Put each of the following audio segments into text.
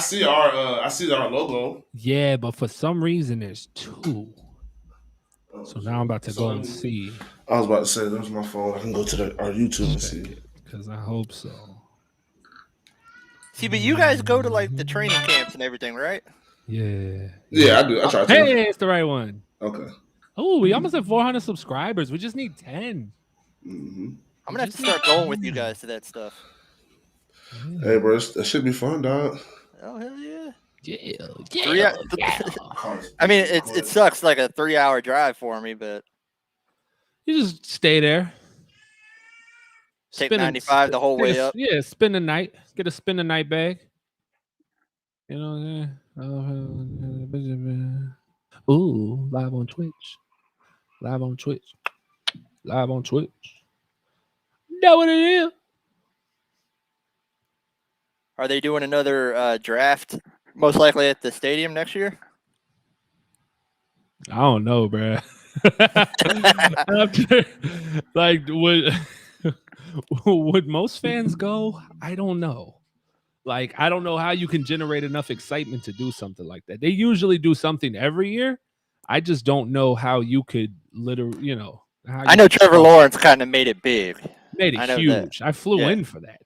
see our logo. Yeah, but for some reason there's two. So now I'm about to go and see. I was about to say, there's my phone. I can go to our YouTube and see. Because I hope so. See, but you guys go to like the training camps and everything, right? Yeah. Yeah, I do. I try to. Hey, it's the right one. Okay. Oh, we almost have 400 subscribers. We just need 10. Mm-hmm. I'm gonna have to start going with you guys to that stuff. Yeah. Hey, bro, that should be fun, dog. Oh hell yeah! Yeah. I mean, it sucks like a 3-hour drive for me, but you just stay there. Take 95 the whole way up. Yeah, spend the night. Get a spend the night bag. You know what I'm saying? Ooh, live on Twitch. Live on Twitch. Live on Twitch. Know what it is. Are they doing another draft? Most likely at the stadium next year. I don't know, bro. Like, would most fans go? I don't know. Like, I don't know how you can generate enough excitement to do something like that. They usually do something every year. I just don't know how you could literally, you know. I know Trevor Lawrence kind of made it big. Made it huge. I flew in for that.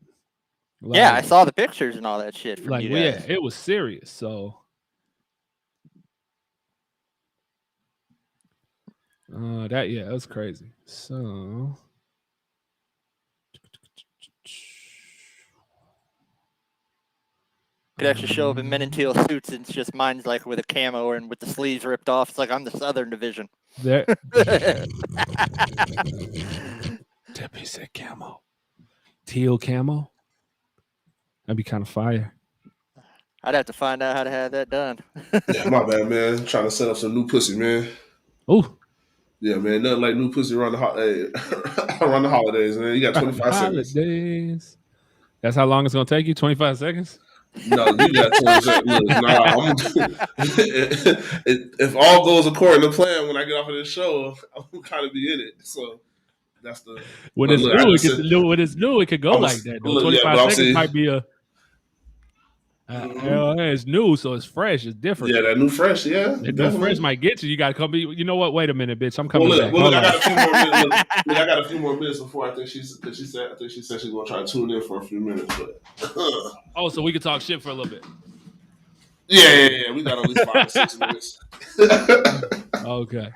Like, yeah, I saw the pictures and all that shit from you guys. Yeah, it was serious. So, that was crazy. So, could actually show up in men in teal suits, and it's just mine's like with a camo and with the sleeves ripped off. It's like I'm the Southern Division. There. Debbie said camo. Teal camo. That'd be kind of fire. I'd have to find out how to have that done. Yeah, my bad, man. I'm trying to set up some new pussy, man. Oh. Yeah, man. Nothing like new pussy around the holidays, man. You got 25 seconds. Holidays. That's how long it's gonna take you? 25 seconds? No, you got 20 seconds. If all goes according to plan, when I get off of this show, I'm trying to be in it. So that's the when it's new, it could go like that. 25 seconds might be a. It's new, so it's fresh. It's different. Yeah, that new fresh. Yeah, that new fresh might get you. You got to come. You know what? Wait a minute, bitch. I'm coming back. Well, I got a few more minutes. I got a few more minutes before I think she said she's gonna try to tune in for a few minutes. But oh, so we could talk shit for a little bit. Yeah. We got at least 5 or 6 minutes. Okay.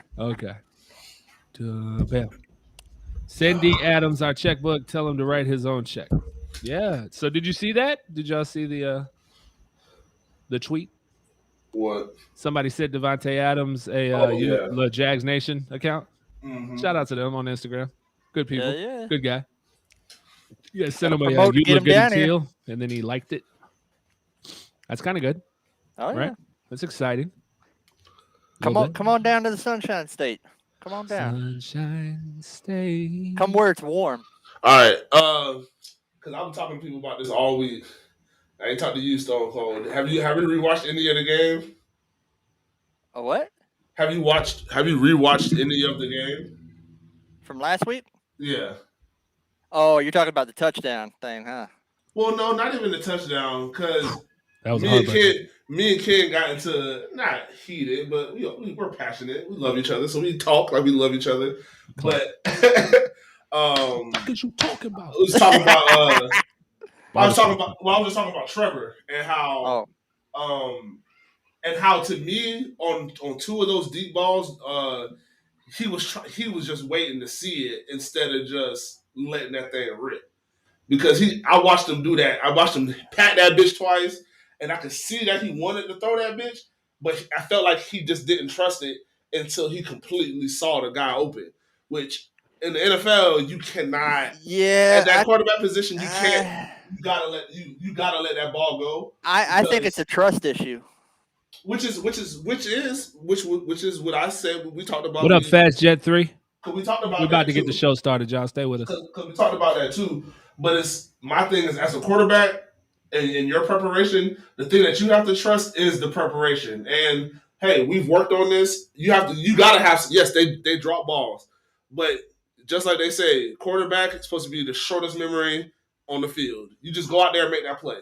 Cindy Adams, our checkbook. Tell him to write his own check. Yeah. So did you see that? Did y'all see the tweet? What? Somebody said Devontae Adams, the Jags Nation account. Mm-hmm. Shout out to them on Instagram. Good people. Yeah. Good guy. You guys sent him a you look good in teal, and then he liked it. That's kind of good. Oh yeah. Right? That's exciting. Come on down to the Sunshine State. Come on down. Sunshine State. Come where it's warm. All right. Because I've been talking to people about this all week. I ain't talked to you, Stone Cold. Have you rewatched any of the game? A what? Have you rewatched any of the game? From last week? Yeah. Oh, you're talking about the touchdown thing, huh? Well, no, not even the touchdown, because me and Ken got into, not heated, but we're passionate. We love each other, so we talk like we love each other. But what is you talking about? I was talking about I was just talking about Trevor and how to me on 2 of those deep balls, he was just waiting to see it instead of just letting that thing rip. Because I watched him do that. I watched him pat that bitch twice, and I could see that he wanted to throw that bitch, but I felt like he just didn't trust it until he completely saw the guy open. Which in the NFL you cannot. Yeah. At that quarterback position, you can't. You gotta let that ball go. I think it's a trust issue. Which is what I said. We talked about. What up, Fast Jet 3? We talked about. We're about to get the show started, y'all. Stay with us. Because we talked about that too. But it's my thing is, as a quarterback and in your preparation, the thing that you have to trust is the preparation. And hey, we've worked on this. You gotta have. Yes, they drop balls, but just like they say, quarterback is supposed to be the shortest memory on the field. You just go out there and make that play,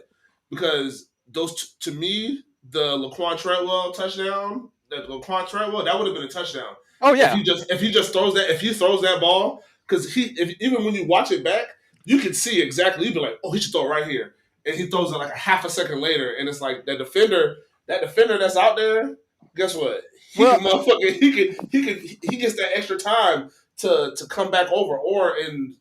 because to me, the Laquan Treadwell touchdown, that would have been a touchdown. Oh yeah. If he throws that ball, because even when you watch it back, you can see exactly. You'd be like, oh, he should throw it right here, and he throws it like a half a second later, and it's like that defender that's out there. Guess what? He gets that extra time to come back over, or in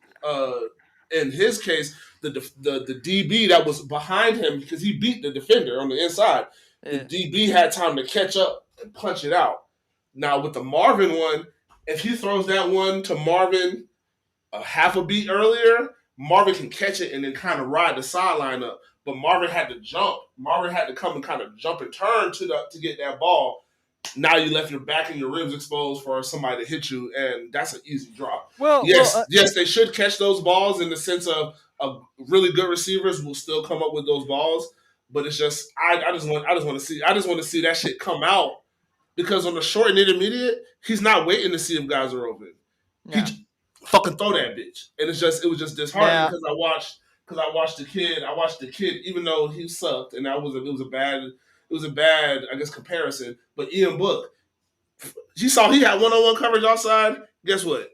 his case, the DB that was behind him, because he beat the defender on the inside. The DB had time to catch up and punch it out. Now with the Marvin one, if he throws that one to Marvin a half a beat earlier, Marvin can catch it and then kind of ride the sideline up. But Marvin had to jump. Marvin had to come and kind of jump and turn to get that ball. Now you left your back and your ribs exposed for somebody to hit you, and that's an easy drop. Yes, they should catch those balls in the sense of really good receivers will still come up with those balls. But it's just I just want to see that shit come out, because on the short and intermediate, he's not waiting to see if guys are open. Yeah. He fucking throw that bitch, and it was just disheartening because I watched the kid, even though he sucked, and it was a bad I guess comparison. But Ian Book, he saw he had one-on-one coverage outside. Guess what?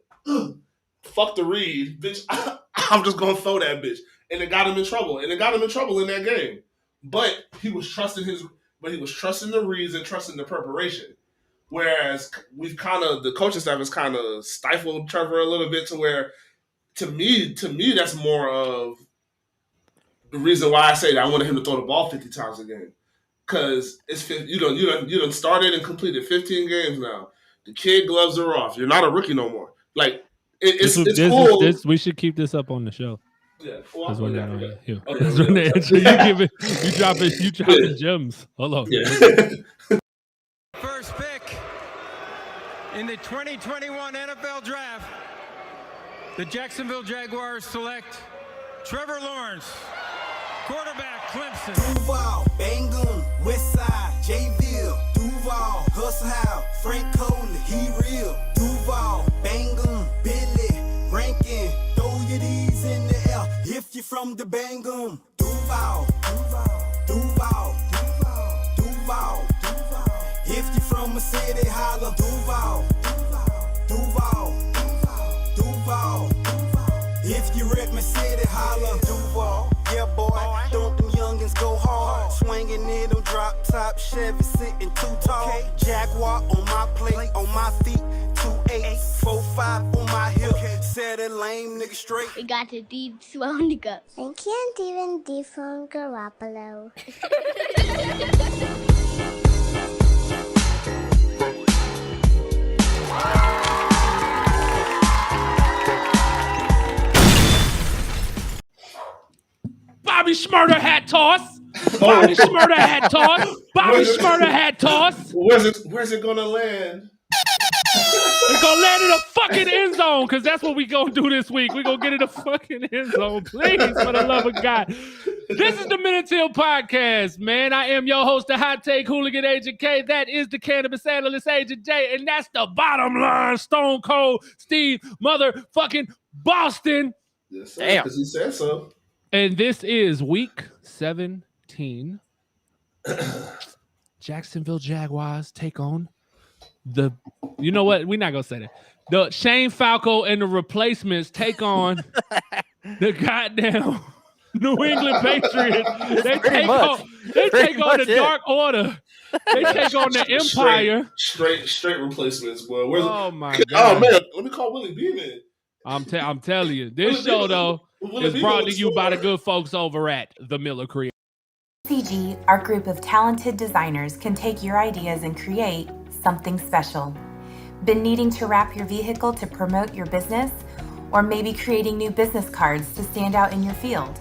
Fuck the read, bitch. I'm just gonna throw that bitch, and it got him in trouble. And it got him in trouble in that game. But he was trusting the reads and trusting the preparation. Whereas the coaching staff has kind of stifled Trevor a little bit, to where, to me, that's more of the reason why I say that I wanted him to throw the ball 50 times a game. Because you done started and completed 15 games now. The kid gloves are off. You're not a rookie no more. Like it's cool. We should keep this up on the show. Yeah, you dropping gems. Hold on. Yeah. First pick in the 2021 NFL Draft, the Jacksonville Jaguars select Trevor Lawrence, quarterback, Clemson. Duval, Bangum, Westside, Jayville, Duval, Hustle, Frank Coley, he real. Duval, Bangum, Billy, Rankin, throw your D's in the air if you're from the Bangum. Duval, Duval, Duval. If you're from a city, holla. Duval, Duval. If you wreck my city, holla. Duval, yeah boy, don't them youngins go hard. Swinging in them drop top Chevy, sitting too tall. Jaguar on my plate, on my feet, 2-8, 4-5 on my hip. Set a lame nigga straight. We got the deep swollen to go. I can't even dethrone Garoppolo. Bobby Shmurda hat toss. Bobby Shmurda hat toss. Bobby Shmurda hat toss. Where's it gonna land? It's gonna land in a fucking end zone, because that's what we gonna do this week. We gonna get in a fucking end zone, please, for the love of God. This is the Minute Till Podcast, man. I am your host, the Hot Take Hooligan Agent K. That is the Cannabis Analyst Agent J, and that's the bottom line, Stone Cold Steve motherfucking Boston. Yes, sir, because he said so. And this is week 17. Jacksonville Jaguars take on you know what? We're not going to say that. The Shane Falco and the replacements take on the goddamn New England Patriots. They take on the Dark Order. They take on the Empire. Straight replacements, boy. Oh, my God. Oh, man. Let me call Willie Beeman. I'm telling you. This show, though, is brought to you by the good folks over at The Miller Creative. MCG, our group of talented designers, can take your ideas and create something special. Been needing to wrap your vehicle to promote your business? Or maybe creating new business cards to stand out in your field?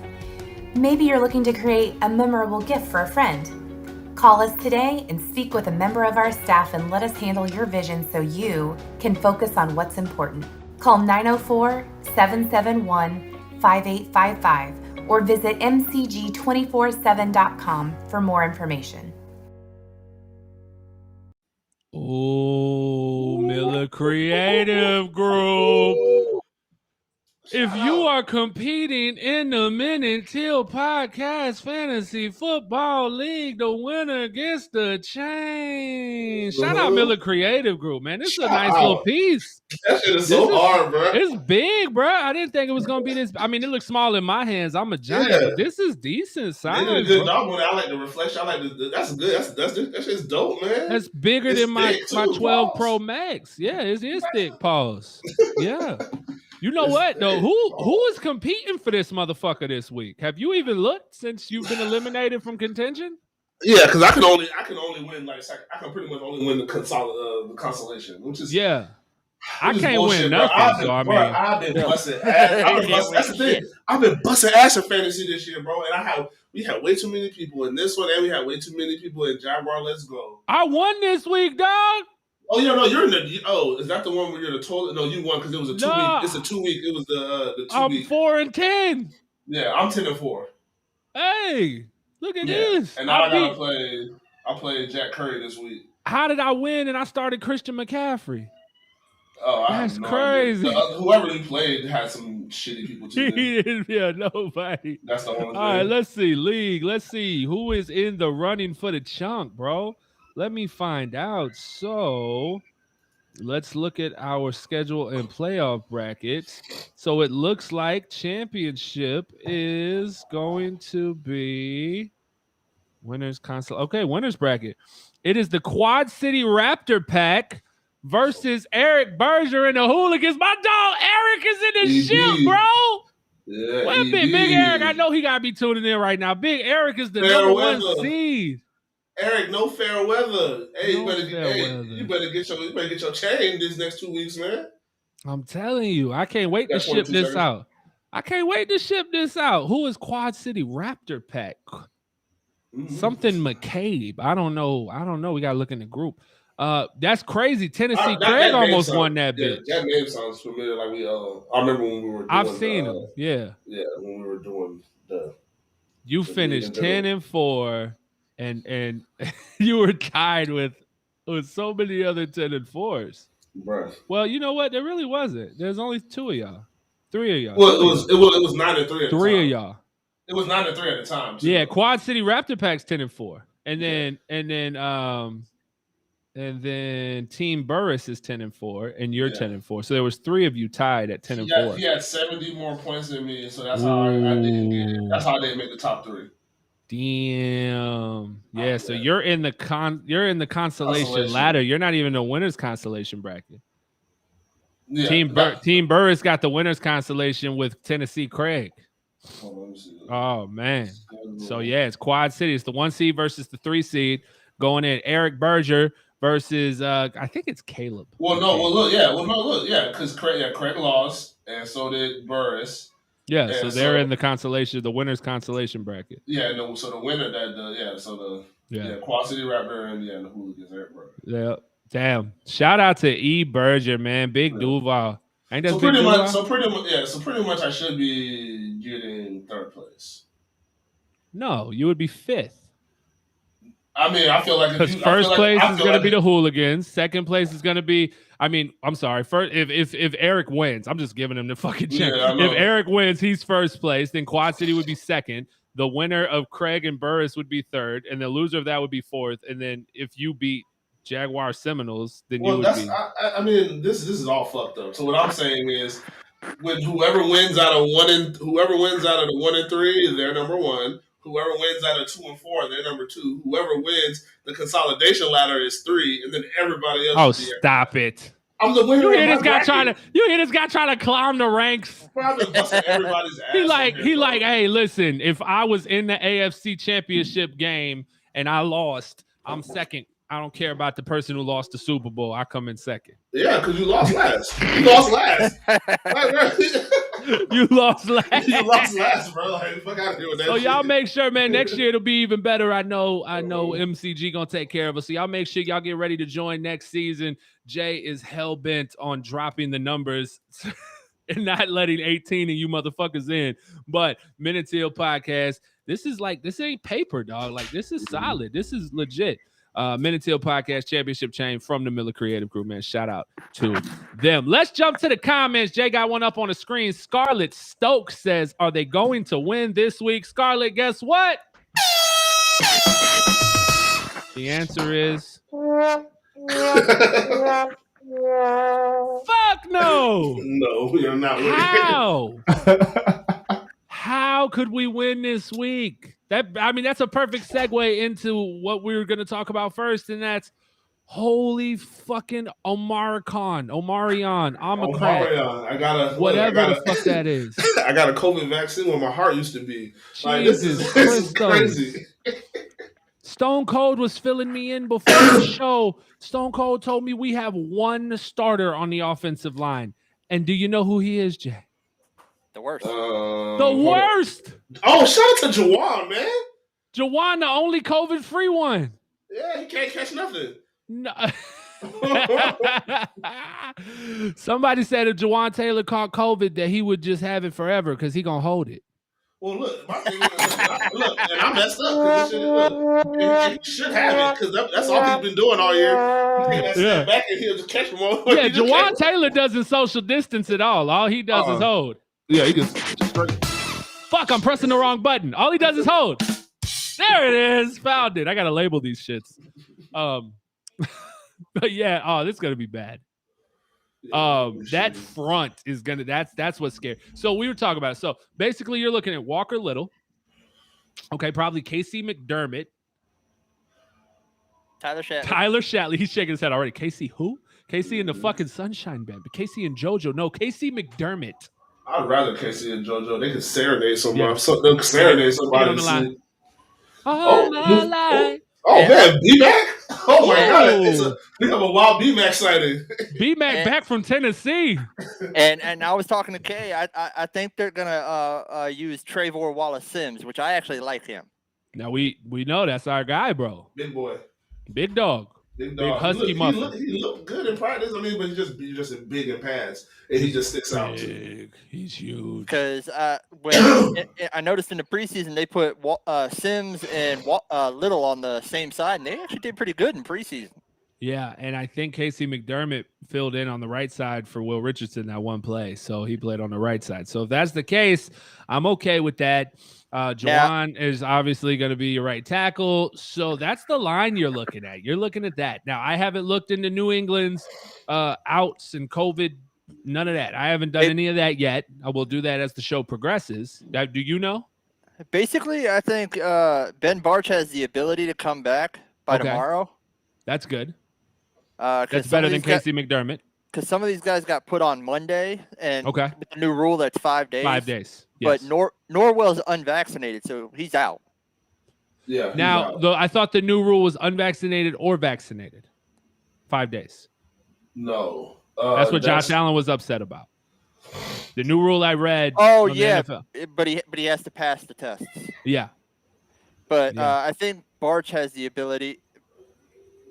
Maybe you're looking to create a memorable gift for a friend. Call us today and speak with a member of our staff and let us handle your vision so you can focus on what's important. Call 904-771-5855 or visit mcg247.com for more information. Oh, Miller Creative Group. If you are competing in the Men and Teal Podcast Fantasy Football League, the winner gets the chain. Shout out Miller Creative Group, man. This is a nice little piece. That shit is so hard, bro. It's big, bro. I didn't think it was gonna be this. I mean, it looks small in my hands. I'm a giant, but this is decent size. They did a good job on it. I like the reflection. I like that's good. That shit's dope, man. That's bigger than my 12 Pro Max. Yeah, it is thick. Pause. Yeah. You know what though? Who is competing for this motherfucker this week? Have you even looked since you've been eliminated from contention? Yeah, because I can only win like I can pretty much only win the consolation, which is I can't win nothing. I've been busting ass. That's the thing. I've been busting ass in fantasy this year, bro. And we had way too many people in this one, and we had way too many people in Jaguar. Let's go. I won this week, dog. Oh, no, you're in the. Oh, is that the one where you're the total? No, you won because it was a 2 week. It's a 2 week. It was the 2 week. I'm 4-10. Yeah, I'm 10-4. Hey, look at this. And now I played Jack Curry this week. How did I win? And I started Christian McCaffrey. Oh, that's crazy. Whoever he played had some shitty people too. Yeah, nobody. That's the only thing. All right, let's see. League. Let's see who is in the running for the chunk, bro. Let me find out. So let's look at our schedule and playoff brackets. So it looks like championship is going to be winners console. Okay, winners bracket. It is the Quad City Raptor Pack versus Eric Berger and the Hooligans. My dog Eric is in the ship, bro. Yeah, well, Big Eric, I know he got to be tuning in right now. Big Eric is the number one seed. Eric, no fair weather. Hey, you better get your chain this next 2 weeks, man. I'm telling you, I can't wait to ship this out. Who is Quad City Raptor Pack? Something McCabe. I don't know. We gotta look in the group. That's crazy. Tennessee Craig almost won that bitch. That name sounds familiar. Like I remember when we were doing I've seen him. Yeah. Yeah, when we were doing you finished 10-4. And you were tied with so many other 10-4s. Bruh. Well, you know what? There really wasn't. There's only 2 of y'all. 3 of y'all. Well, it was 9-3 at the time. 3 of y'all. It was 9-3 at the time. Too. Yeah, Quad City Raptor Pack's 10-4. And then Team Burris is 10-4, and you're 10-4. So there was 3 of you tied at 10-4. He had 70 more points than me, so that's how I didn't get it. That's how I didn't make the top 3. Damn. Yeah, so you're in the consolation ladder. You're not even the winner's consolation bracket. Yeah, Team Burris got the winner's consolation with Tennessee Craig. Oh man. So yeah, it's Quad City. It's the 1 seed versus the 3 seed going in. Eric Berger versus I think it's Caleb. Because Craig lost, and so did Burris. Yeah, so they're in the consolation, the winner's consolation bracket. Yeah, no, so the winner Quad City Raptor and the Hooligans, Eric Berger. Yeah, damn. Shout out to E. Berger, man, Big Duval. Ain't that so Big Duval? So pretty much, I should be getting 3rd place. No, you would be 5th. I mean, I feel like because first place is going to be the Hooligans. 2nd place is going to be. I'm sorry. First, if Eric wins, I'm just giving him the fucking check. Yeah, if Eric wins, he's 1st place. Then Quad City would be 2nd. The winner of Craig and Burris would be 3rd, and the loser of that would be 4th. And then if you beat Jaguar Seminoles, then you would be. I mean, this is all fucked up. So what I'm saying is, when whoever wins out of the 1 and 3, they're number 1. Whoever wins out of 2 and 4, they're number 2. Whoever wins the consolidation ladder is 3, and then everybody else. Oh, stop it! I'm the winner. You hear this guy trying to climb the ranks? I've been busting everybody's ass. He like, hey, listen, if I was in the AFC Championship game and I lost, I'm 2nd. I don't care about the person who lost the Super Bowl. I come in 2nd. Yeah, because you lost last. You lost last. You lost last. You lost last, bro. Like, fuck out of here with that. So y'all make sure, man. Next year it'll be even better. I know. MCG gonna take care of us. So y'all make sure y'all get ready to join next season. Jay is hell bent on dropping the numbers and not letting 18 of you motherfuckers in. But Men and Teal Podcast. This ain't paper, dog. Like this is solid. This is legit. Men and Teal Podcast Championship Chain from the Miller Creative Group, man. Shout out to them. Let's jump to the comments. Jay got one up on the screen. Scarlett Stokes says, are they going to win this week? Scarlett, guess what? The answer is fuck no. No, we are not winning. How? How could we win this week? That's a perfect segue into what we were going to talk about first, and that's holy fucking Omicron. I got the fuck that is. I got a COVID vaccine where my heart used to be. Jesus This is crazy. Stone Cold was filling me in before the show. Stone Cold told me we have one starter on the offensive line. And do you know who he is, Jay? The worst. The worst. Oh, shout out to Jawan, man. Jawan, the only COVID-free one. Yeah, he can't catch nothing. No. Somebody said if Jawan Taylor caught COVID that he would just have it forever because he gonna hold it. Well, look, my thing is, and I messed up because he should have it because that's all he's been doing all year. He take that step back and he'll just catch them all. Yeah, Jawan Taylor doesn't social distance at all. All he does is hold. Yeah, he just straight. Fuck, I'm pressing the wrong button. All he does is hold. There it is. Found it. I gotta label these shits. But yeah, this is gonna be bad. That front is gonna that's what's scary. So we were talking about it. So basically you're looking at Walker Little, okay, probably Casey McDermott, Tyler Shatley. He's shaking his head already. Casey who? Casey in the fucking Sunshine Band, but Casey and JoJo. No, Casey McDermott. I'd rather Casey and JoJo. They can serenade someone. They can serenade somebody to sleep. Man, B-Mac? Oh my God. We have a wild B-Mac sighting. B-Mac back from Tennessee. And I was talking to Kay. I think they're gonna use Trevor Wallace-Sims, which I actually like him. Now we know that's our guy, bro. Big boy. Big dog. Big husky muffin. He looked good in practice. I mean, but he's just big in pads, and he just sticks out. Big. He's huge. Because I noticed in the preseason they put Sims and Little on the same side, and they actually did pretty good in preseason. Yeah, and I think Casey McDermott filled in on the right side for Will Richardson that one play, so he played on the right side. So if that's the case, I'm okay with that. Jawan is obviously going to be your right tackle. So that's the line you're looking at. You're looking at that. Now, I haven't looked into New England's outs and COVID. None of that. I haven't done any of that yet. I will do that as the show progresses. Do you know? Basically, I think Ben Barch has the ability to come back by tomorrow. That's good. That's better than Casey McDermott. Because some of these guys got put on Monday, and with the new rule, that's 5 days. 5 days. Yes. But Norwell's unvaccinated, so he's out. Yeah. Now, I thought the new rule was unvaccinated or vaccinated. 5 days. No. That's what Josh Allen was upset about. The new rule I read. Oh, yeah. But he has to pass the tests. Yeah. But I think Barch has the ability.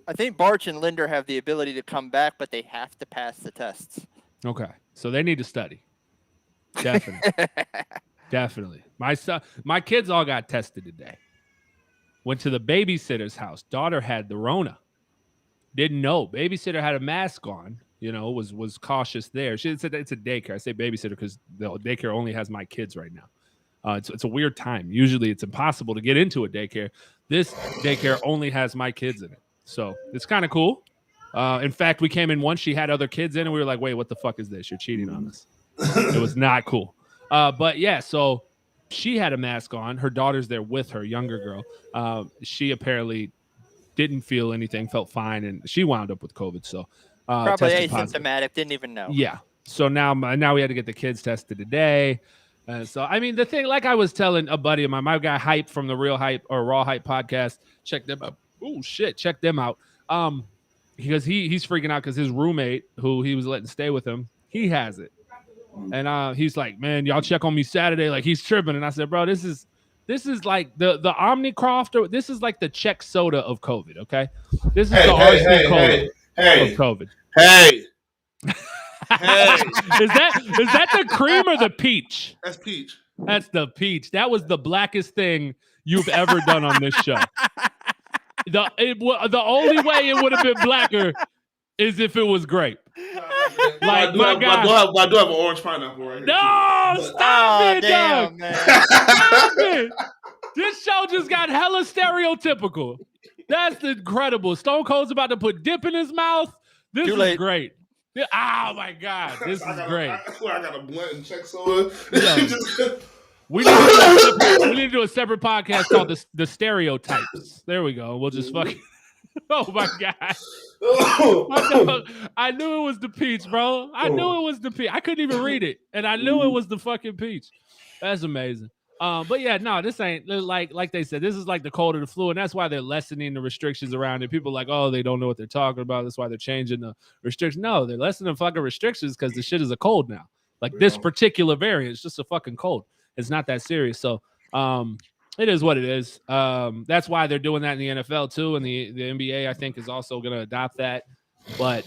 I think Barch and Linder have the ability to come back, but they have to pass the tests. Okay. So they need to study. Definitely. Definitely. My kids all got tested today. Went to the babysitter's house. Daughter had the Rona. Didn't know. Babysitter had a mask on. You know, was cautious there. She said it's a daycare. I say babysitter because the daycare only has my kids right now. It's a weird time. Usually it's impossible to get into a daycare. This daycare only has my kids in it. So it's kind of cool. In fact, we came in once. She had other kids in, and we were like, wait, what the fuck is this? You're cheating on us. It was not cool. But yeah, so she had a mask on. Her daughter's there with her, younger girl. She apparently didn't feel anything, felt fine, and she wound up with COVID. So probably asymptomatic, didn't even know. Yeah. So now we had to get the kids tested today. So, I mean, the thing, like I was telling a buddy of mine, my guy Hype from the Real Hype or Raw Hype podcast, check them out. Oh, shit, check them out. Because he's freaking out because his roommate, who he was letting stay with him, he has it. And he's like, man, y'all check on me Saturday. Like, he's tripping. And I said, bro, this is like the Omnicroft, or this is like the Czech soda of COVID, okay? This is the Arsenal of COVID. Hey. Is that the cream or the peach? That's peach. That's the peach. That was the blackest thing you've ever done on this show. The only way it would have been blacker is if it was grape. Like, my guy. I do have an orange pineapple right here. No, too. stop it, damn, Doug. man. Stop it. This show just got hella stereotypical. That's incredible. Stone Cold's about to put dip in his mouth. This Too is late. great. Oh, my God. This is great. I got a blunt and check soda. We need to do a separate podcast called the Stereotypes. There we go. We'll just fucking. Oh my God. I knew it was the peach, bro. I knew it was the peach. I couldn't even read it, and I knew it was the fucking peach. That's amazing. But yeah, no, this ain't like they said. This is like the cold or the flu, and that's why they're lessening the restrictions around it. People are like, oh, they don't know what they're talking about. That's why they're changing the restrictions. No, they're lessening fucking restrictions because the shit is a cold now. Like this particular variant, it's just a fucking cold. It's not that serious. So, it is what it is. That's why they're doing that in the NFL too, and the NBA I think is also going to adopt that. But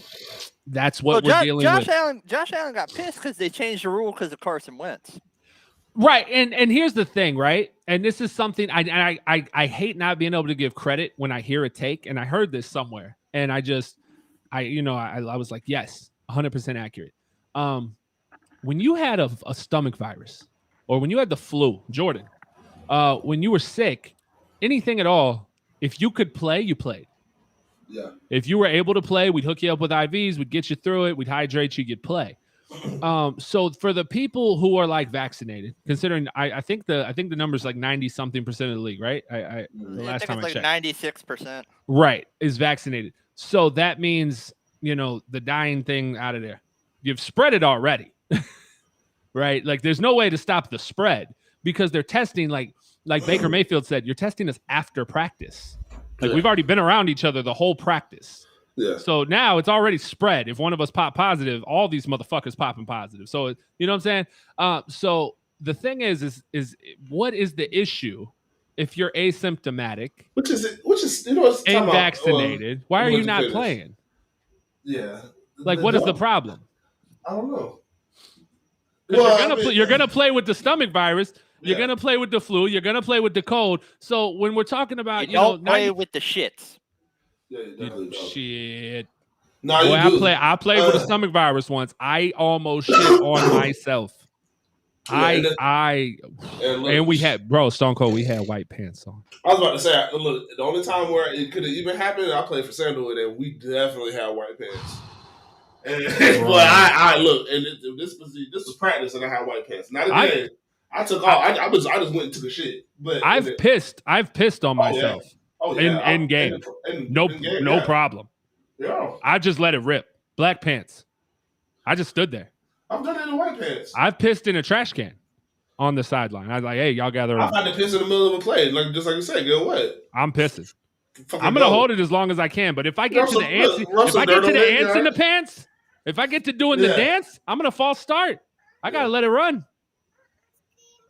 that's what we're dealing with. Josh Allen got pissed because they changed the rule because of Carson Wentz. Right, and here's the thing, right? And this is something I hate not being able to give credit when I hear a take, and I heard this somewhere, and I was like, yes, 100% accurate. When you had a stomach virus, or when you had the flu, Jordan. When you were sick, anything at all, if you could play, you played. Yeah. If you were able to play, we'd hook you up with IVs, we'd get you through it, we'd hydrate you, you'd play. So for the people who are like vaccinated, considering I think the number's like 90-something% of the league, right? The last time I checked, 96%. Right, is vaccinated. So that means, the dying thing out of there. You've spread it already, right? Like there's no way to stop the spread because they're testing like Baker Mayfield said, you're testing us after practice. Like we've already been around each other the whole practice. Yeah. So now it's already spread. If one of us pop positive, all these motherfuckers popping positive. So you know what I'm saying? So the thing is what is the issue if you're asymptomatic? Which is and vaccinated? Why are you not playing? Yeah. Like what is the problem? I don't know. You're gonna play with the stomach virus. You're gonna play with the flu. You're gonna play with the cold. So when we're talking about, don't play with the shits. Yeah, you definitely don't. Shit. No, boy, I played with a stomach virus once. I almost shit on myself. And we had Stone Cold. We had white pants on. I was about to say, look, the only time where it could have even happened, I played for Sandalwood, and we definitely had white pants. And but I look, and this was practice, and I had white pants. Not again. I took off. I just went and took a shit. But I've pissed on myself. In game. No problem. Yeah. I just let it rip. Black pants. I just stood there. I've done it in white pants. I've pissed in a trash can on the sideline. I was like, hey, y'all gather around. I've had to piss in the middle of a play, just like you said. Get away. I'm pissing. I'm gonna hold it as long as I can. But if I get to the ants, in the pants, if I get to doing the dance, I'm gonna false start. I gotta let it run.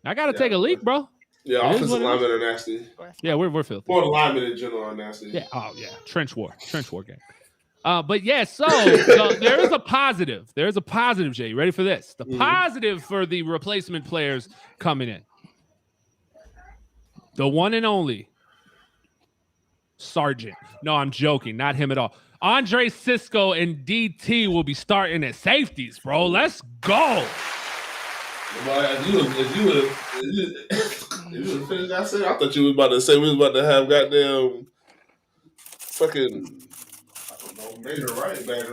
I gotta take a leak, bro. Yeah, offensive linemen are nasty. Yeah, we're filthy. More linemen in general are nasty. Yeah. Oh yeah. Trench war game. But yeah, so there is a positive. There is a positive, Jay. You ready for this? The positive for the replacement players coming in. The one and only Sargent. No, I'm joking. Not him at all. Andre Cisco and DT will be starting at safeties, bro. Let's go. Well, if you would have finished that shit, I thought you was about to say we was about to have goddamn fucking major right back.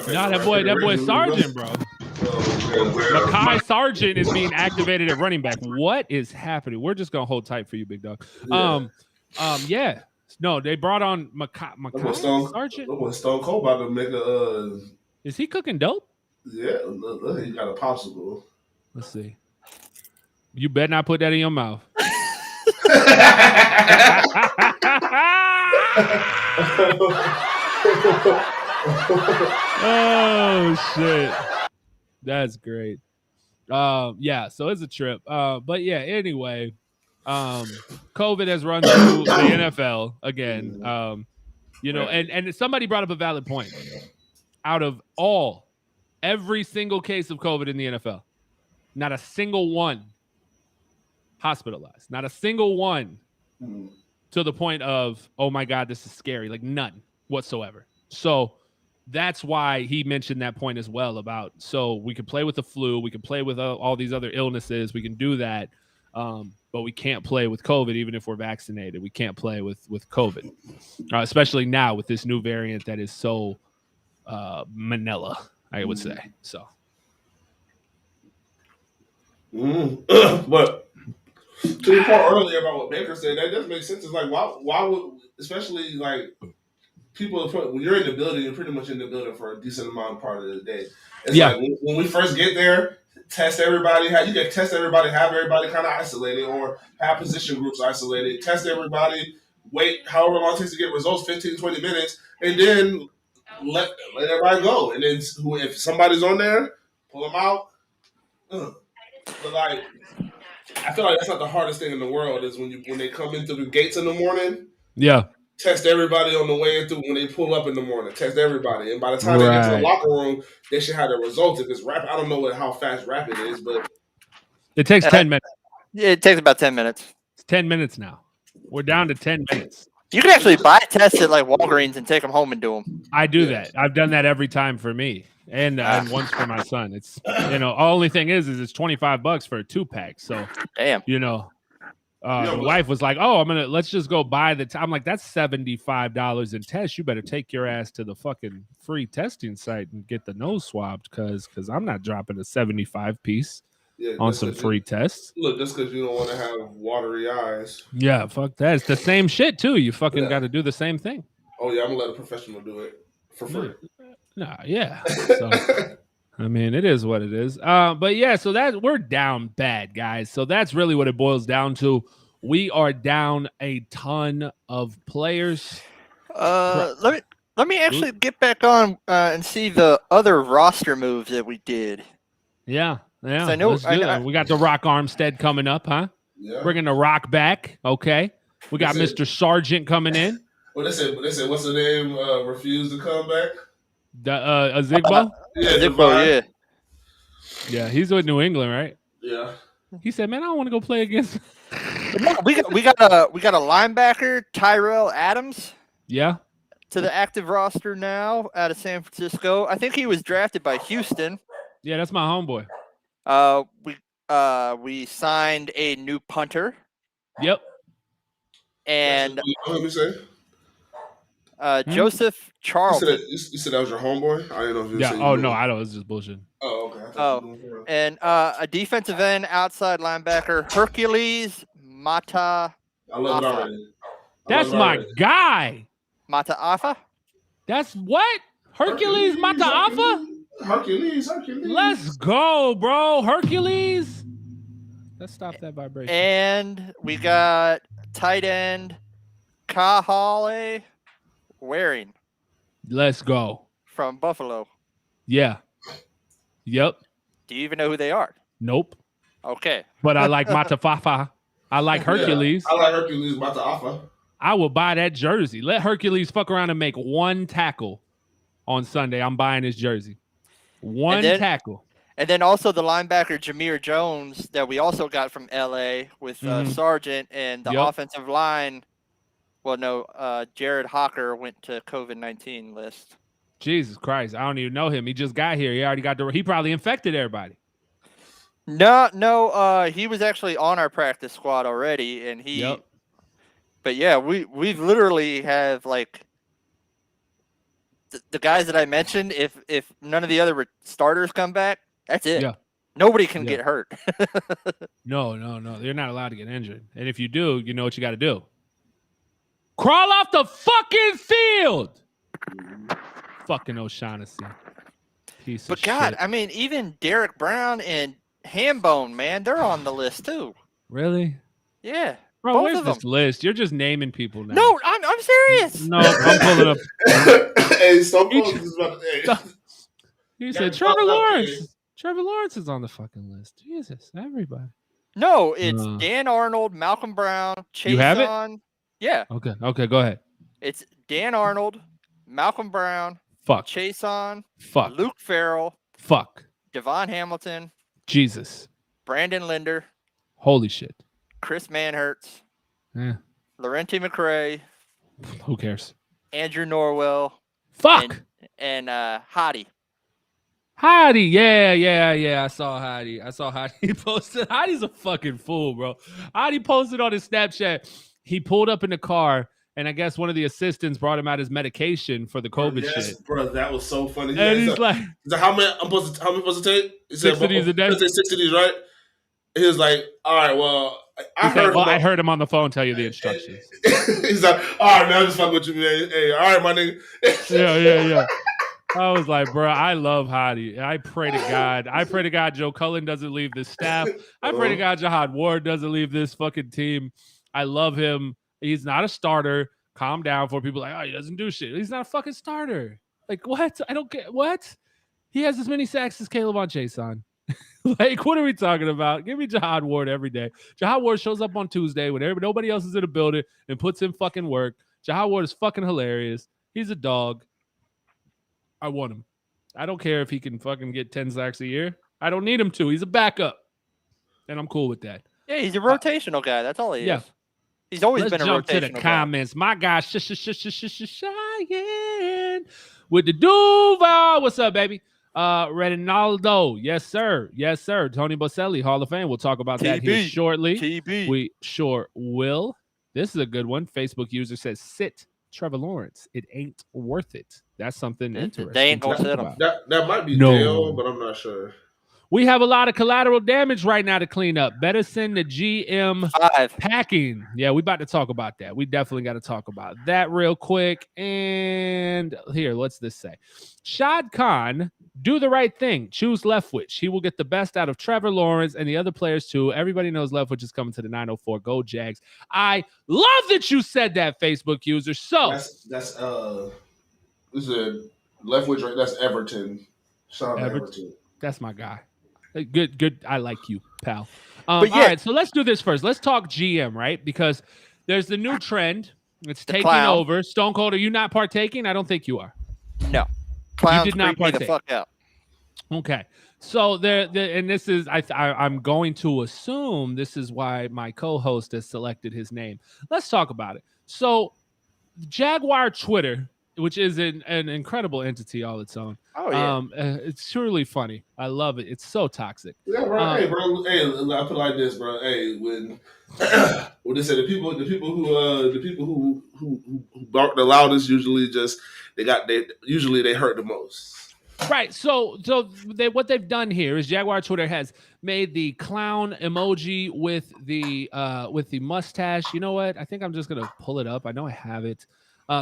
That boy Sargent, bro. Mekhi Sargent is being activated at running back. What is happening? We're just gonna hold tight for you, big dog. Yeah. No, they brought on Mekhi Sargent. Stone Cold about to make a. Is he cooking dope? Yeah, look, he got a popsicle. Let's see. You better not put that in your mouth. Oh shit. That's great. Yeah, so it's a trip. But yeah, anyway, COVID has run through the NFL again. And somebody brought up a valid point. Out of every single case of COVID in the NFL, not a single one hospitalized. Not a single one to the point of, oh my God, this is scary. Like none whatsoever. So that's why he mentioned that point as well about, so we can play with the flu, we can play with all these other illnesses, we can do that, but we can't play with COVID even if we're vaccinated. We can't play with COVID, especially now with this new variant that is so Manila, I would say. So, but to your point earlier about what Baker said, that does make sense. It's like why would, especially like people, when you're in the building, you're pretty much in the building for a decent amount part of the day. It's like when we first get there, test everybody. You can test everybody, have everybody kind of isolated, or have position groups isolated. Test everybody, wait however long it takes to get results, 15, 20 minutes, and then let everybody go. And then if somebody's on there, pull them out. But like, I feel like that's not the hardest thing in the world. Is when they come into the gates in the morning. Yeah. Test everybody on the way in through when they pull up in the morning. Test everybody, and by the time they get to the locker room, they should have the results. If it's rapid, I don't know how fast rapid is, but it takes 10 minutes. Yeah, it takes about 10 minutes. It's 10 minutes now. We're down to 10 minutes. You can actually buy tests at like Walgreens and take them home and do them. I do that. I've done that every time for me, and once for my son. It's only thing is it's $25 for a 2-pack. So damn, the wife was like, "Oh, let's just go buy the." I'm like, "That's $75 in tests. You better take your ass to the fucking free testing site and get the nose swabbed, because I'm not dropping a 75 piece on some free tests." Look, just because you don't want to have watery eyes. Yeah, fuck that. It's the same shit too. You fucking got to do the same thing. Oh yeah, I'm gonna let a professional do it for free. Nah, yeah. So, I mean, it is what it is. But yeah, so that we're down bad, guys. So that's really what it boils down to. We are down a ton of players. Let me actually get back on and see the other roster moves that we did. Yeah. I know we got the Rock Armstead coming up, huh? Yeah. Bringing the Rock back. Okay. We got Mr. Sargent coming in. Well, they said, what's the name? Refused to come back. Azigbo? Azigbo, yeah, he's with New England, right? Yeah. He said, "Man, I don't want to go play against." we got a linebacker, Tyrell Adams. Yeah. To the active roster now out of San Francisco. I think he was drafted by Houston. Yeah, that's my homeboy. We signed a new punter. Yep. And let me say. Joseph Charlton. You said that was your homeboy? I didn't know if you said. Oh no, I don't. It's just bullshit. Oh, okay. And a defensive end, outside linebacker, Hercules Mata. I love it already. That's my guy. Mataafa? That's what? Hercules Mataafa? Hercules. Let's go, bro. Hercules. Let's stop that vibration. And we got tight end Kahale Waring. Let's go. From Buffalo. Yeah. Yep. Do you even know who they are? Nope. Okay. But I like Matafafa. I like Hercules. Yeah, I like Hercules Mataafa. I will buy that jersey. Let Hercules fuck around and make one tackle on Sunday. I'm buying his jersey. One tackle. And then also the linebacker Jameer Jones that we also got from LA with Sargent, and the offensive line. Well, no, Jared Hawker went to COVID-19 list. Jesus Christ. I don't even know him. He just got here. He already got he probably infected everybody. No, he was actually on our practice squad already, and he. Yep. But yeah, we literally have like the guys that I mentioned. If none of the other starters come back, that's it. Yeah. Nobody can get hurt. No. You're not allowed to get injured. And if you do, you know what you got to do. Crawl off the fucking field. Fucking O'Shaughnessy. Piece of God, shit. I mean, even Derek Brown and Hambone, man, they're on the list too. Really? Yeah. Bro, both where's of this them. list? You're just naming people now. No, I'm serious. No, I'm pulling up. Hey, Stone Cold is about to. You said Trevor Lawrence. Trevor Lawrence is on the fucking list. Jesus, everybody. No, it's Dan Arnold, Malcolm Brown, Chase. You have it? Yeah. Okay, go ahead. It's Dan Arnold, Malcolm Brown, Fuck. Chase on, Fuck. Luke Farrell, Fuck. Devon Hamilton, Jesus. Brandon Linder, Holy shit. Chris Manhertz, Yeah. Laurenti McRae. Who cares? Andrew Norwell. Fuck. And Hottie. Hottie, yeah. I saw Hottie. He posted. Hottie's a fucking fool, bro. Hottie posted on his Snapchat. He pulled up in the car, and I guess one of the assistants brought him out his medication for the COVID shit. Bro, that was so funny. And he's like, how many I'm supposed to take? He said, 6 of these a day. 6 of these, right? He was like, all right, well, I heard him on the phone tell you the instructions. He's like, all right, man, I'm just fucking with you, man. Hey, all right, my nigga. Yeah. I was like, bro, I love Hottie. I pray to God Joe Cullen doesn't leave this staff. I pray to God Jihad Ward doesn't leave this fucking team. I love him. He's not a starter. Calm down for people like, oh, he doesn't do shit. He's not a fucking starter. Like, what? I don't get what? He has as many sacks as Caleb on Jason. Like, what are we talking about? Give me Jihad Ward every day. Jihad Ward shows up on Tuesday when nobody else is in the building and puts in fucking work. Jihad Ward is fucking hilarious. He's a dog. I want him. I don't care if he can fucking get 10 sacks a year. I don't need him to. He's a backup. And I'm cool with that. Yeah, he's a rotational guy. That's all he is. He's always been a rotational guy. Let's jump to the comments. My gosh, Cheyenne with the Duval. What's up, baby? Renaldo. Yes, sir. Tony Boselli, Hall of Fame. We'll talk about that here shortly. We sure will. This is a good one. Facebook user says, sit Trevor Lawrence. It ain't worth it. That's something interesting. They ain't gonna sit him. That might be Dale, but I'm not sure. We have a lot of collateral damage right now to clean up. Better send the GM packing. Yeah, we about to talk about that. We definitely got to talk about that real quick. And here, what's this say? Shad Khan, do the right thing. Choose Leftwich. He will get the best out of Trevor Lawrence and the other players too. Everybody knows Leftwich is coming to the 904. Go Jags. I love that you said that, Facebook user. So that's this is a Leftwich, right? That's Everton. Sean Everton. That's my guy. Good. I like you, pal. All right, so let's do this first. Let's talk GM, right? Because there's the new trend. It's taking over. Stone Cold, are you not partaking? I don't think you are. No. You did not partake. The fuck out. Okay. So and this is I'm going to assume this is why my co-host has selected his name. Let's talk about it. So Jaguar Twitter, which is an incredible entity all its own. Oh yeah, it's truly funny. I love it. It's so toxic. Yeah, bro. Hey, bro. Hey, I put it like this, bro. Hey, when they say the people who bark the loudest usually they hurt the most. Right. So what they've done here is Jaguar Twitter has made the clown emoji with the mustache. You know what? I think I'm just gonna pull it up. I know I have it.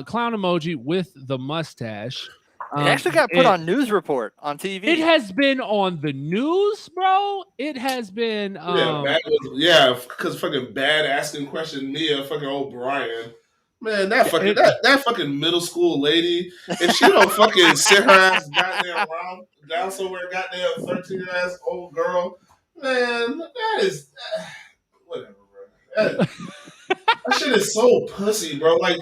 Clown emoji with the mustache. It actually got put on News Report on TV. It has been on the news, bro. It has been. Because fucking bad asking question Mia fucking O'Brien. Man, that fucking middle school lady, if she don't fucking sit her ass goddamn down somewhere, goddamn 13-year-ass old girl, man, that is whatever, bro. That shit is so pussy, bro. Like,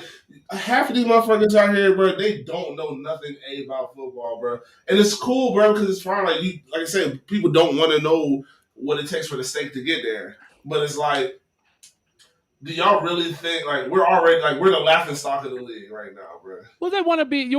half of these motherfuckers out here, bro, they don't know nothing about football, bro. And it's cool, bro, because it's fine. Like I said, people don't want to know what it takes for the steak to get there. But it's like, do y'all really think we're the laughing stock of the league right now, bro? Well, you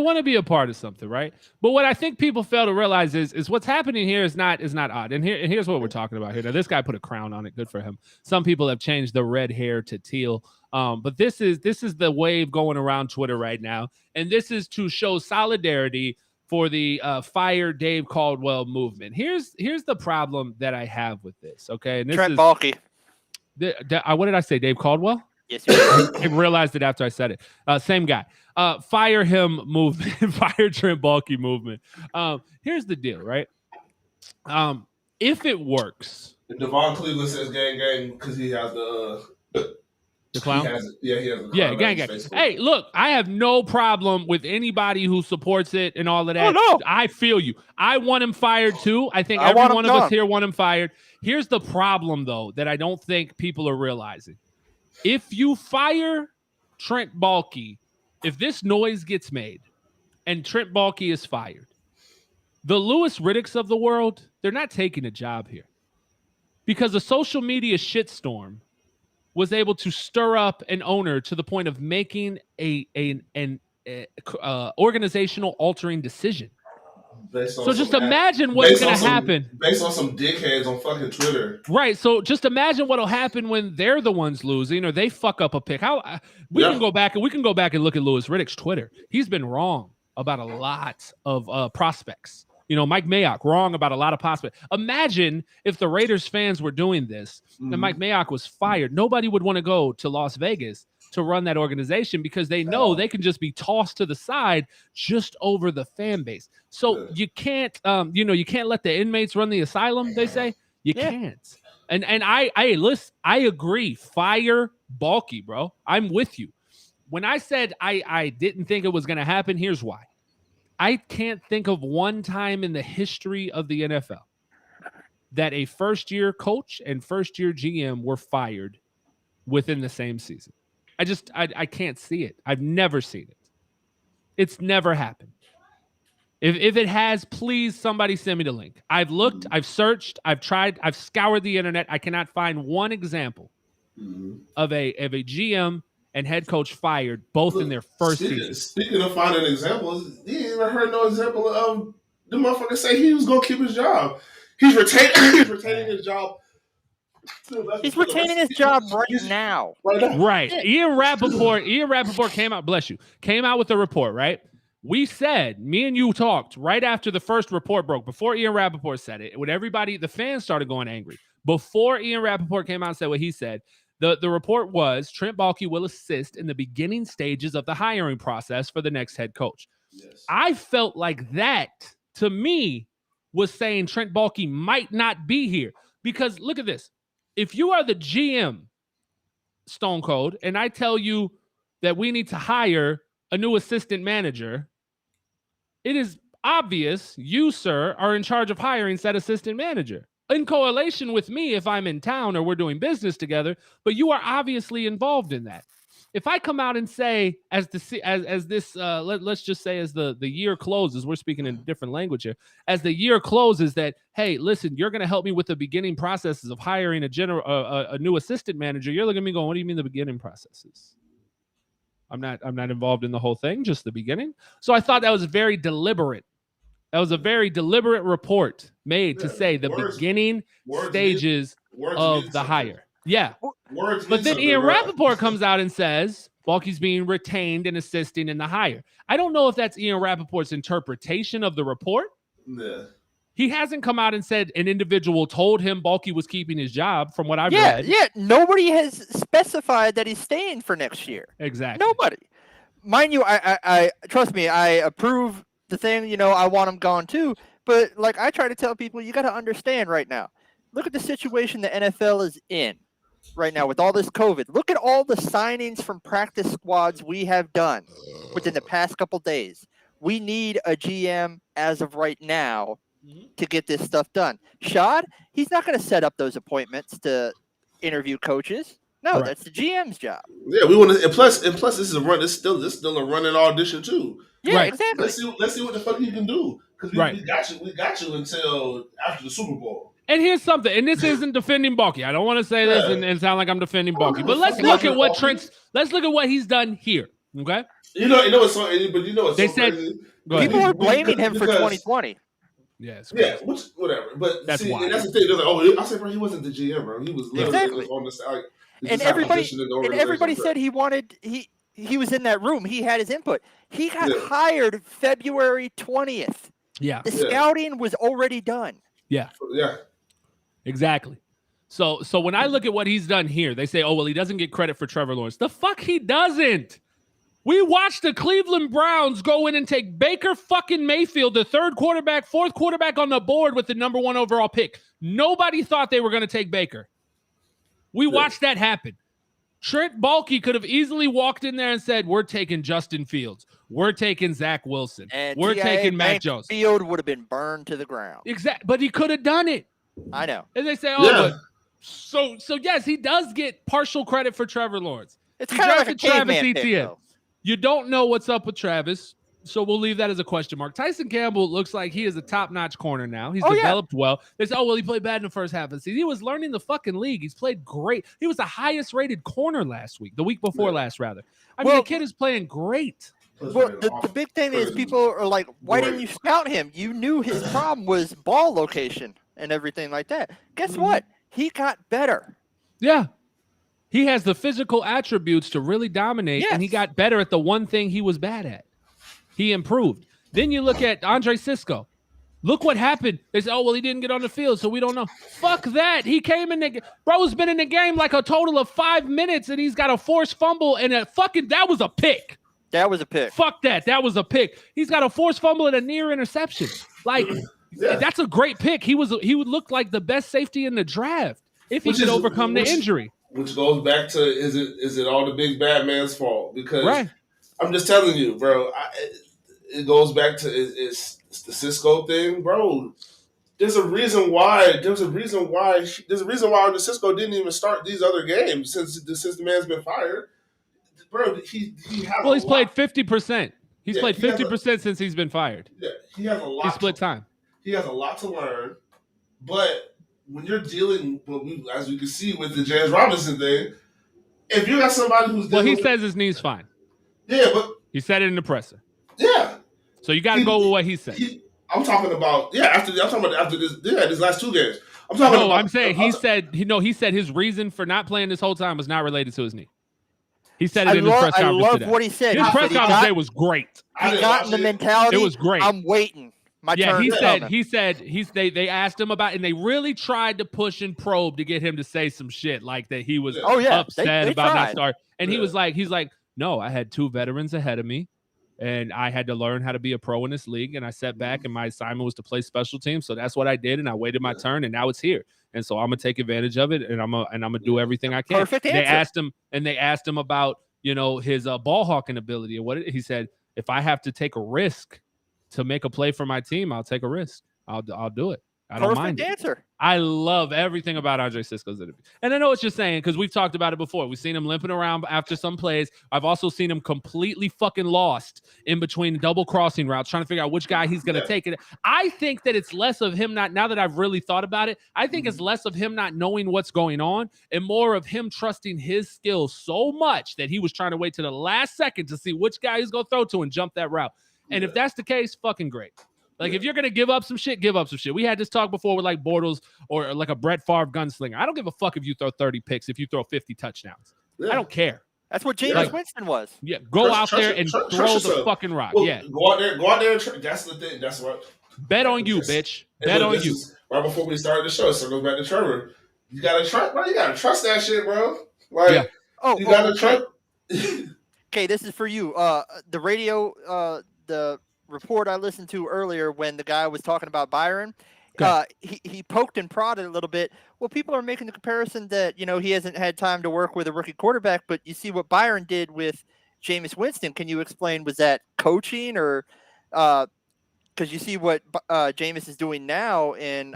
want to be a part of something, right? But what I think people fail to realize is what's happening here is not odd. And here's what we're talking about here. Now, this guy put a crown on it. Good for him. Some people have changed the red hair to teal. But this is the wave going around Twitter right now, and this is to show solidarity for the Fire Dave Caldwell movement. Here's the problem that I have with this. Okay, and this Trent Baalke. What did I say? Dave Caldwell? Yes, you did. I realized it after I said it. Same guy. Fire him movement. Fire Trent Baalke movement. Here's the deal, right? If it works. Devon Cleveland says gang because he has the clown? He has the clown. Yeah, gang. Hey, look, I have no problem with anybody who supports it and all of that. Oh, no. I feel you. I want him fired too. I think every one of us here want him fired. Here's the problem, though, that I don't think people are realizing. If you fire Trent Baalke, if this noise gets made and Trent Baalke is fired, the Louis Riddicks of the world, they're not taking a job here. Because a social media shitstorm was able to stir up an owner to the point of making an organizational altering decision. So just imagine what's going to happen. Based on some dickheads on fucking Twitter. Right. So just imagine what'll happen when they're the ones losing or they fuck up a pick. We can go back and look at Louis Riddick's Twitter. He's been wrong about a lot of prospects. Mike Mayock, wrong about a lot of prospects. Imagine if the Raiders fans were doing this and Mike Mayock was fired. Nobody would want to go to Las Vegas to run that organization because they know they can just be tossed to the side just over the fan base. So you can't, you can't let the inmates run the asylum. They say you can't. And I agree. Fire Balky, bro. I'm with you. When I said I didn't think it was going to happen, here's why. I can't think of one time in the history of the NFL that a first-year coach and first-year GM were fired within the same season. I can't see it. I've never seen it. It's never happened. If it has, please somebody send me the link. I've looked, I've searched, I've tried, I've scoured the internet. I cannot find one example of a GM and head coach fired both in their first season. Speaking of finding examples, you ain't ever heard no example of the motherfucker say he was gonna keep his job. He's retaining his job. He's retaining his job right now. Right. Ian Rappaport came out with a report, right? We said, me and you talked right after the first report broke, before Ian Rappaport said it, when the fans started going angry. Before Ian Rappaport came out and said what he said, the report was Trent Baalke will assist in the beginning stages of the hiring process for the next head coach. Yes. I felt like that, to me, was saying Trent Baalke might not be here. Because look at this. If you are the GM, Stone Cold, and I tell you that we need to hire a new assistant manager, it is obvious you, sir, are in charge of hiring said assistant manager. In correlation with me if I'm in town or we're doing business together, but you are obviously involved in that. If I come out and say, let's just say as the year closes, we're speaking in a different language here, as the year closes that, hey, listen, you're going to help me with the beginning processes of hiring a new assistant manager. You're looking at me going, what do you mean the beginning processes? I'm not involved in the whole thing, just the beginning. So I thought that was very deliberate. That was a very deliberate report made to say the beginning stages of the hire. Yeah. But then Ian Rappaport comes out and says Baalke's being retained and assisting in the hire. I don't know if that's Ian Rappaport's interpretation of the report. Yeah. He hasn't come out and said an individual told him Baalke was keeping his job from what I've read. Yeah, nobody has specified that he's staying for next year. Exactly. Nobody. Mind you, I trust me, I approve the thing, I want him gone too. But like I try to tell people, you got to understand right now. Look at the situation the NFL is in right now with all this COVID. Look at all the signings from practice squads we have done within the past couple days. We need a GM as of right now to get this stuff done. Shad, he's not going to set up those appointments to interview coaches. No, that's the GM's job. Yeah, we want to, and plus, this is a run. This still a running audition too. Yeah, exactly. Let's see what the fuck he can do, because we got you until after the Super Bowl. And here's something, and this isn't defending Baalke. I don't want to say this and sound like I'm defending Baalke, but let's look at what he's done here. Okay. You know what's so, but you know what's they so said crazy? People are blaming him for 2020. Yes. Yeah, whatever. But that's why. And that's the thing. They're like, I said, bro, he wasn't the GM, bro. He was literally on the side. And everybody said he was in that room. He had his input. He got hired February 20th. Yeah. The scouting was already done. Yeah. Yeah. Exactly. So when I look at what he's done here, they say, oh, well, he doesn't get credit for Trevor Lawrence. The fuck he doesn't. We watched the Cleveland Browns go in and take Baker fucking Mayfield, the fourth quarterback on the board with the number 1 overall pick. Nobody thought they were going to take Baker. We watched that happen. Trent Baalke could have easily walked in there and said, we're taking Justin Fields. We're taking Zach Wilson. And we're taking Mac Jones. Field would have been burned to the ground. Exactly. But he could have done it. I know. And they say, but so yes, he does get partial credit for Trevor Lawrence. It's kind of like a Travis Etienne. Etienne. You don't know what's up with Travis. So we'll leave that as a question mark. Tyson Campbell looks like he is a top-notch corner now. He's developed well. They say, he played bad in the first half of the season. He was learning the fucking league. He's played great. He was the highest-rated corner the week before last, rather. I mean, the kid is playing great. Well, the big thing is people are like, why didn't you scout him? You knew his problem was ball location and everything like that. Guess what? He got better. Yeah. He has the physical attributes to really dominate, and he got better at the one thing he was bad at. He improved. Then you look at Andre Cisco. Look what happened. They say, he didn't get on the field, so we don't know. Fuck that. He came in the bro's been in the game like a total of 5 minutes, and he's got a forced fumble and that was a pick. That was a pick. Fuck that. That was a pick. He's got a forced fumble and a near interception. Like, that's a great pick. He would look like the best safety in the draft if he could overcome the injury. Which goes back to, is it all the big bad man's fault? Because I'm just telling you, bro, it goes back to it's the Cisco thing, bro. There's a reason why the Cisco didn't even start these other games since the man's been fired. Bro, he's played 50%. He's played 50% since he's been fired. Yeah, he has a lot. He split time. He has a lot to learn, but when you're dealing, as we can see with the James Robinson thing, if you got somebody who's he says his knee's fine. Yeah, but he said it in the presser. Yeah. So you got to go with what he said. I'm talking about after these last 2 games. I'm saying he said his reason for not playing this whole time was not related to his knee. He said it in his press conference today. I love what he said. His press conference today was great. He got in the mentality. It was great. I'm waiting. My turn. They asked him about, and they really tried to push and probe to get him to say some shit like that he was upset about not starting. And he's like, no, I had 2 veterans ahead of me, and I had to learn how to be a pro in this league. And I sat back, and my assignment was to play special teams. So that's what I did, and I waited my turn, and now it's here. And so I'm gonna take advantage of it, and I'm gonna do everything I can. Perfect answer. They asked him about his ball hawking ability, and he said, if I have to take a risk to make a play for my team, I'll take a risk. I'll do it. I don't mind. Perfect answer. I love everything about Andre Cisco's interview. And I know what you're saying because we've talked about it before. We've seen him limping around after some plays. I've also seen him completely fucking lost in between double crossing routes, trying to figure out which guy he's going to take it. I think that it's less of him now that I've really thought about it, I think it's less of him not knowing what's going on and more of him trusting his skills so much that he was trying to wait to the last second to see which guy he's going to throw to and jump that route. And if that's the case, fucking great. Like, if you're going to give up some shit, give up some shit. We had this talk before with, like, Bortles or like a Brett Favre gunslinger. I don't give a fuck if you throw 30 picks, if you throw 50 touchdowns. I don't care. That's what Jameis Winston was. Yeah, go out there and throw the fucking rock. Go out there and that's the thing. That's what. Bet on you, bitch. Bet on you. Right before we started the show, so it goes back to Trevor. You got to trust, bro. You got to trust that shit, bro. Like, you got to trust. Okay, this is for you. The radio, the report I listened to earlier when the guy was talking about Byron, he poked and prodded a little bit. Well, people are making the comparison that, he hasn't had time to work with a rookie quarterback, but you see what Byron did with Jameis Winston. Can you explain, was that coaching or because you see what Jameis is doing now in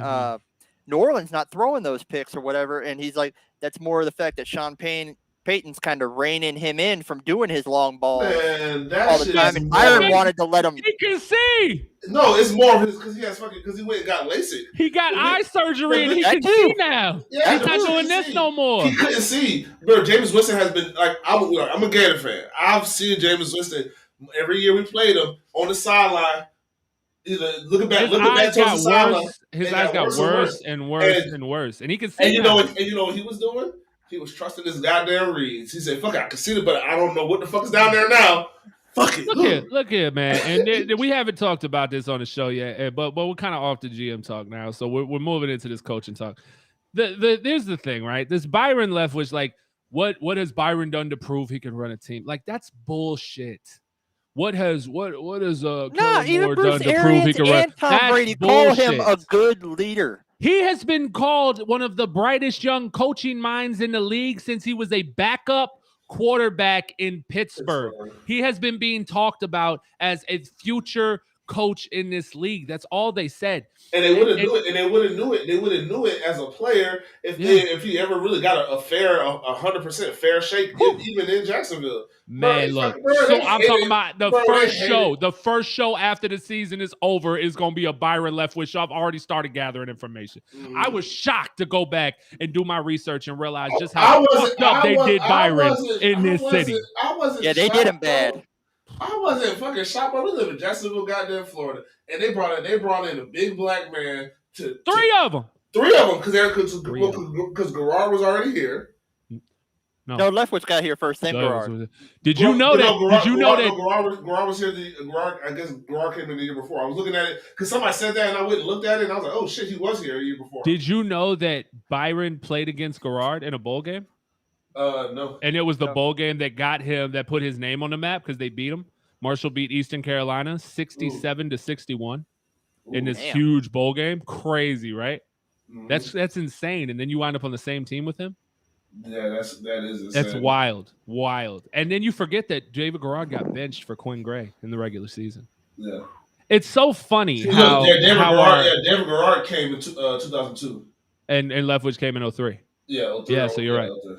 New Orleans, not throwing those picks or whatever, and he's like, that's more of the fact that Sean Payton's kind of reining him in from doing his long ball all the time, and Byron wanted to let him. He can see. No, it's more of his because he went and got LASIK. He got eye surgery and he can see now. Yeah, he's not doing this no more. He couldn't see. Bro, Jameis Winston has been like, I'm a Gator fan. I've seen Jameis Winston every year we played him on the sideline. Either looking back towards the sideline. His eyes got worse and worse, and he can see. And you know what he was doing? He was trusting his goddamn reads. He said, fuck it, I can see it, but I don't know what the fuck is down there now. Fuck it. Look here, man. And we haven't talked about this on the show yet, but we're kind of off the GM talk now. So we're moving into this coaching talk. There's the thing, right? This Byron left was like, what has Byron done to prove he can run a team? Like, that's bullshit. What has Kellen Moore done to prove he can run? Tom Brady call him a good leader. He has been called one of the brightest young coaching minds in the league since he was a backup quarterback in Pittsburgh. He has been being talked about as a future coach in this league. That's all they said. And they wouldn't do it. And they wouldn't knew it. They wouldn't knew it as a player if he ever really got a fair, 100% fair shake, even in Jacksonville. Man, bro, look. bro, so I'm talking about the first show. It. The first show after the season is over is going to be a Byron Leftwich show. I've already started gathering information. I was shocked to go back and do my research and realize just how fucked up they did Byron in this city. Yeah, they did him bad. I wasn't fucking shocked, but we live in Jacksonville, goddamn Florida, and they brought in a big black man to three of them because Garrard was already here. No, Leftwich got here first. Then Garrard. Did you know that? Garrard was here? I guess Garrard came in the year before. I was looking at it because somebody said that, and I went and looked at it, and I was like, "Oh shit, he was here a year before." Did you know that Byron played against Garrard in a bowl game? No. And it was the bowl game that got him, that put his name on the map because they beat him. Marshall beat Eastern Carolina 67-61 in this huge bowl game. Crazy, right? Mm-hmm. That's insane. And then you wind up on the same team with him. Yeah, that is insane. That's wild. And then you forget that David Garrard got benched for Quinn Gray in the regular season. Yeah. It's so funny David Garrard came in 2002. And Leftwich came in 03. Yeah, 03. Yeah, so you're right. 03.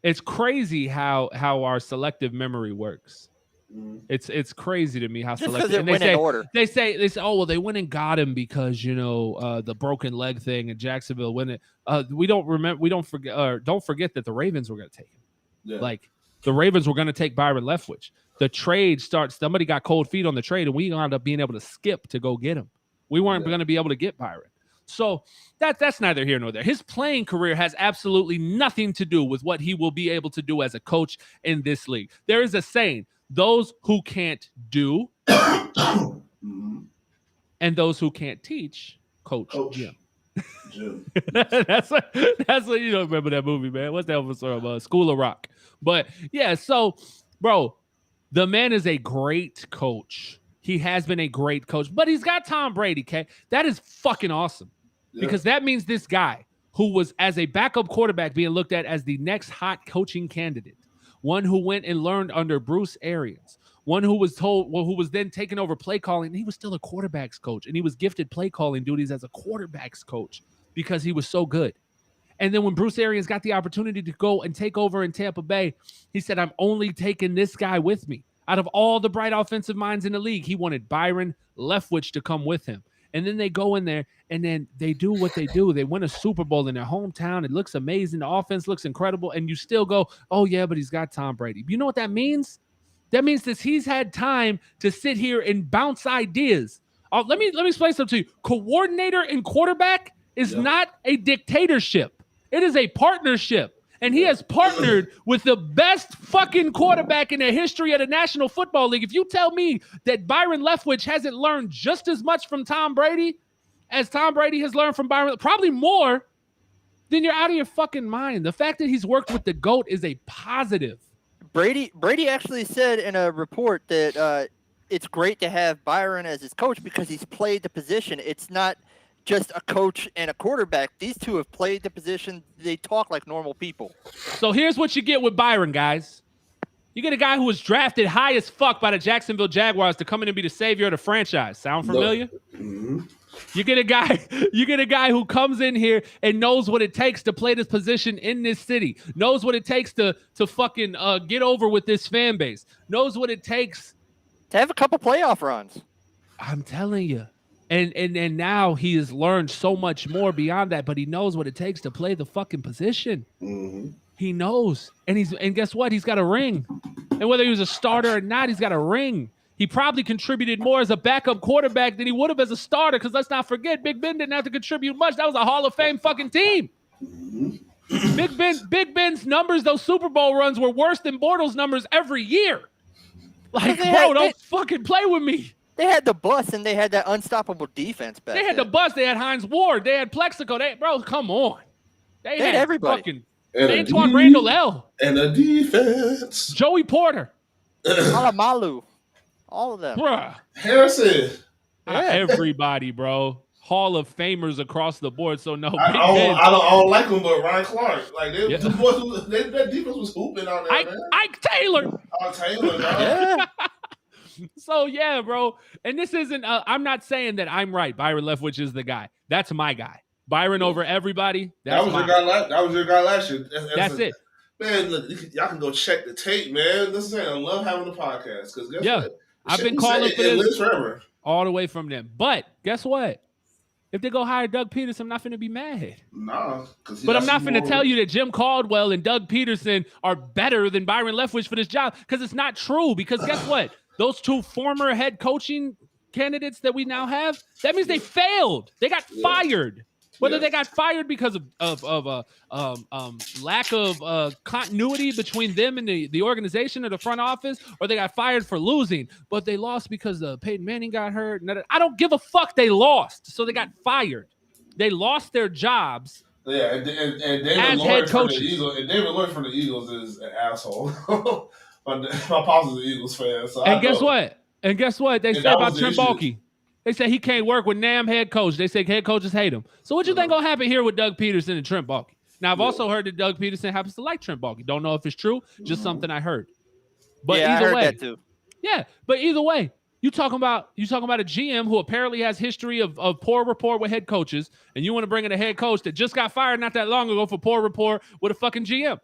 It's crazy how our selective memory works. Mm-hmm. It's crazy to me how just selective. And they say, oh well, they went and got him because the broken leg thing in Jacksonville. When don't forget that the Ravens were going to take him. Yeah. Like the Ravens were going to take Byron Leftwich. The trade starts. Somebody got cold feet on the trade, and we wound up being able to skip to go get him. We weren't going to be able to get Byron. So that's neither here nor there. His playing career has absolutely nothing to do with what he will be able to do as a coach in this league. There is a saying, those who can't do and those who can't teach, coach. Jim. that's what you don't remember that movie, man. What's that episode? School of Rock. But yeah, so bro, the man is a great coach. He has been a great coach, but he's got Tom Brady, okay? That is fucking awesome because that means this guy who was as a backup quarterback being looked at as the next hot coaching candidate, one who went and learned under Bruce Arians, one who was who was then taking over play calling, and he was still a quarterback's coach, and he was gifted play calling duties as a quarterback's coach because he was so good. And then when Bruce Arians got the opportunity to go and take over in Tampa Bay, he said, I'm only taking this guy with me. Out of all the bright offensive minds in the league, he wanted Byron Leftwich to come with him. And then they go in there, and then they do what they do. They win a Super Bowl in their hometown. It looks amazing. The offense looks incredible. And you still go, oh, yeah, but he's got Tom Brady. You know what that means? That means that he's had time to sit here and bounce ideas. Let me explain something to you. Coordinator and quarterback is not a dictatorship. It is a partnership. And he has partnered with the best fucking quarterback in the history of the National Football League. If you tell me that Byron Leftwich hasn't learned just as much from Tom Brady as Tom Brady has learned from Byron, probably more, then you're out of your fucking mind. The fact that he's worked with the GOAT is a positive. Brady actually said in a report that it's great to have Byron as his coach because he's played the position. It's not just a coach and a quarterback. These two have played the position. They talk like normal people. So here's what you get with Byron, guys. You get a guy who was drafted high as fuck by the Jacksonville Jaguars to come in and be the savior of the franchise. Sound familiar? No. Mm-hmm. You get a guy who comes in here and knows what it takes to play this position in this city. Knows what it takes to fucking get over with this fan base. Knows what it takes to have a couple playoff runs. I'm telling you. And now he has learned so much more beyond that, but he knows what it takes to play the fucking position. Mm-hmm. He knows. And guess what? He's got a ring. And whether he was a starter or not, he's got a ring. He probably contributed more as a backup quarterback than he would have as a starter, because let's not forget, Big Ben didn't have to contribute much. That was a Hall of Fame fucking team. Mm-hmm. Big Ben's numbers, those Super Bowl runs, were worse than Bortles' numbers every year. Like, don't fucking play with me. They had the bus, and they had that unstoppable defense back They had the bus. They had Hines Ward. They had Plexico. Bro, come on. They had everybody. Fucking Antoine Randall L. And a defense. Joey Porter. Alamalu. All of them. Bruh. Harrison. Everybody, bro. Hall of Famers across the board. So, no. I don't like them, but Ryan Clark. Like, the boys, that defense was hooping out there, man. Ike Taylor. Taylor, dog. So yeah, bro. And this isn't. I'm not saying that I'm right. Byron Leftwich is the guy. That's my guy. Byron over everybody. That was your guy last year. That's it. Man, look, y'all can go check the tape, man. Listen, I love having the podcast because guess what? I've been calling for this lives forever. All the way from them. But guess what? If they go hire Doug Peterson, I'm not finna be mad. Nah, but I'm not finna tell you that Jim Caldwell and Doug Peterson are better than Byron Leftwich for this job, because it's not true. Because guess what? Those two former head coaching candidates that we now have, that means they failed. They got fired. Whether they got fired because of lack of continuity between them and the organization or the front office, or they got fired for losing, but they lost because Peyton Manning got hurt. I don't give a fuck. They lost, so they got fired. They lost their jobs. Yeah, and David Lloyd from the Eagles. And David Lloyd from the Eagles is an asshole. my pops is an Eagles fan. So guess what? They said about Trent Baalke. They say he can't work with NAM head coach. They say head coaches hate him. So what you think gonna happen here with Doug Peterson and Trent Baalke? Now I've also heard that Doug Peterson happens to like Trent Baalke. Don't know if it's true. Just something I heard. But I either heard way, that too. Yeah, but either way, you talking about a GM who apparently has history of poor rapport with head coaches, and you want to bring in a head coach that just got fired not that long ago for poor rapport with a fucking GM.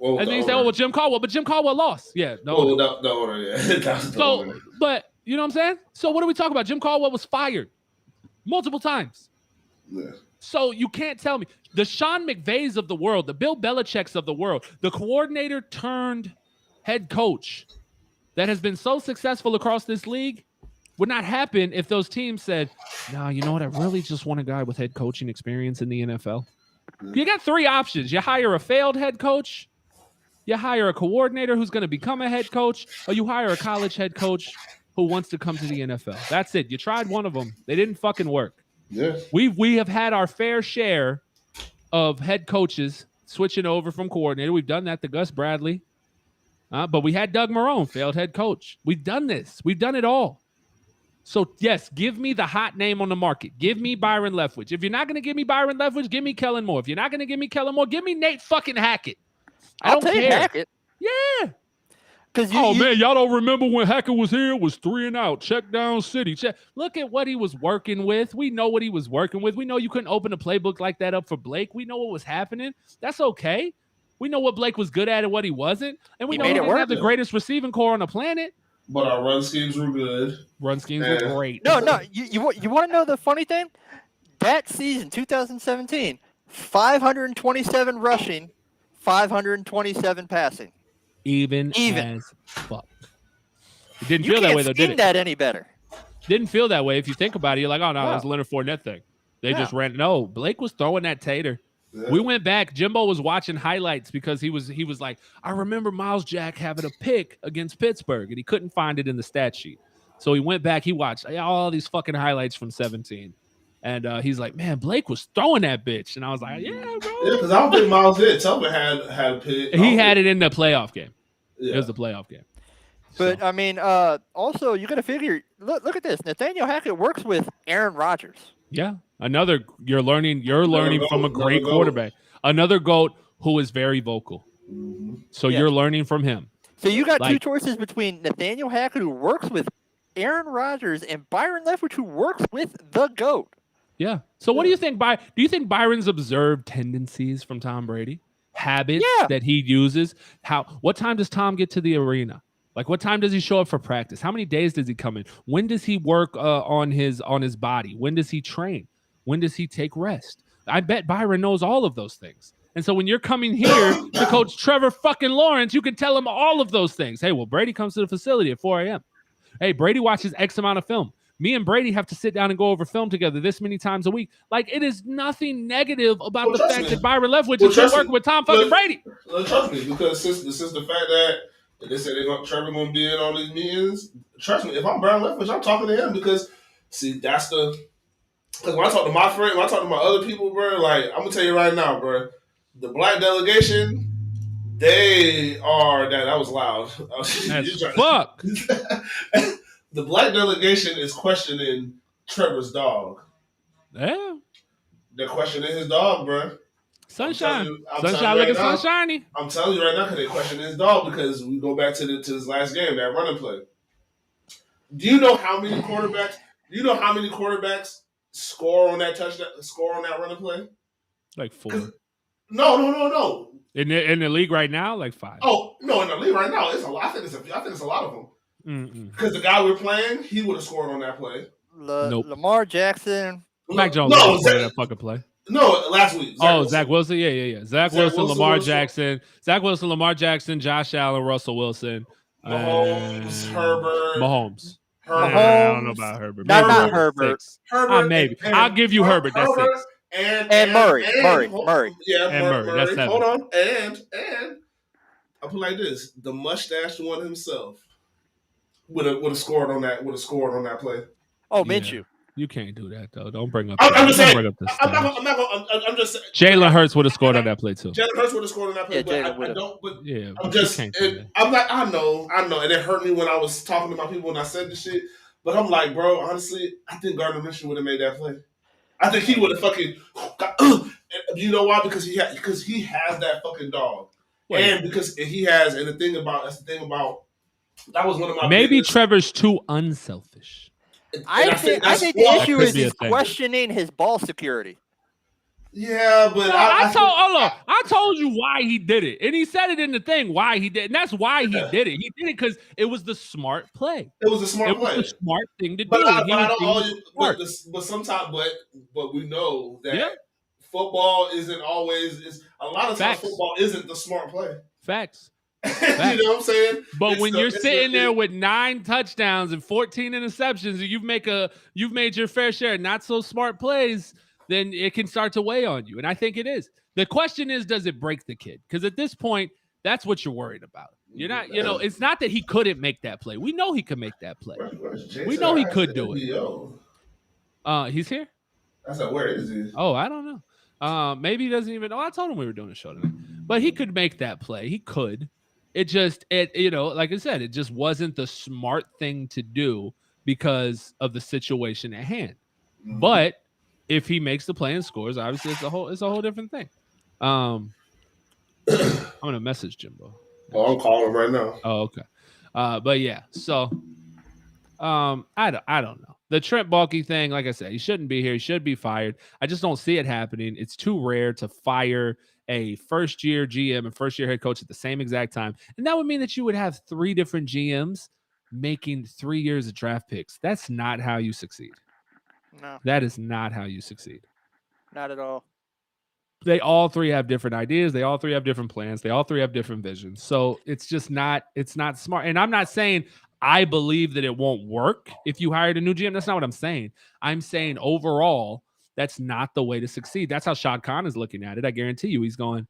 And then you say, well, Jim Caldwell, but Jim Caldwell lost. Yeah, the owner, yeah. But you know what I'm saying? So what are we talking about? Jim Caldwell was fired multiple times. Yeah. So you can't tell me the Sean McVays of the world, the Bill Belichick's of the world, the coordinator turned head coach that has been so successful across this league would not happen if those teams said, no, you know what? I really just want a guy with head coaching experience in the NFL. You got three options. You hire a failed head coach, you hire a coordinator who's going to become a head coach, or you hire a college head coach who wants to come to the NFL. That's it. You tried one of them. They didn't fucking work. Yeah. We have had our fair share of head coaches switching over from coordinator. We've done that to Gus Bradley. But we had Doug Marrone, failed head coach. We've done this. We've done it all. So, yes, give me the hot name on the market. Give me Byron Leftwich. If you're not going to give me Byron Leftwich, give me Kellen Moore. If you're not going to give me Kellen Moore, give me Nate fucking Hackett. I'll take Hackett. Yeah. Man, y'all don't remember when Hackett was here? It was 3 and out. Check down city. Look at what he was working with. We know what he was working with. We know you couldn't open a playbook like that up for Blake. We know what was happening. That's okay. We know what Blake was good at and what he wasn't. And we know he didn't have the greatest receiving core on the planet. But our run schemes were good. Run schemes were great. No. You want to know the funny thing? That season, 2017, 527 rushing, 527 passing. Even as fuck. It didn't feel that way, though, did it? You can't scheme that any better. Didn't feel that way. If you think about it, you're like, oh, no, it was a Leonard Fournette thing. They just ran. No, Blake was throwing that tater. Yeah. We went back. Jimbo was watching highlights because he was like, I remember Miles Jack having a pick against Pittsburgh, and he couldn't find it in the stat sheet. So he went back. He watched all these fucking highlights from 17. And he's like, man, Blake was throwing that bitch. And I was like, yeah, bro. Yeah, because I don't think Miles did. Tubman had a pick. He had it in the playoff game. Yeah. It was the playoff game. But, I mean, also, you got to figure, look at this. Nathaniel Hackett works with Aaron Rodgers. Yeah. You're learning from a great quarterback. Another GOAT who is very vocal. Mm-hmm. So you're learning from him. So you got two choices between Nathaniel Hackett, who works with Aaron Rodgers, and Byron Leftwich, who works with the GOAT. Yeah. So what do you think? Do you think Byron's observed tendencies from Tom Brady? Habits that he uses? What time does Tom get to the arena? Like, what time does he show up for practice? How many days does he come in? When does he work on his body? When does he train? When does he take rest? I bet Byron knows all of those things. And so when you're coming here to coach Trevor fucking Lawrence, you can tell him all of those things. Hey, well, Brady comes to the facility at 4 a.m. Hey, Brady watches X amount of film. Me and Brady have to sit down and go over film together this many times a week. Like, it is nothing negative about the fact that Byron Leftwich is working with Tom fucking Brady. Trust me, because since the fact that they said Trevor going to be in all these meetings, trust me, if I'm Byron Leftwich, I'm talking to him because, see, because when I talk to my friend, when I talk to my other people, bro, like, I'm going to tell you right now, bro, the black delegation, they are, that was loud. That's fuck. The black delegation is questioning Trevor's dog. Yeah. They're questioning his dog, bro. Sunshine. Sunshine looking sunshiny. I'm telling you right now because they're questioning his dog because we go back to this last game, that running play. Do you know how many quarterbacks? Do you know how many quarterbacks score on that touchdown? Score on that running play? Like 4. No. In the league right now, like 5. Oh no, in the league right now, it's a lot. I think it's a lot of them. Because the guy we're playing, he would have scored on that play. Nope. Lamar Jackson. Mac Jones scored on that fucking play. No, last week. Zach Wilson. Yeah. Zach Wilson, Lamar Jackson. Zach Wilson, Lamar Jackson, Josh Allen, Russell Wilson. Mahomes, Herbert. Mahomes. I don't know about Herbert. Maybe not Herbert. Maybe. I'll give you Herbert. That's 6. And Murray. Yeah, and Murray. That's 7. Hold on. And I'll put it like this: the mustache one himself would have scored on that. Would have scored on that play. Oh, Minshew. You can't do that though. Don't bring up. I'm just saying. I'm just saying. Jalen Hurts would have scored on that play too. Jalen Hurts would have scored on that play. Yeah, but I don't. But yeah, I'm just. I'm like, I know, and it hurt me when I was talking to my people and I said this shit. But I'm like, bro, honestly, I think Gardner Minshew would have made that play. I think he would have fucking. You know why? Because he has that fucking dog, and he has. And that's the thing about. That was one of my. Maybe Trevor's too unselfish. I think the issue is he's questioning his ball security. Yeah, but I told you why he did it, and he said it in the thing why he did, and that's why he did it. He did it because it was the smart play. It was a smart play. It was the smart thing to do. But we know that football isn't always. A lot of times, football isn't the smart play. Facts. You know what I'm saying? But when you're sitting there with 9 touchdowns and 14 interceptions, and you've made your fair share of not so smart plays, then it can start to weigh on you. And I think it is. The question is, does it break the kid? Because at this point, that's what you're worried about. You're not, it's not that he couldn't make that play. We know he could make that play. We know he could do it. He's here? I said, where is he? Oh, I don't know. Maybe he doesn't even know. I told him we were doing a show tonight. But he could make that play. He could. Like I said, it just wasn't the smart thing to do because of the situation at hand. Mm-hmm. But if he makes the play and scores, obviously it's a whole different thing. I'm gonna message Jimbo. Oh, I'm calling right now. Oh, okay. But yeah, so I don't know. The Trent Baalke thing, like I said, he shouldn't be here. He should be fired. I just don't see it happening. It's too rare to fire a first-year GM and first-year head coach at the same exact time. And that would mean that you would have 3 different GMs making 3 years of draft picks. That's not how you succeed. No. That is not how you succeed. Not at all. They all 3 have different ideas. They all 3 have different plans. They all 3 have different visions. So it's just not smart. And I'm not saying I believe that it won't work if you hired a new GM. That's not what I'm saying. I'm saying overall, that's not the way to succeed. That's how Shad Khan is looking at it. I guarantee you he's going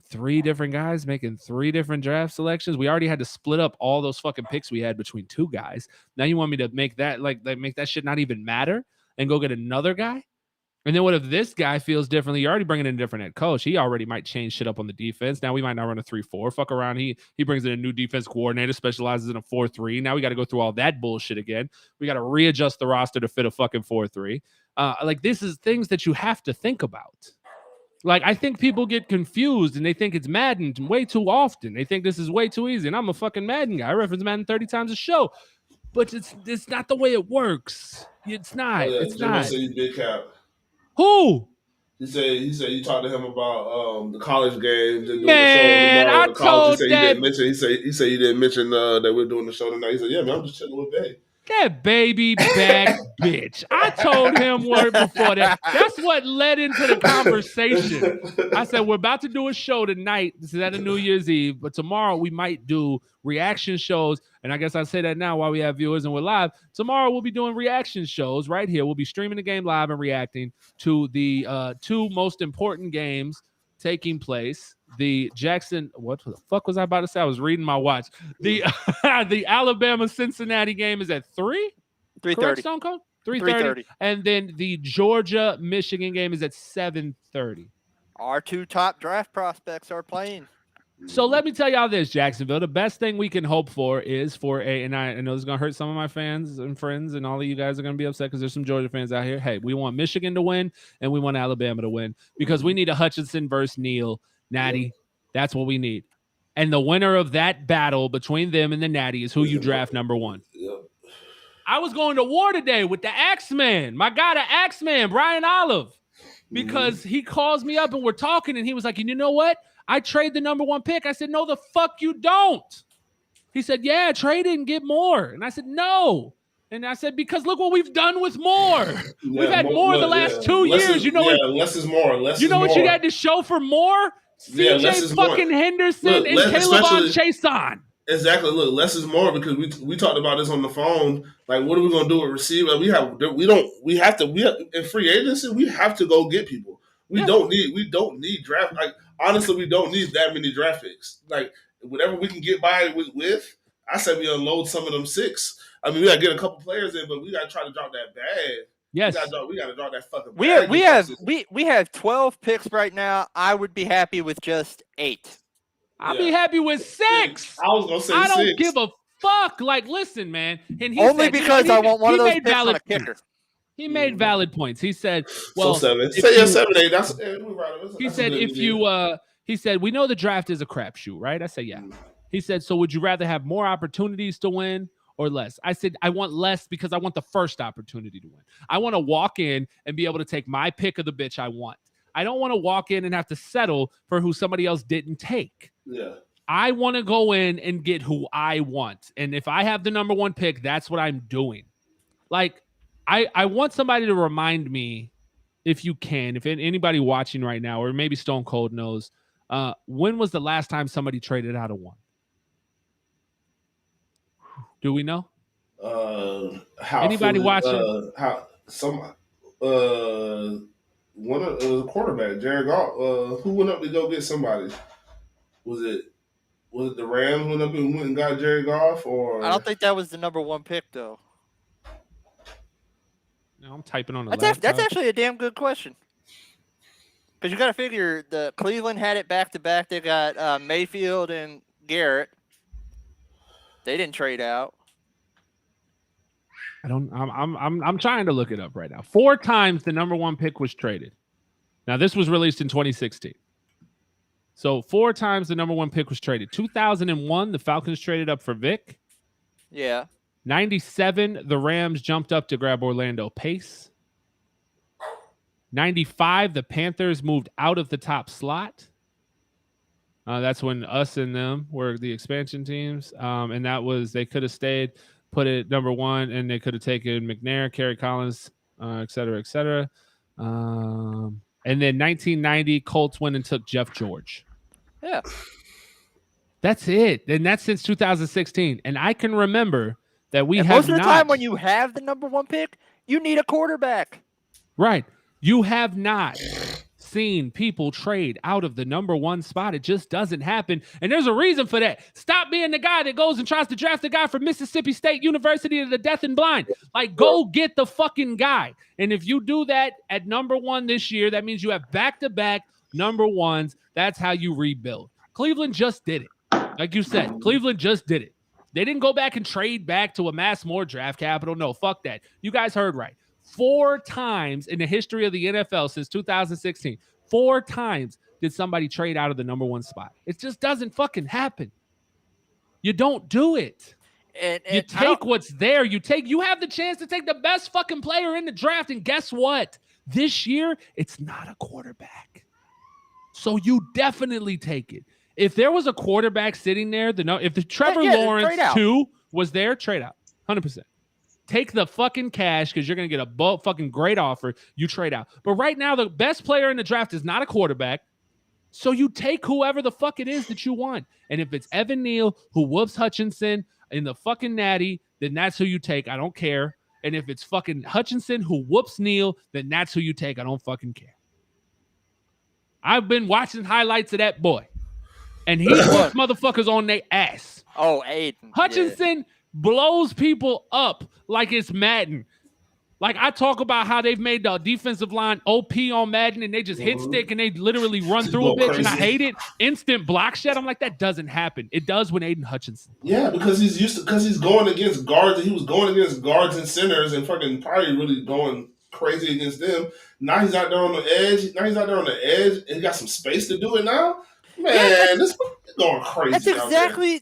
3 different guys making 3 different draft selections. We already had to split up all those fucking picks we had between 2 guys. Now you want me to make that make that shit not even matter and go get another guy? And then what if this guy feels differently? You're already bringing in a different head coach. He already might change shit up on the defense. Now we might not run a 3-4. Fuck around. He brings in a new defense coordinator, specializes in a 4-3. Now we got to go through all that bullshit again. We got to readjust the roster to fit a fucking 4-3. This is things that you have to think about. Like, I think people get confused and they think it's Madden way too often. They think this is way too easy. And I'm a fucking Madden guy. I reference Madden 30 times a show. But it's not the way it works. It's not. Oh, yeah. It's not. Say he's big cap. Who? He said you talked to him about the college games. Man, I told that. He said he didn't mention that we're doing the show tonight. He said, yeah, man, I'm just chilling with Bay. That baby back bitch. I told him word before that. That's what led into the conversation. I said, we're about to do a show tonight. This is at a New Year's Eve, but tomorrow we might do reaction shows. And I guess I say that now while we have viewers and we're live. Tomorrow we'll be doing reaction shows right here. We'll be streaming the game live and reacting to the 2 most important games taking place. The Jackson, what the fuck was I about to say? I was reading my watch. The Alabama-Cincinnati game is at 3? 3:30. Stone Cold? 3:30. And then the Georgia-Michigan game is at 7:30. Our 2 top draft prospects are playing. So let me tell y'all this, Jacksonville. The best thing we can hope for is for and I know this is going to hurt some of my fans and friends, and all of you guys are going to be upset because there's some Georgia fans out here. Hey, we want Michigan to win, and we want Alabama to win because we need a Hutchinson versus Neal. Natty, that's what we need. And the winner of that battle between them and the Natty is who you draft number 1. Yep. I was going to war today with the Axeman, my guy, the Axeman, Brian Olive, because he calls me up and we're talking, and he was like, "You know what? I trade the number 1 pick." I said, "No, the fuck you don't." He said, "Yeah, trade it and get more." And I said, "No." And I said, "Because look what we've done with more. We've had more the last 2 years. Less is more. You know what you got to show for more? CJ fucking Henderson and Caleb Chason. Exactly. Look, less is more, because we talked about this on the phone. Like, what are we gonna do with receiver? We have in free agency, we have to go get people. We don't need draft. Like, honestly, we don't need that many draft picks. Like, whatever we can get by with, I said we unload some of them 6. I mean, we gotta get a couple players in, but we gotta try to drop that bag. Yes, we gotta drop that fucking bag. We have 12 picks right now. I would be happy with just 8. I'll be happy with 6. I was gonna say I 6. don't give a fuck. Like, listen, man. And he only said, because I want one of those picks on a kicker. Points. He made valid points. He said, "Well, so 7. Say 7, 8. That's he said if you he said, we know the draft is a crapshoot, right?" I said, "Yeah." He said, "So would you rather have more opportunities to win or less?" I said, "I want less because I want the first opportunity to win. I want to walk in and be able to take my pick of the bitch I want. I don't want to walk in and have to settle for who somebody else didn't take. Yeah. I want to go in and get who I want. And if I have the number 1 pick, that's what I'm doing." Like, I want somebody to remind me, if you can, if anybody watching right now, or maybe Stone Cold knows, when was the last time somebody traded out of 1? Do we know? Anybody watching? One of the quarterback, Jared Goff. Who went up to go get somebody? Was it the Rams went up and got Jared Goff? Or I don't think that was the number 1 pick, though. No, I'm typing on that's actually a damn good question. Because you got to figure the Cleveland had it back to back. They got Mayfield and Garrett. They didn't trade out. I'm trying to look it up right now. 4 times the number 1 pick was traded. Now, this was released in 2016. So 4 times the number 1 pick was traded. 2001, the Falcons traded up for Vic. Yeah. 97, the Rams jumped up to grab Orlando Pace. 95, the Panthers moved out of the top slot. That's when us and them were the expansion teams. And that was, they could have stayed, put it number 1, and they could have taken McNair, Kerry Collins, et cetera, et cetera. And then 1990, Colts went and took Jeff George. Yeah. That's it. And that's since 2016. And I can remember that most of the time when you have the number 1 pick, you need a quarterback. Right. You have not seen people trade out of the number 1 spot. It just doesn't happen. And there's a reason for that. Stop being the guy that goes and tries to draft the guy from Mississippi State University to the deaf and blind. Like, go get the fucking guy. And if you do that at number 1 this year, that means you have back-to-back number 1s. That's how you rebuild. Cleveland just did it. Like you said, Cleveland just did it. They didn't go back and trade back to amass more draft capital. No, fuck that. You guys heard right. 4 times in the history of the NFL since 2016, 4 times did somebody trade out of the number 1 spot. It just doesn't fucking happen. You don't do it. And you take what's there. You have the chance to take the best fucking player in the draft, and guess what? This year, it's not a quarterback. So you definitely take it. If there was a quarterback sitting there, if the Trevor Lawrence 2 was there, trade out. 100%. Take the fucking cash because you're going to get a fucking great offer. You trade out. But right now, the best player in the draft is not a quarterback. So you take whoever the fuck it is that you want. And if it's Evan Neal who whoops Hutchinson in the fucking natty, then that's who you take. I don't care. And if it's fucking Hutchinson who whoops Neal, then that's who you take. I don't fucking care. I've been watching highlights of that boy. And he puts motherfuckers on their ass. Oh, Aiden. Hutchinson blows people up like it's Madden. Like, I talk about how they've made the defensive line OP on Madden, and they just hit stick and they literally run through a bitch, and I hate it. Instant block shed. I'm like, that doesn't happen. It does when Aiden Hutchinson. Yeah, because he's going against guards. He was going against guards and centers and fucking probably really going crazy against them. Now he's out there on the edge. And he got some space to do it now. Man, this going crazy.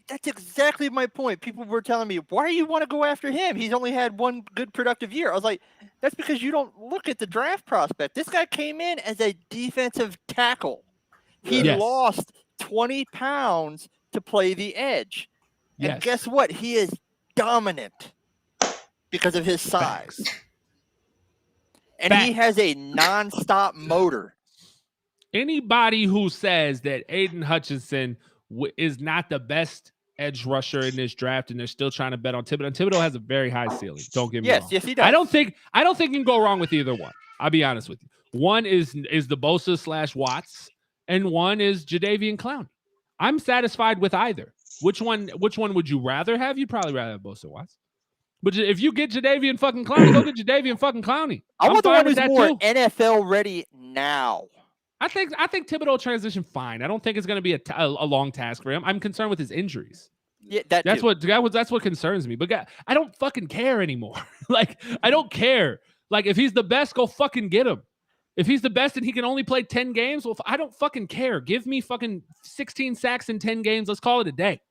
That's exactly my point. People were telling me, why do you want to go after him? He's only had one good productive year. I was like, that's because you don't look at the draft prospect. This guy came in as a defensive tackle. He lost 20 pounds to play the edge. And guess what? He is dominant because of his size. And he has a nonstop motor. Anybody who says that Aiden Hutchinson is not the best edge rusher in this draft, and they're still trying to bet on Thibodeau. And Thibodeau has a very high ceiling. Don't get me wrong. Yes, he does. I don't think you can go wrong with either one. I'll be honest with you. One is the Bosa/Watts, and one is Jadeveon Clowney. I'm satisfied with either. Which one would you rather have? You'd probably rather have Bosa Watts. But if you get Jadeveon fucking Clowney, go get Jadeveon fucking Clowney. I want the one who's more NFL ready now. I think Thibodeau transition fine. I don't think it's going to be a long task for him. I'm concerned with his injuries. Yeah, that's what concerns me. But God, I don't fucking care anymore. Like, I don't care. Like, if he's the best, go fucking get him. If he's the best and he can only play 10 games, well, I don't fucking care. Give me fucking 16 sacks in 10 games. Let's call it a day.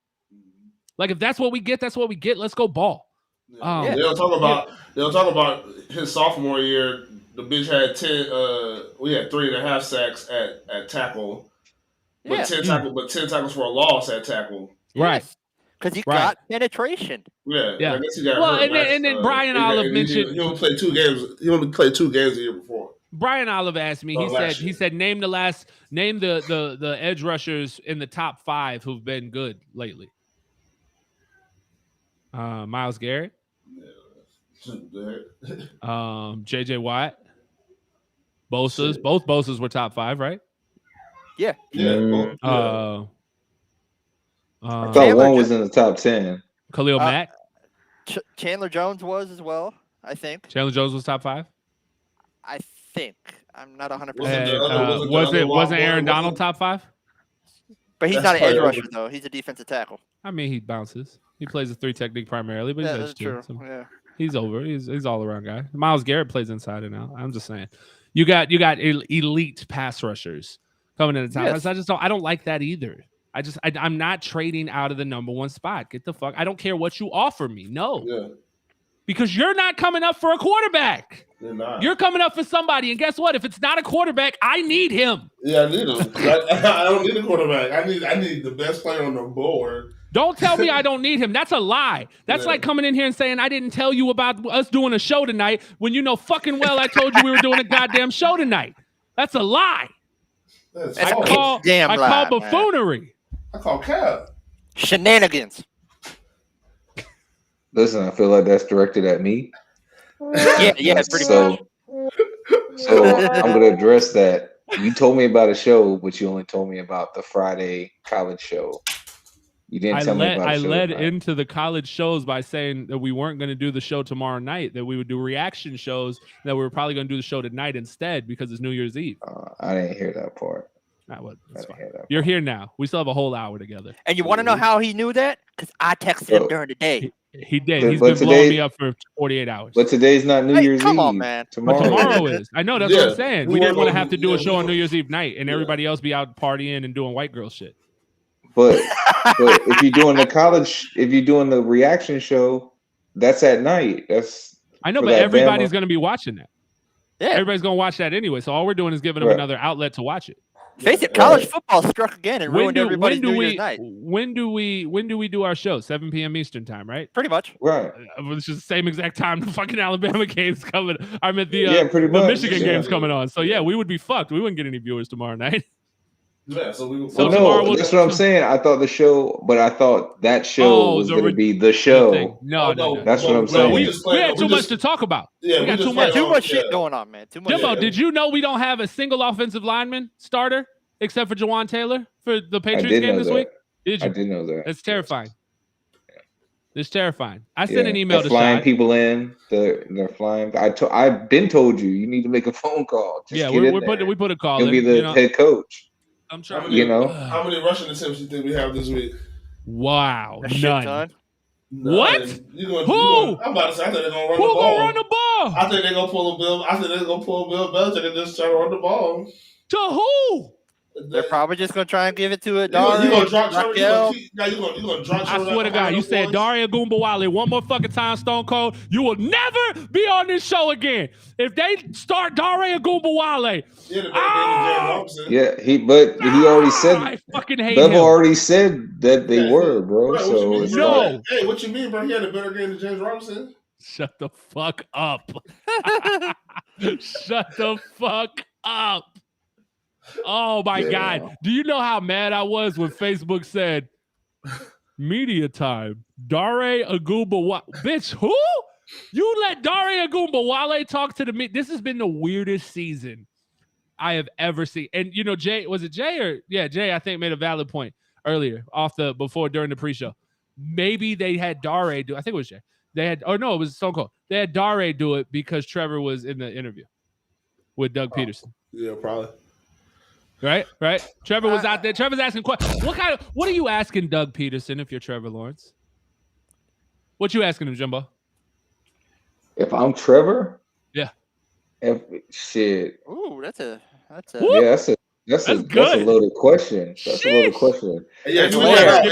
Like, if that's what we get, that's what we get. Let's go ball. They don't talk about his sophomore year. The bitch had 10. We had 3.5 sacks at tackle, but 10 tackles for a loss at tackle. Right. Because he got penetration. Yeah. I guess he got hurt and then Brian Olive mentioned he only played 2 games. He only played 2 games the year before. Brian Olive asked me. He said name the edge rushers in the top 5 who've been good lately. Myles Garrett. JJ Watt. Bosa's. Both Bosa's were top 5, right? Yeah. I thought one was in the top 10. Khalil Mack. Chandler Jones was as well, I think. Chandler Jones was top 5? I think. I'm not 100%. Wasn't Aaron Donald top 5? But he's not an edge rusher, though. He's a defensive tackle. I mean, he bounces. He plays a 3 technique primarily, but that's true. So yeah. He's over. He's all around guy. Myles Garrett plays inside and out. I'm just saying. You got elite pass rushers coming in the top. Yes. I don't like that either. I'm not trading out of the number 1 spot. Get the fuck. I don't care what you offer me. No. Yeah. Because you're not coming up for a quarterback. You're coming up for somebody. And guess what? If it's not a quarterback, I need him. Yeah, I need him. I don't need a quarterback. I need the best player on the board. Don't tell me I don't need him. That's a lie. That's like coming in here and saying I didn't tell you about us doing a show tonight when you know fucking well I told you we were doing a goddamn show tonight. That's a lie. I call buffoonery. Man. I call cap. Shenanigans. Listen, I feel like that's directed at me. Yeah, pretty much. So I'm going to address that. You told me about a show, but you only told me about the Friday college show. You didn't tell me about the show. I led into the college shows by saying that we weren't going to do the show tomorrow night, that we would do reaction shows, that we were probably going to do the show tonight instead because it's New Year's Eve. I didn't hear that part. You're here now. We still have a whole hour together. And you want to know how he knew that? Because I texted him during the day. He did. He's been blowing me up for 48 hours. But today's not New Year's Eve. Come on, man. Tomorrow is. I know. That's what I'm saying. We didn't want to have to do a show on New Year's Eve night and everybody else be out partying and doing white girl shit. But if you're doing the reaction show, that's at night. I know, but everybody's going to be watching that. Yeah. Everybody's going to watch that anyway. So all we're doing is giving them another outlet to watch it. Face it, college football struck again and ruined everybody's New Year's night. When do we do our show? 7 p.m. Eastern time, right? Pretty much. Right. It's just the same exact time the fucking Alabama game's coming. I mean the Michigan game's coming on. So yeah, we would be fucked. We wouldn't get any viewers tomorrow night. Yeah, so that's what I'm saying. I thought that show was going to be the show. No. That's what I'm saying. We had too much to talk about. Yeah, we got too much shit going on, man. Too much. Jimbo, did you know we don't have a single offensive lineman starter except for Jawan Taylor for the Patriots game this week? Did you? I did know that. It's terrifying. It's terrifying. I sent an email to flying Shai. People in. They're flying. I've been told you need to make a phone call. Just we put a call. You'll be the head coach. I'm trying. How many rushing attempts do you think we have this week? Wow, none. What? Who? I'm about to say I think they're gonna run the ball. Who gonna run the ball? I think they're gonna pull a Bill. I think they're gonna pull Bill Belichick and just try to run the ball. To who? They're probably just gonna try and give it to a You gonna drop Trevor? You Raquel. gonna drop Trevor? I swear to God, you said Daria Goombawale one more fucking time, Stone Cold, you will never be on this show again. If they start Daria Goombawale, he already said. I fucking hate Bevel him. already said that they were, bro. Right, so it's no. Hey, what you mean, bro? He had a better game than James Robinson. Shut the fuck up. Shut the fuck up. Oh my God. Do you know how mad I was when Facebook said media time? Dare Agumba. Bitch, who? You let Dare Agumba talk to the media. This has been the weirdest season I have ever seen. And you know, Jay, was it Jay or Jay, I think made a valid point earlier during the pre-show. Maybe they had Dare do, I think it was Jay. It was Stone Cold. They had Dare do it because Trevor was in the interview with Doug Peterson. Yeah, probably. Right. Trevor was out there. Trevor's asking questions. What are you asking Doug Peterson if you're Trevor Lawrence? What you asking him, Jimbo? If I'm Trevor? Yeah. Shit. Ooh, that's a a loaded question. That's a loaded question. Yeah, tweet that out.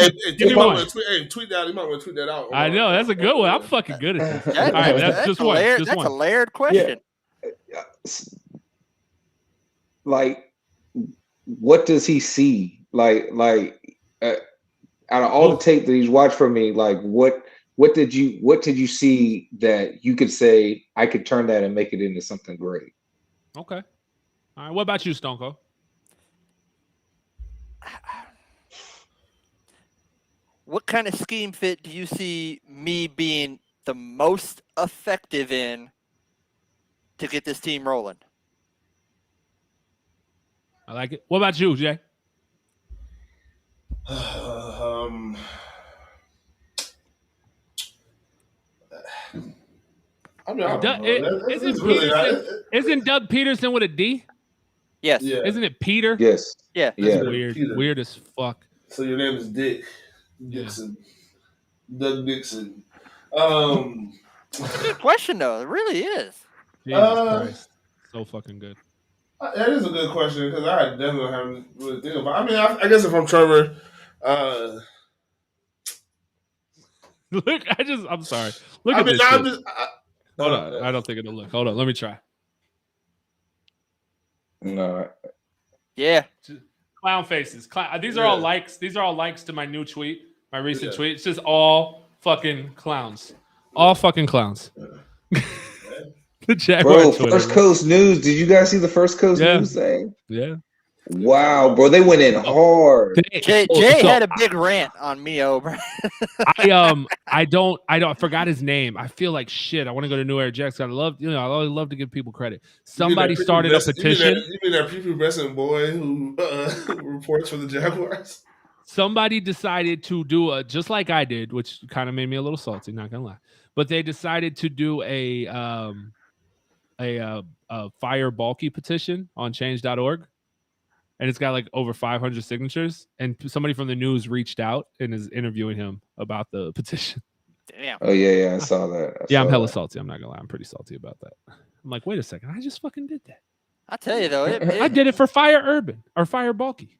Tweet that. You might want to tweet that out. I know, that's a good one. I'm fucking good at this. All right, that's just one. That's a layered question. Yeah. Like, what does he see? Like, out of all the tape that he's watched from me, like, what did you see that you could say I could turn that and make it into something great? Okay. All right. What about you, Stone Cold? What kind of scheme fit do you see me being the most effective in to get this team rolling? I like it. What about you, Jay? I mean, isn't Doug Peterson with a D? Yes. Yeah. Isn't it Peter? Yes. Yeah. That's weird. Peter. Weird as fuck. So your name is Dick Dixon. Yeah. Doug Dixon. That's a good question, though. It really is. Jesus Christ. So fucking good. That is a good question because I definitely haven't really think about it. I mean, I guess if I'm Trevor, look, I'm sorry. Look at this. Hold on. I don't think it'll look. Hold on. Let me try. No. Yeah. Clown faces. These are all likes. These are all likes to my new tweet, my recent tweet. It's just all fucking clowns. All fucking clowns. The Jaguars. Bro, First Coast News. Did you guys see the First Coast News thing? Yeah. Wow, bro, they went in hard. Jay had a big rant on me over. I forgot his name. I feel like shit. I want to go to New Era Jacks. I always love to give people credit. Somebody started a petition. You mean that prepubescent boy who reports for the Jaguars? Somebody decided to do just like I did, which kind of made me a little salty, not gonna lie. But they decided to do a fire bulky petition on change.org. And it's got like over 500 signatures. And somebody from the news reached out and is interviewing him about the petition. Damn. Oh, yeah, I saw that. I'm hella salty. I'm not going to lie. I'm pretty salty about that. I'm like, wait a second. I just fucking did that. I tell you, though. I did it for Fire Urban or Fire Bulky.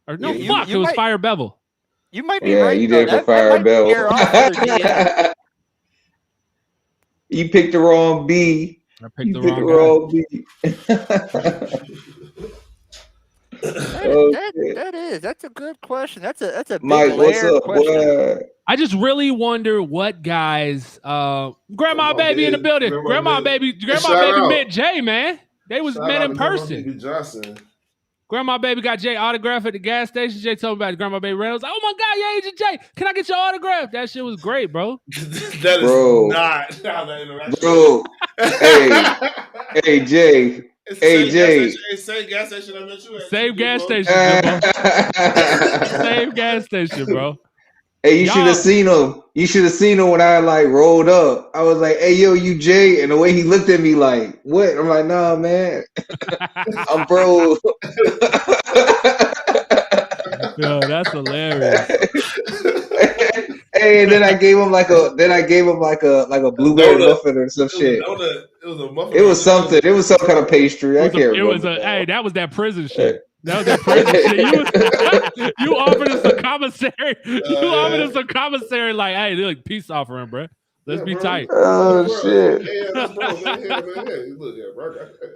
Or no, it was Fire Bevel. You might be right. Yeah, you did it for Fire Bevel. You picked the wrong B. I picked the wrong B. That's a good question. That's a big Mike, what's up, question. Boy? I just really wonder what guys Grandma Baby in the building. Grandma Baby met Jay, man. They was met in person. Grandma Baby got Jay autograph at the gas station. Jay told me about Grandma Baby Reynolds. Oh my God, yeah, Agent Jay. Can I get your autograph? That shit was great, bro. That is not how that interaction. Bro. Hey, Jay. Hey, Jay. Same gas station I met you at. Same gas station, bro. Same gas station, bro. Hey, you should have seen him. You should have seen him when I like rolled up. I was like, "Hey, yo, you Jay," and the way he looked at me, like, "What?" I'm like, "Nah, man, I'm bro." Yo, that's hilarious. Hey, and then I gave him like a blueberry muffin or some shit. It was a muffin. It was something. It was some kind of pastry. I can't remember. Hey, that was that prison shit. That was that prison shit. You offered us a commissary. You offered us a commissary like, hey, look, peace offering, bro. Let's be tight. Oh shit.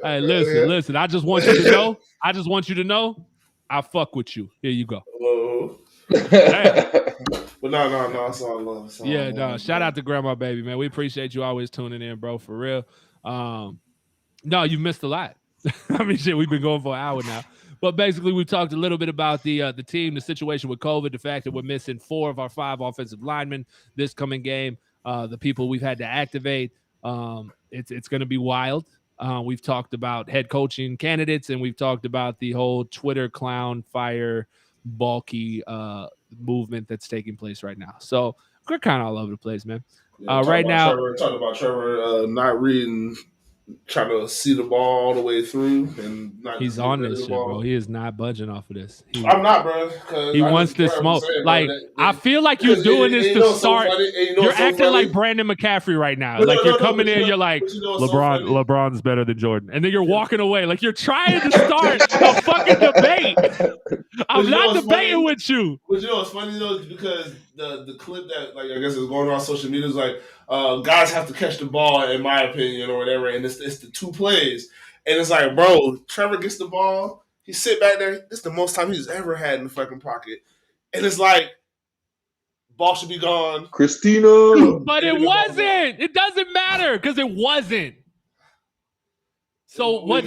Hey, listen. I just want you to know. I fuck with you. Here you go. But no, it's all love. It's all love, Shout out to Grandma Baby, man. We appreciate you always tuning in, bro, for real. No, you missed a lot. I mean, shit, we've been going for an hour now. But basically, we talked a little bit about the team, the situation with COVID, the fact that we're missing 4 of our 5 offensive linemen this coming game, the people we've had to activate. It's going to be wild. We've talked about head coaching candidates, and we've talked about the whole Twitter clown fire bulky movement that's taking place right now. So we're kind of all over the place, man. Right now, talking about Trevor not reading, trying to see the ball all the way through, and not. He's on this shit, bro. He is not budging off of this. I'm not, bro. He wants to smoke. Like, I feel like you're doing this to start. You're acting like Brandon McCaffrey right now. Like you're coming in, you're like LeBron's better than Jordan, and then you're walking away. Like you're trying to start a fucking debate. I'm not debating with you. But you know what's funny though, because the clip that I guess is going on social media is like guys have to catch the ball, in my opinion, or whatever, and it's the 2 plays. And it's like, bro, Trevor gets the ball. He sit back there. This is the most time he's ever had in the fucking pocket. And it's like, ball should be gone. Christina. But it wasn't. It doesn't matter because it wasn't. So what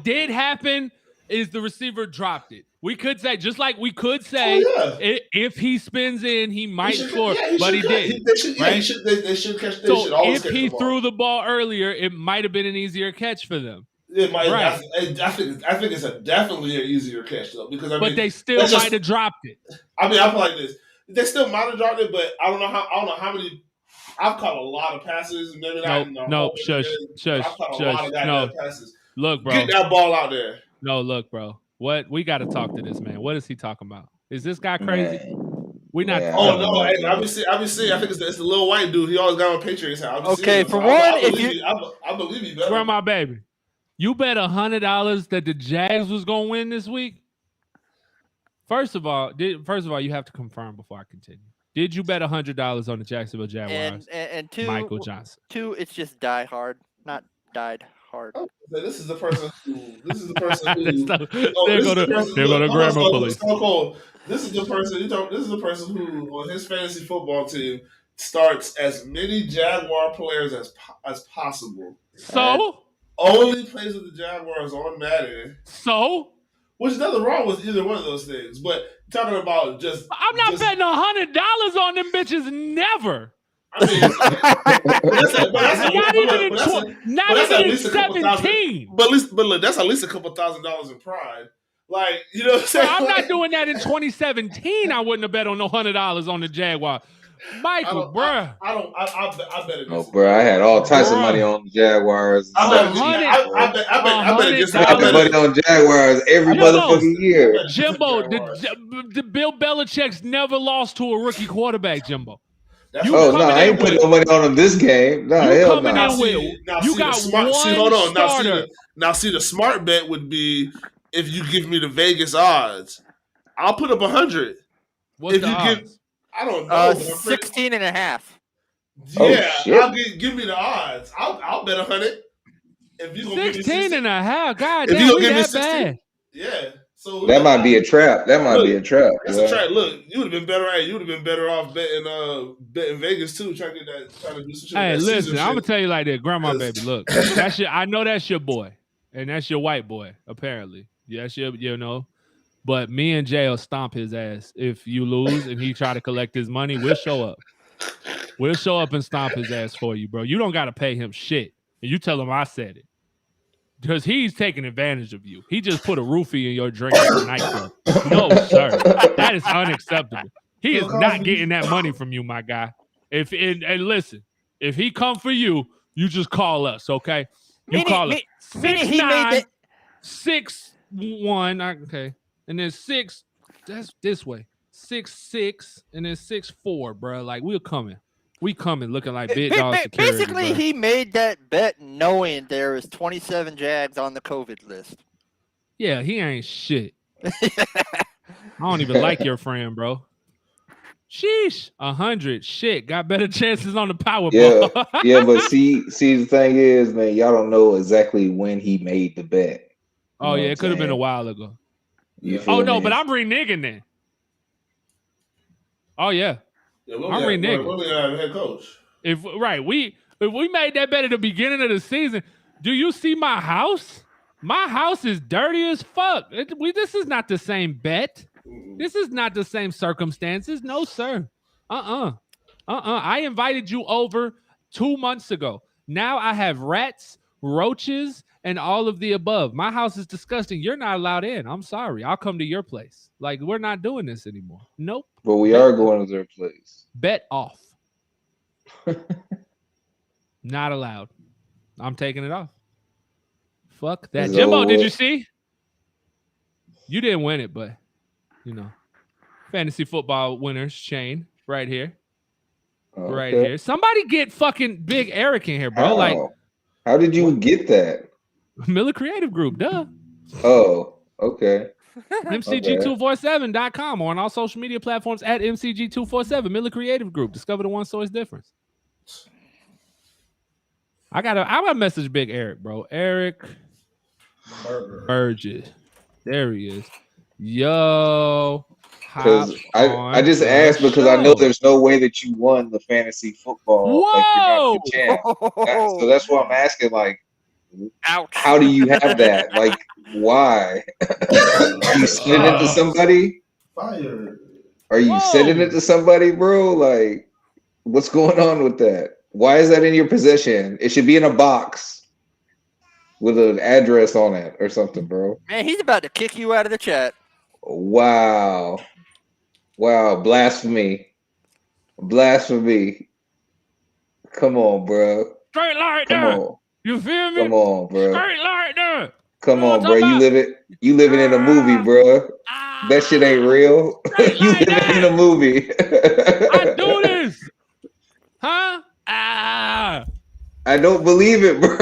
did happen is the receiver dropped it. We could say, just like we could say, if he spins in, he might score, but he didn't. They should catch. So if he threw the ball earlier, it might have been an easier catch for them. It might. Right. I think it's definitely an easier catch though, because but they still might have dropped it. I mean, I feel like this. They still might have dropped it, but I don't know how many. I've caught a lot of passes. Maybe not. Shush. No, passes. Look, bro. Get that ball out there. No, look, bro. What we got to talk to this man. What is he talking about? Is this guy crazy? We're not. Oh no! Hey, I've been seeing. I think it's the little white dude. He always got on Patriots hat. Okay, for one, I believe you. Grandma Baby, you bet $100 that the Jags was gonna win this week. First of all, you have to confirm before I continue. Did you bet $100 on the Jacksonville Jaguars? And 2, Michael Johnson. 2, it's just die hard, not died hard. Oh, this is the person who. They're gonna grandma police. This is the person. This is the person who, on his fantasy football team, starts as many Jaguar players as possible. So only plays with the Jaguars on Madden. So. Which nothing wrong with either one of those things, but talking about just I'm not betting $100 on them bitches. Never. I mean, not even in 17. But look, that's at least a couple $1,000s in pride. Like, you know what I'm saying? I'm not doing that in 2017. I wouldn't have bet on no $100 on the Jaguar. Michael, bruh. I bet it. Oh, bro, I had all types of money on the Jaguars. I bet money on Jaguars every motherfucking year. Jimbo, the Bill Belichick's never lost to a rookie quarterback, Jimbo. I ain't putting no money on him this game. No, hell no. You got one starter. Now, see, the smart bet would be if you give me the Vegas odds. I'll put up 100. What's the odds? I don't know. 16.5. Yeah, give me the odds. I'll bet 100. If you 16.5, God damn, we that bad. Yeah. So that might be a trap. Be a trap. That's a trap. Look, you would have been better. You would have been better off betting Vegas too, trying to do some shit. Hey, listen, I'm gonna tell you like this, Grandma Baby. Look, that's your. I know that's your boy, and that's your white boy. Apparently, yes, you know. But me and Jay will stomp his ass if you lose and he try to collect his money. We'll show up. We'll show up and stomp his ass for you, bro. You don't got to pay him shit. And you tell him I said it. Because he's taking advantage of you. He just put a roofie in your drink at the nightclub. No, sir. That is unacceptable. He is not getting that money from you, my guy. And listen, if he come for you, you just call us, okay? You call us 6'9", 6'1", okay. And then 6, that's this way. 6'6", and then 6'4", bro. Like, we're coming. We coming looking like big dog security. Basically, bro. He made that bet knowing there was 27 Jags on the COVID list. Yeah, he ain't shit. I don't even like your friend, bro. Sheesh, 100. Shit, got better chances on the Powerball. Yeah, but see, the thing is, man, y'all don't know exactly when he made the bet. Oh yeah, it could have been a while ago. Oh no, but I'm reneging then. Oh yeah, I'm reneging. We're gonna have a head coach. If we made that bet at the beginning of the season, do you see my house? My house is dirty as fuck. This is not the same bet. This is not the same circumstances. No, sir. I invited you over 2 months ago. Now I have rats, roaches, and all of the above. My house is disgusting. You're not allowed in. I'm sorry. I'll come to your place. Like, we're not doing this anymore. Nope. But we are going to their place. Bet off. Not allowed. I'm taking it off. Fuck that. Jimbo, did you see? You didn't win it, but, you know. Fantasy football winners, Shane, right here. Okay. Right here. Somebody get fucking Big Eric in here, bro. Like, how did you get that? Miller Creative Group, duh. Oh, okay. MCG247.com or on all social media platforms at MCG247. Miller Creative Group. Discover the one source difference. I gotta message Big Eric, bro. Eric Burgess. There he is. Yo. Because I just asked because I know there's no way that you won the fantasy football. Whoa! Like, you're not the champ. So that's why I'm asking, like, ouch. How do you have that? Like, why? Are you sending it to somebody? Fire. Are you sending it to somebody, bro? Like, what's going on with that? Why is that in your possession? It should be in a box with an address on it or something, bro. Man, he's about to kick you out of the chat. Wow. Blasphemy. Come on, bro. Straight like that. You feel me? Come on, bro. Straight like that. Come on, bro. You living in a movie, bro. That shit ain't real. You living in a movie. I do this. Huh? I don't believe it, bro.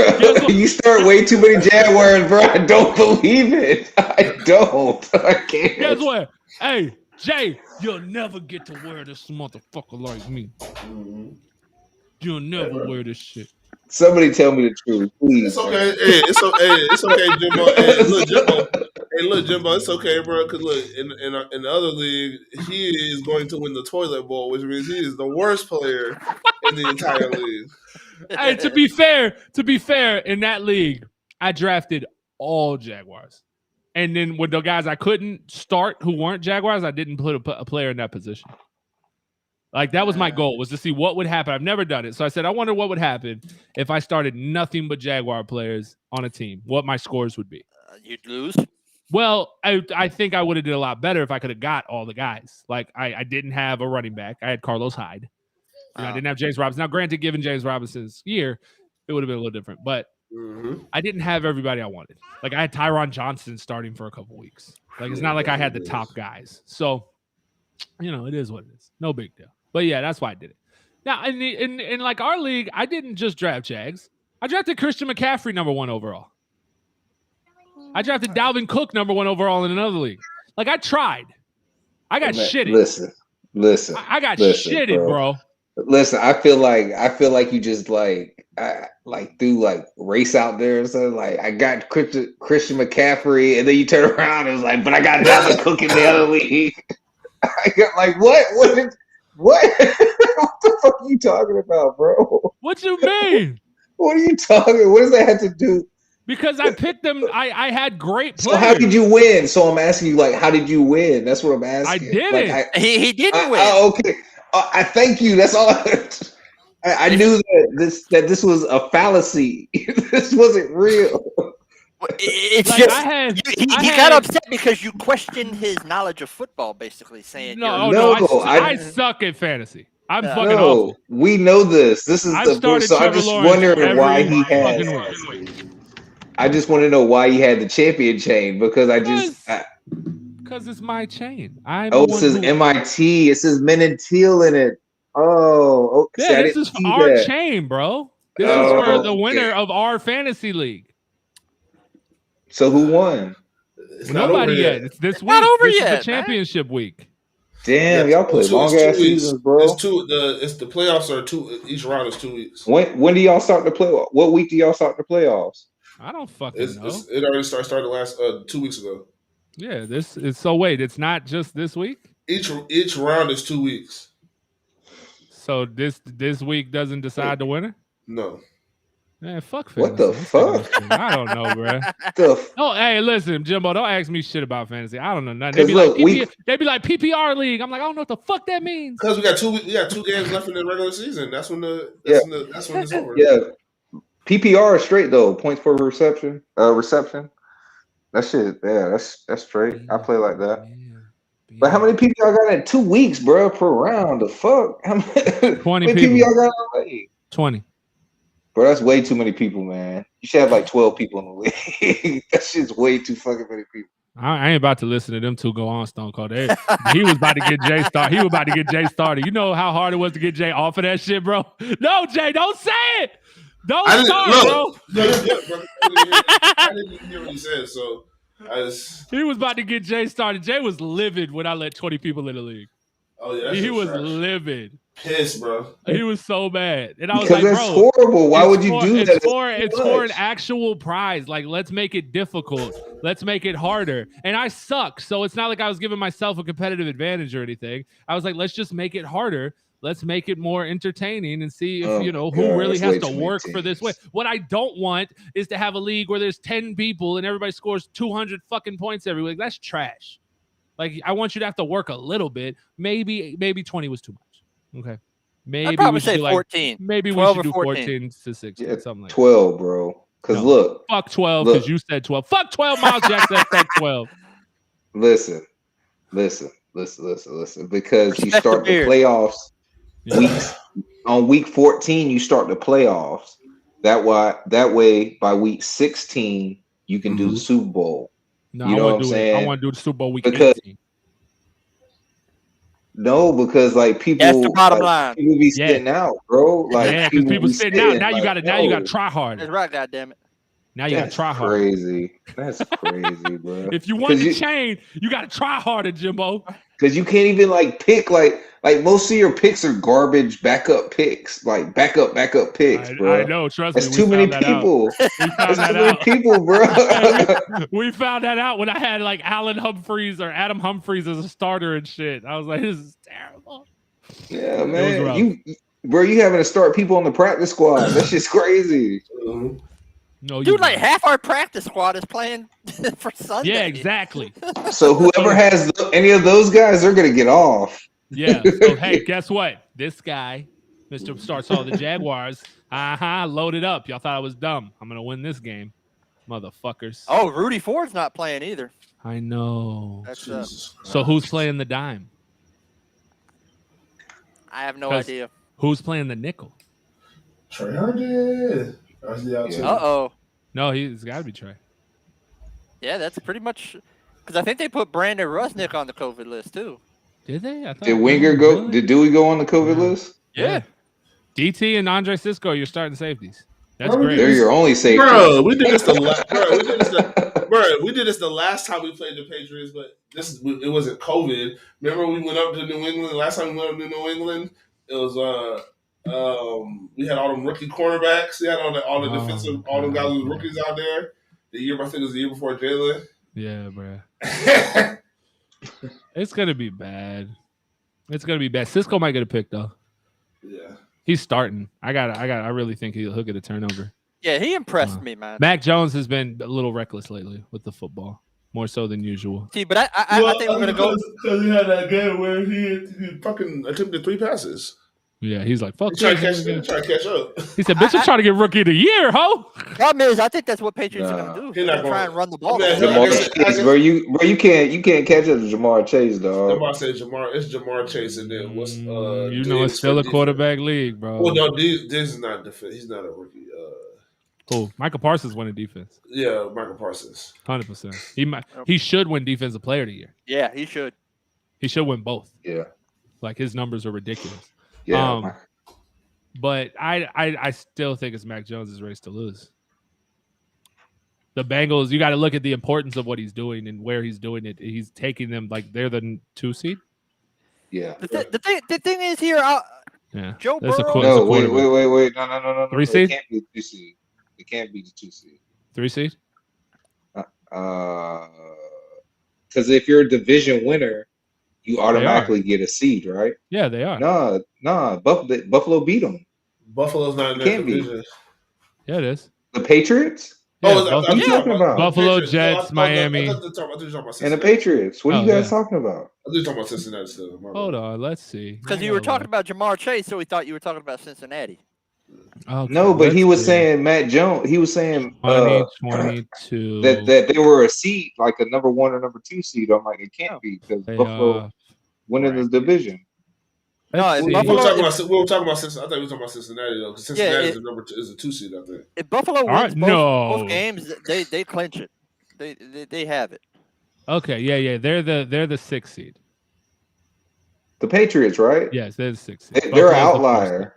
You start way too many Jaguars, bro. I don't believe it. I can't. Guess what? Hey, Jay, you'll never get to wear this motherfucker like me. You'll never wear this shit. Somebody tell me the truth, please. It's okay. Hey, it's okay, Jimbo. Look, Jimbo. It's okay, bro. Because look, in the other league, he is going to win the toilet bowl, which means he is the worst player in the entire league. Hey, to be fair, in that league, I drafted all Jaguars. And then with the guys I couldn't start who weren't Jaguars, I didn't put a player in that position. Like, that was my goal, was to see what would happen. I've never done it. So I said, I wonder what would happen if I started nothing but Jaguar players on a team, what my scores would be. You'd lose? Well, I think I would have did a lot better if I could have got all the guys. Like, I didn't have a running back. I had Carlos Hyde. I didn't have James Robinson. Now, granted, given James Robinson's year, it would have been a little different. But I didn't have everybody I wanted. Like, I had Tyron Johnson starting for a couple weeks. Like, it's not like I had the top guys. So, you know, it is what it is. No big deal. But yeah, that's why I did it. Now, in like our league, I didn't just draft Jags. I drafted Christian McCaffrey #1 overall. I drafted Dalvin Cook #1 overall in another league. Like, I tried. I got shitted. Listen. I got shitted, bro. Listen, I feel like you just like threw like race out there or something. Like, I got Christian McCaffrey, and then you turn around and was like, but I got Dalvin Cook in the other league. I got like what? What the fuck are you talking about, bro? What you mean? What are you talking? What does that have to do? Because I picked them. I had great players. So how did you win? So I'm asking you, like, how did you win? That's what I'm asking. I didn't. Like, he didn't win. Okay. I thank you. That's all. I knew that this was a fallacy. This wasn't real. It's like, just he got upset because you questioned his knowledge of football, basically saying I suck at fantasy. I'm fucking awful. We know this. This is the book, so I'm just wondering why he had. I just want to know why he had the champion chain because because it's my chain. It says MIT. It says Men in Teal in it. Oh, okay. Yeah, this is our chain, bro. This is for the winner of our fantasy league. So who won? It's not Nobody over yet. It's this week. Not over this yet, is the championship week. Damn, y'all play long ass seasons, bro. It's the playoffs are each round is 2 weeks. When do y'all start the playoffs? What week do y'all start the playoffs? I don't fucking know. It already started last 2 weeks ago. Yeah, this is so. Wait, it's not just this week. Each round is 2 weeks. So this week doesn't decide the winner. No. Man, fuck fantasy. What the fuck? I don't know, bro. Oh, hey, listen, Jimbo, don't ask me shit about fantasy. I don't know nothing. They be like PPR league. I'm like, I don't know what the fuck that means. Because we got 2 games left in the regular season. That's when that's when it's over. Yeah, PPR is straight though. Points per reception. That shit. Yeah, that's straight. I play like that. But how many people y'all got in 2 weeks, bro, per round? The fuck? How many 20 people y'all got in the league? 20. Bro, that's way too many people, man. You should have like 12 people in the league. That shit's way too fucking many people. I ain't about to listen to them two go on Stone Cold. He was about to get Jay started. He was about to get Jay started. You know how hard it was to get Jay off of that shit, bro? No, Jay, don't say it. Don't start, bro. I didn't hear what he said, so he was about to get Jay started. Jay was livid when I let 20 people in the league. Oh yeah, he was livid. Pissed, bro. He was so bad, and I was because like, that's "Bro, horrible. Why would you do that? It's for an actual prize. Like, let's make it difficult. Let's make it harder." And I suck, so it's not like I was giving myself a competitive advantage or anything. I was like, "Let's just make it harder. Let's make it more entertaining and see if who really has to work for this way." What I don't want is to have a league where there's 10 people and everybody scores 200 fucking points every week. That's trash. Like, I want you to have to work a little bit. Maybe 20 was too much. Okay. Maybe I'd probably say 14. Maybe we should do 14 to 16, something like 12, bro. Because look. Fuck 12, because you said 12. Fuck 12, Miles Jack said fuck 12. Listen. Because you start the playoffs on week 14, you start the playoffs. That way, by week 16, you can do the Super Bowl. No, you know what I'm saying? I want to do the Super Bowl week 18. No, because like people, that's the bottom line. People be sitting out, bro. Like because people sitting out. Now you got to try harder. That's right, goddammit. Now you got to try harder. Crazy. That's crazy, bro. If you want the chain, you got to try harder, Jimbo. Because you can't even like pick like most of your picks are garbage backup picks, like backup picks, bro. I know. Trust me. That's too many people. That's too many people, bro. We found that out when I had like Alan Humphreys or Adam Humphreys as a starter and shit. I was like, this is terrible. Yeah, man. You having to start people on the practice squad. That's just crazy. No, dude, like half our practice squad is playing for Sunday. Yeah, exactly. So whoever has any of those guys, they're gonna get off. Yeah. So hey, guess what? This guy, Mr. Starts all the Jaguars. Loaded up. Y'all thought I was dumb. I'm gonna win this game, motherfuckers. Oh, Rudy Ford's not playing either. I know. That's so who's playing the dime? I have no idea. Who's playing the nickel? Trey Hardin. Uh-oh. No, he's got to be Trey. Yeah, that's pretty much because I think they put Brandon Rusnick on the COVID list too. Did they? Did Winger go? Really? Did Dewey go on the COVID list? Yeah. DT and Andre Cisco, you're starting safeties. That's great. They're your only safety. Bro, we did this the last time we played the Patriots, but it wasn't COVID. Remember we went up to New England? Last time we went up to New England, it was we had all them rookie cornerbacks. We had all the defensive, all them guys who were rookies out there. I think it was the year before Jalen. Yeah, bro. It's gonna be bad. It's gonna be bad. Cisco might get a pick though. Yeah, he's starting. I really think he'll get a turnover. Yeah, he impressed me, man. Mac Jones has been a little reckless lately with the football, more so than usual. See, but I think we're gonna go because he had that game where he fucking attempted 3 passes. Yeah, he's like, fuck. Trying to catch up. He said, bitch, I'm trying to get rookie of the year, ho. Problem is, I think that's what Patriots are going to do. They're going to try and run the ball. Bro, you can't catch up to Jamar Chase, dog. Somebody said it's Jamar Chase, and then what's it's still a quarterback league, bro. Well, no, this is not defense. He's not a rookie. Cool. Michael Parsons winning defense. Yeah, Michael Parsons. 100%. He should win defensive player of the year. Yeah, he should. He should win both. Yeah. Like his numbers are ridiculous. Yeah. But I still think it's Mac Jones' race to lose. The Bengals, you got to look at the importance of what he's doing and where he's doing it. He's taking them like they're the 2 seed. Yeah. The thing is here, Yeah. Joe That's Burrow. No, wait. No. 3 seed? It can't be the 2 seed. It can't be the 2 seed. 3 seed? Because if you're a division winner, you automatically get a seed, right? Yeah, they are. No. Buffalo beat them. Buffalo's not in that division. Yeah, it is. The Patriots? Yeah, what are you talking about? Buffalo, Jets, Miami. And the Patriots. What are you guys talking about? I was talking about Cincinnati still. Hold on, let's see. Because you were talking about Jamar Chase, so we thought you were talking about Cincinnati. Okay, no, but he was saying Matt Jones. He was saying 2022 that they were a seed, like a number 1 or number 2 seed. I'm like, it can't be because Buffalo winning the division. No, we were talking about Cincinnati. I thought we were talking about Cincinnati though, because Cincinnati is a 2 seed. I think. If Buffalo wins both games, they clinch it. They have it. Okay, yeah. They're the 6th seed. The Patriots, right? Yes, they're the 6th seed. They're an outlier.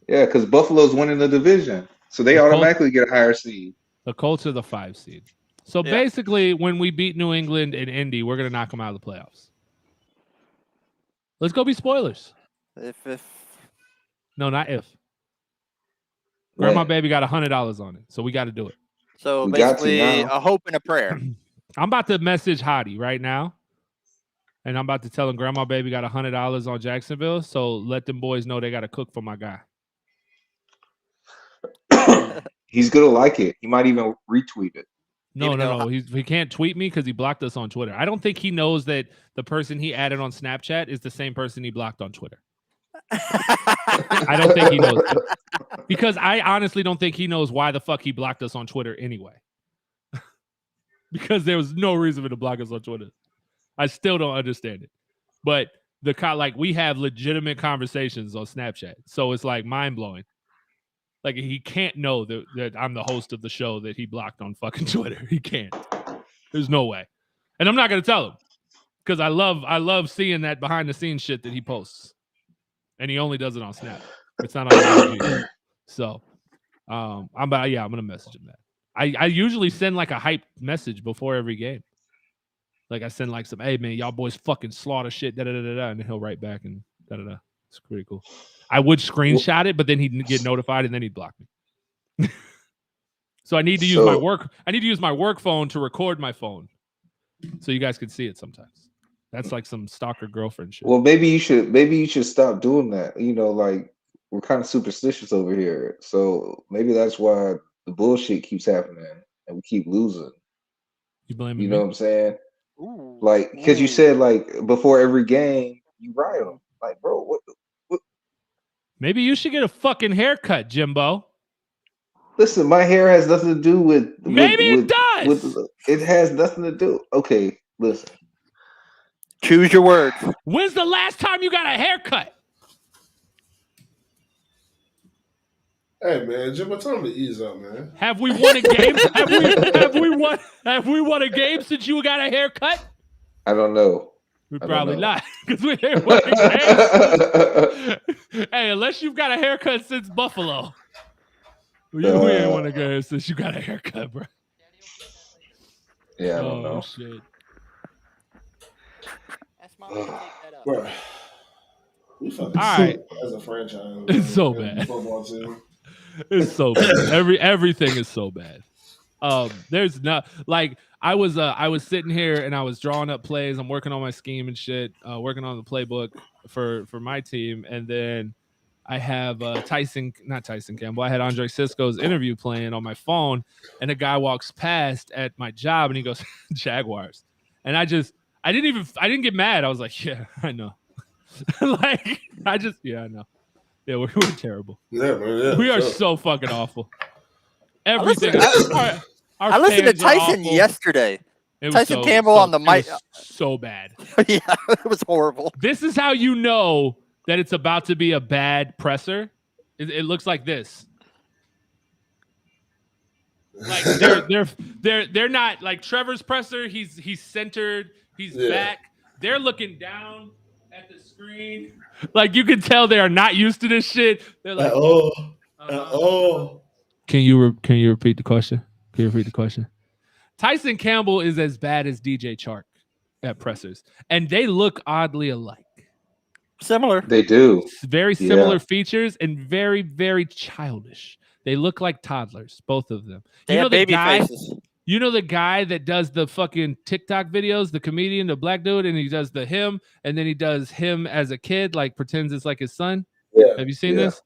Yeah, because Buffalo's winning the division, so they automatically get a higher seed. The Colts are the 5 seed. So basically, when we beat New England and Indy, we're gonna knock them out of the playoffs. Let's go be spoilers. No, not if. Grandma Baby got $100 on it, so we got to do it. So basically, a hope and a prayer. I'm about to message Hottie right now, and I'm about to tell him Grandma Baby got $100 on Jacksonville, so let them boys know they got to cook for my guy. He's gonna like it. He might even retweet it. No. He can't tweet me because he blocked us on Twitter. I don't think he knows that the person he added on Snapchat is the same person he blocked on Twitter. I don't think he knows that. Because I honestly don't think he knows why the fuck he blocked us on Twitter anyway. Because there was no reason for him to block us on Twitter. I still don't understand it. But we have legitimate conversations on Snapchat. So it's like mind-blowing. Like he can't know that I'm the host of the show that he blocked on fucking Twitter. He can't. There's no way. And I'm not gonna tell him. Because I love seeing that behind the scenes shit that he posts. And he only does it on Snap. It's not on IG. So I'm gonna message him that. I usually send like a hype message before every game. Like I send like some, hey man, y'all boys fucking slaughter shit, da da da da, and then he'll write back and da da da. It's pretty cool. I would screenshot it, but then he'd get notified and then he'd block me. So I need to use my work. I need to use my work phone to record my phone, so you guys can see it sometimes. That's like some stalker girlfriend shit. Well, maybe you should stop doing that. You know, like we're kind of superstitious over here, so maybe that's why the bullshit keeps happening and we keep losing. You blame me? What I'm saying? Ooh, like, because you said like before every game you write them. Like, bro, what? Maybe you should get a fucking haircut, Jimbo. Listen, my hair has nothing to do with. It does. It has nothing to do. Okay, listen. Choose your words. When's the last time you got a haircut? Hey man, Jimbo, tell him to ease up, man. Have we won a game? Have we won a game since you got a haircut? I don't know. We probably not, because we ain't won a game. Hey, unless you've got a haircut since Buffalo. We ain't won a game since you got a haircut, bro. Yeah, I don't know. Oh, shit. That's my way to take that up. Bro. We fucking all right. As a franchise. It's so bad. It's so bad. Everything is so bad. There's not like I was sitting here and I was drawing up plays. I'm working on my scheme and shit, working on the playbook for my team, and then I have not Tyson Campbell. I had Andre Sisco's interview playing on my phone, and a guy walks past at my job and he goes, Jaguars. And I didn't get mad. I was like, yeah, I know. Like I know. Yeah, we're terrible. Yeah, man. Yeah, we are so fucking awful. Everything. I listened to Tyson yesterday. Tyson Campbell on the mic. So bad. Yeah, it was horrible. This is how you know that it's about to be a bad presser. It looks like this. Like they're not like Trevor's presser. He's centered. He's back. They're looking down at the screen. Like you can tell they are not used to this shit. They're like, Can you repeat the question? Can you repeat the question? Tyson Campbell is as bad as DJ Chark at pressers, and they look oddly alike. Similar. They do. Very similar features and very, very childish. They look like toddlers, both of them. They have baby faces. You know the guy that does the fucking TikTok videos, the comedian, the black dude, and he does him, and then he does him as a kid, like pretends it's like his son. Yeah. Have you seen this?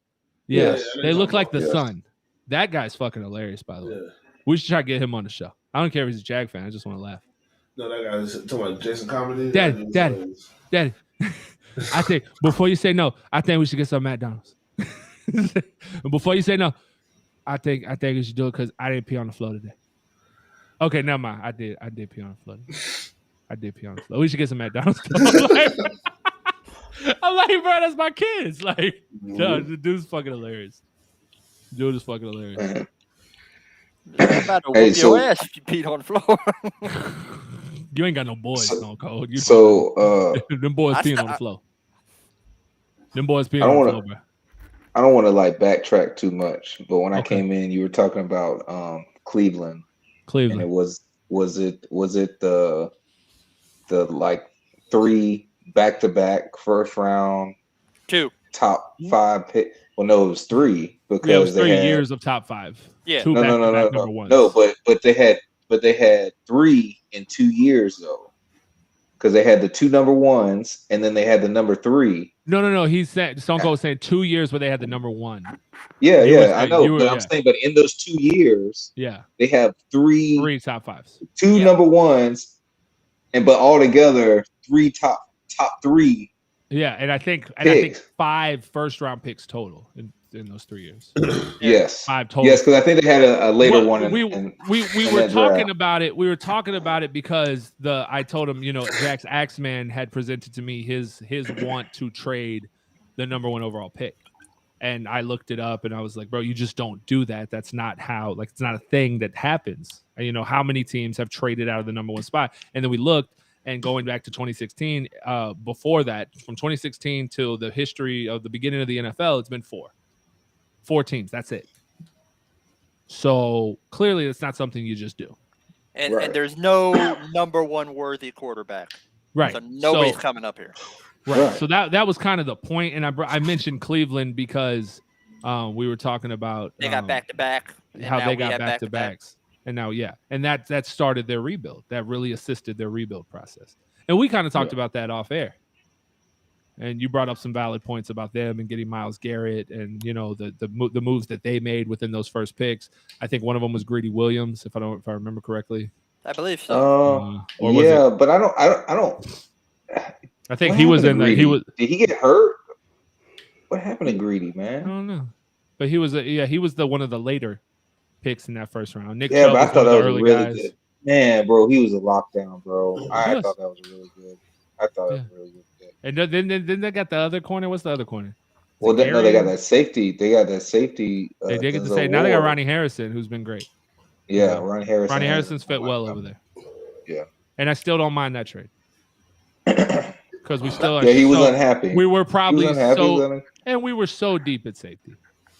Yes. They look like the son. That guy's fucking hilarious, by the way. We should try to get him on the show. I don't care if he's a Jag fan. I just want to laugh. No, that guy's talking about Jason Comedy. Daddy. I think before you say no, I think we should get some McDonald's. Before you say no, I think we should do it because I didn't pee on the floor today. Okay, never mind. I did pee on the floor. I did pee on the floor. We should get some McDonald's. I'm like, bro, that's my kids. Like, no, the dude's fucking hilarious. Dude is fucking hilarious. I'm about to whoop your ass if you peed on the floor. You ain't got no boys, Stone Cold. Them boys peeing on the floor. Them boys peeing on the floor, bro. I don't want to like backtrack too much, but when I came in, you were talking about Cleveland. And it was it the like 3 back-to-back first round 2 top 5 pick? Well, no, it was 3 because it was 3 years of top 5. Yeah, 2 back-to-back number ones. No, but they had 3 in 2 years though, because they had the 2 number 1s and then they had the number 3. No. He said Stone Cold was saying 2 years where they had the number 1. Yeah, I know. But I'm saying, but in those 2 years, they have 3 top 5s, 2 number 1s, but altogether 3 top 3. Yeah, and I think 5 first-round picks total in those 3 years. Yes, 5 total. Yes, because I think they had a later one. We were talking about it. We were talking about it because I told him, Jack's Axeman had presented to me his want to trade the number 1 overall pick, and I looked it up and I was like, bro, you just don't do that. That's not how. Like, it's not a thing that happens. And, how many teams have traded out of the number 1 spot? And then we looked. And going back to 2016, before that, from 2016 till the history of the beginning of the NFL, it's been 4 teams. That's it. So clearly, it's not something you just do. And there's no number 1 worthy quarterback. Right. So nobody's coming up here. Right. So that was kind of the point. And I mentioned Cleveland because we were talking about they got back-to-back. How they got back-to-backs. And now, and that started their rebuild. That really assisted their rebuild process. And we kind of talked about that off air. And you brought up some valid points about them and getting Myles Garrett and the moves that they made within those first picks. I think one of them was Greedy Williams, if I remember correctly. I believe so. But I don't. I think he was in the. Did he get hurt? What happened to Greedy, man? I don't know. But he was the one of the later picks in that first round. Nick but I thought that was early really guys. good. Man, bro, he was a lockdown, bro. I thought that was really good. I thought it was really good. And then they got the other corner. What's the other corner? Well, they got that safety. They got that safety. They did get to say. Now they got Ronnie Harrison, who's been great. Yeah, Ronnie Harrison. Ronnie Harrison's fit well over there. Yeah. And I still don't mind that trade. Because we still are. Yeah, he was unhappy. We were probably and we were so deep at safety.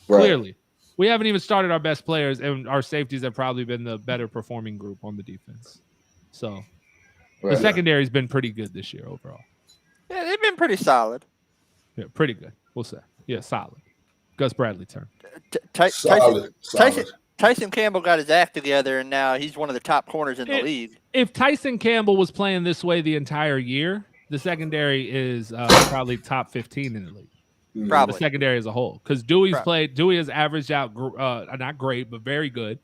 Right. Clearly. We haven't even started our best players, and our safeties have probably been the better performing group on the defense. So the secondary's been pretty good this year overall. Yeah, they've been pretty solid. Yeah, pretty good. We'll say. Yeah, solid. Gus Bradley turn. Tyson Campbell got his act together, and now he's one of the top corners in the league. If Tyson Campbell was playing this way the entire year, the secondary is probably top 15 in the league. Probably the secondary as a whole, because Dewey has averaged out not great but very good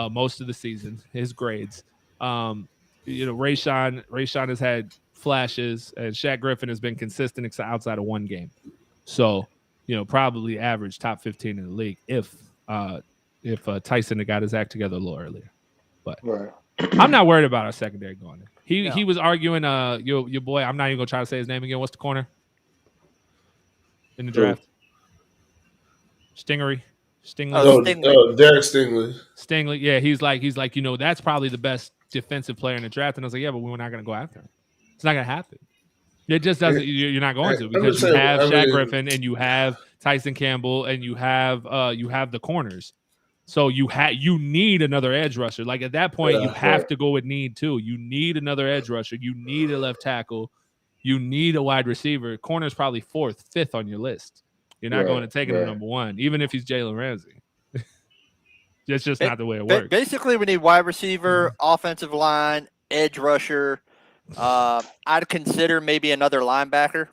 most of the season. His grades, Rayshon has had flashes, and Shaq Griffin has been consistent outside of one game. So probably average top 15 in the league if Tyson had got his act together a little earlier. But I'm not worried about our secondary going in. He was arguing your boy. I'm not even gonna try to say his name again. What's the corner in the draft? Stingley. Derek Stingley. Yeah, he's like, that's probably the best defensive player in the draft. And I was like, yeah, but we're not going to go after him. It's not going to happen. It just doesn't. You're not going to, because you have Shaq Griffin and you have Tyson Campbell and you have the corners. So you need another edge rusher. Like at that point, you have to go with need too. You need another edge rusher. You need a left tackle. You need a wide receiver. Corner's probably 4th, 5th on your list. You're not going to take him to number 1, even if he's Jalen Ramsey. It's just not the way it works. Basically, we need wide receiver, offensive line, edge rusher. I'd consider maybe another linebacker.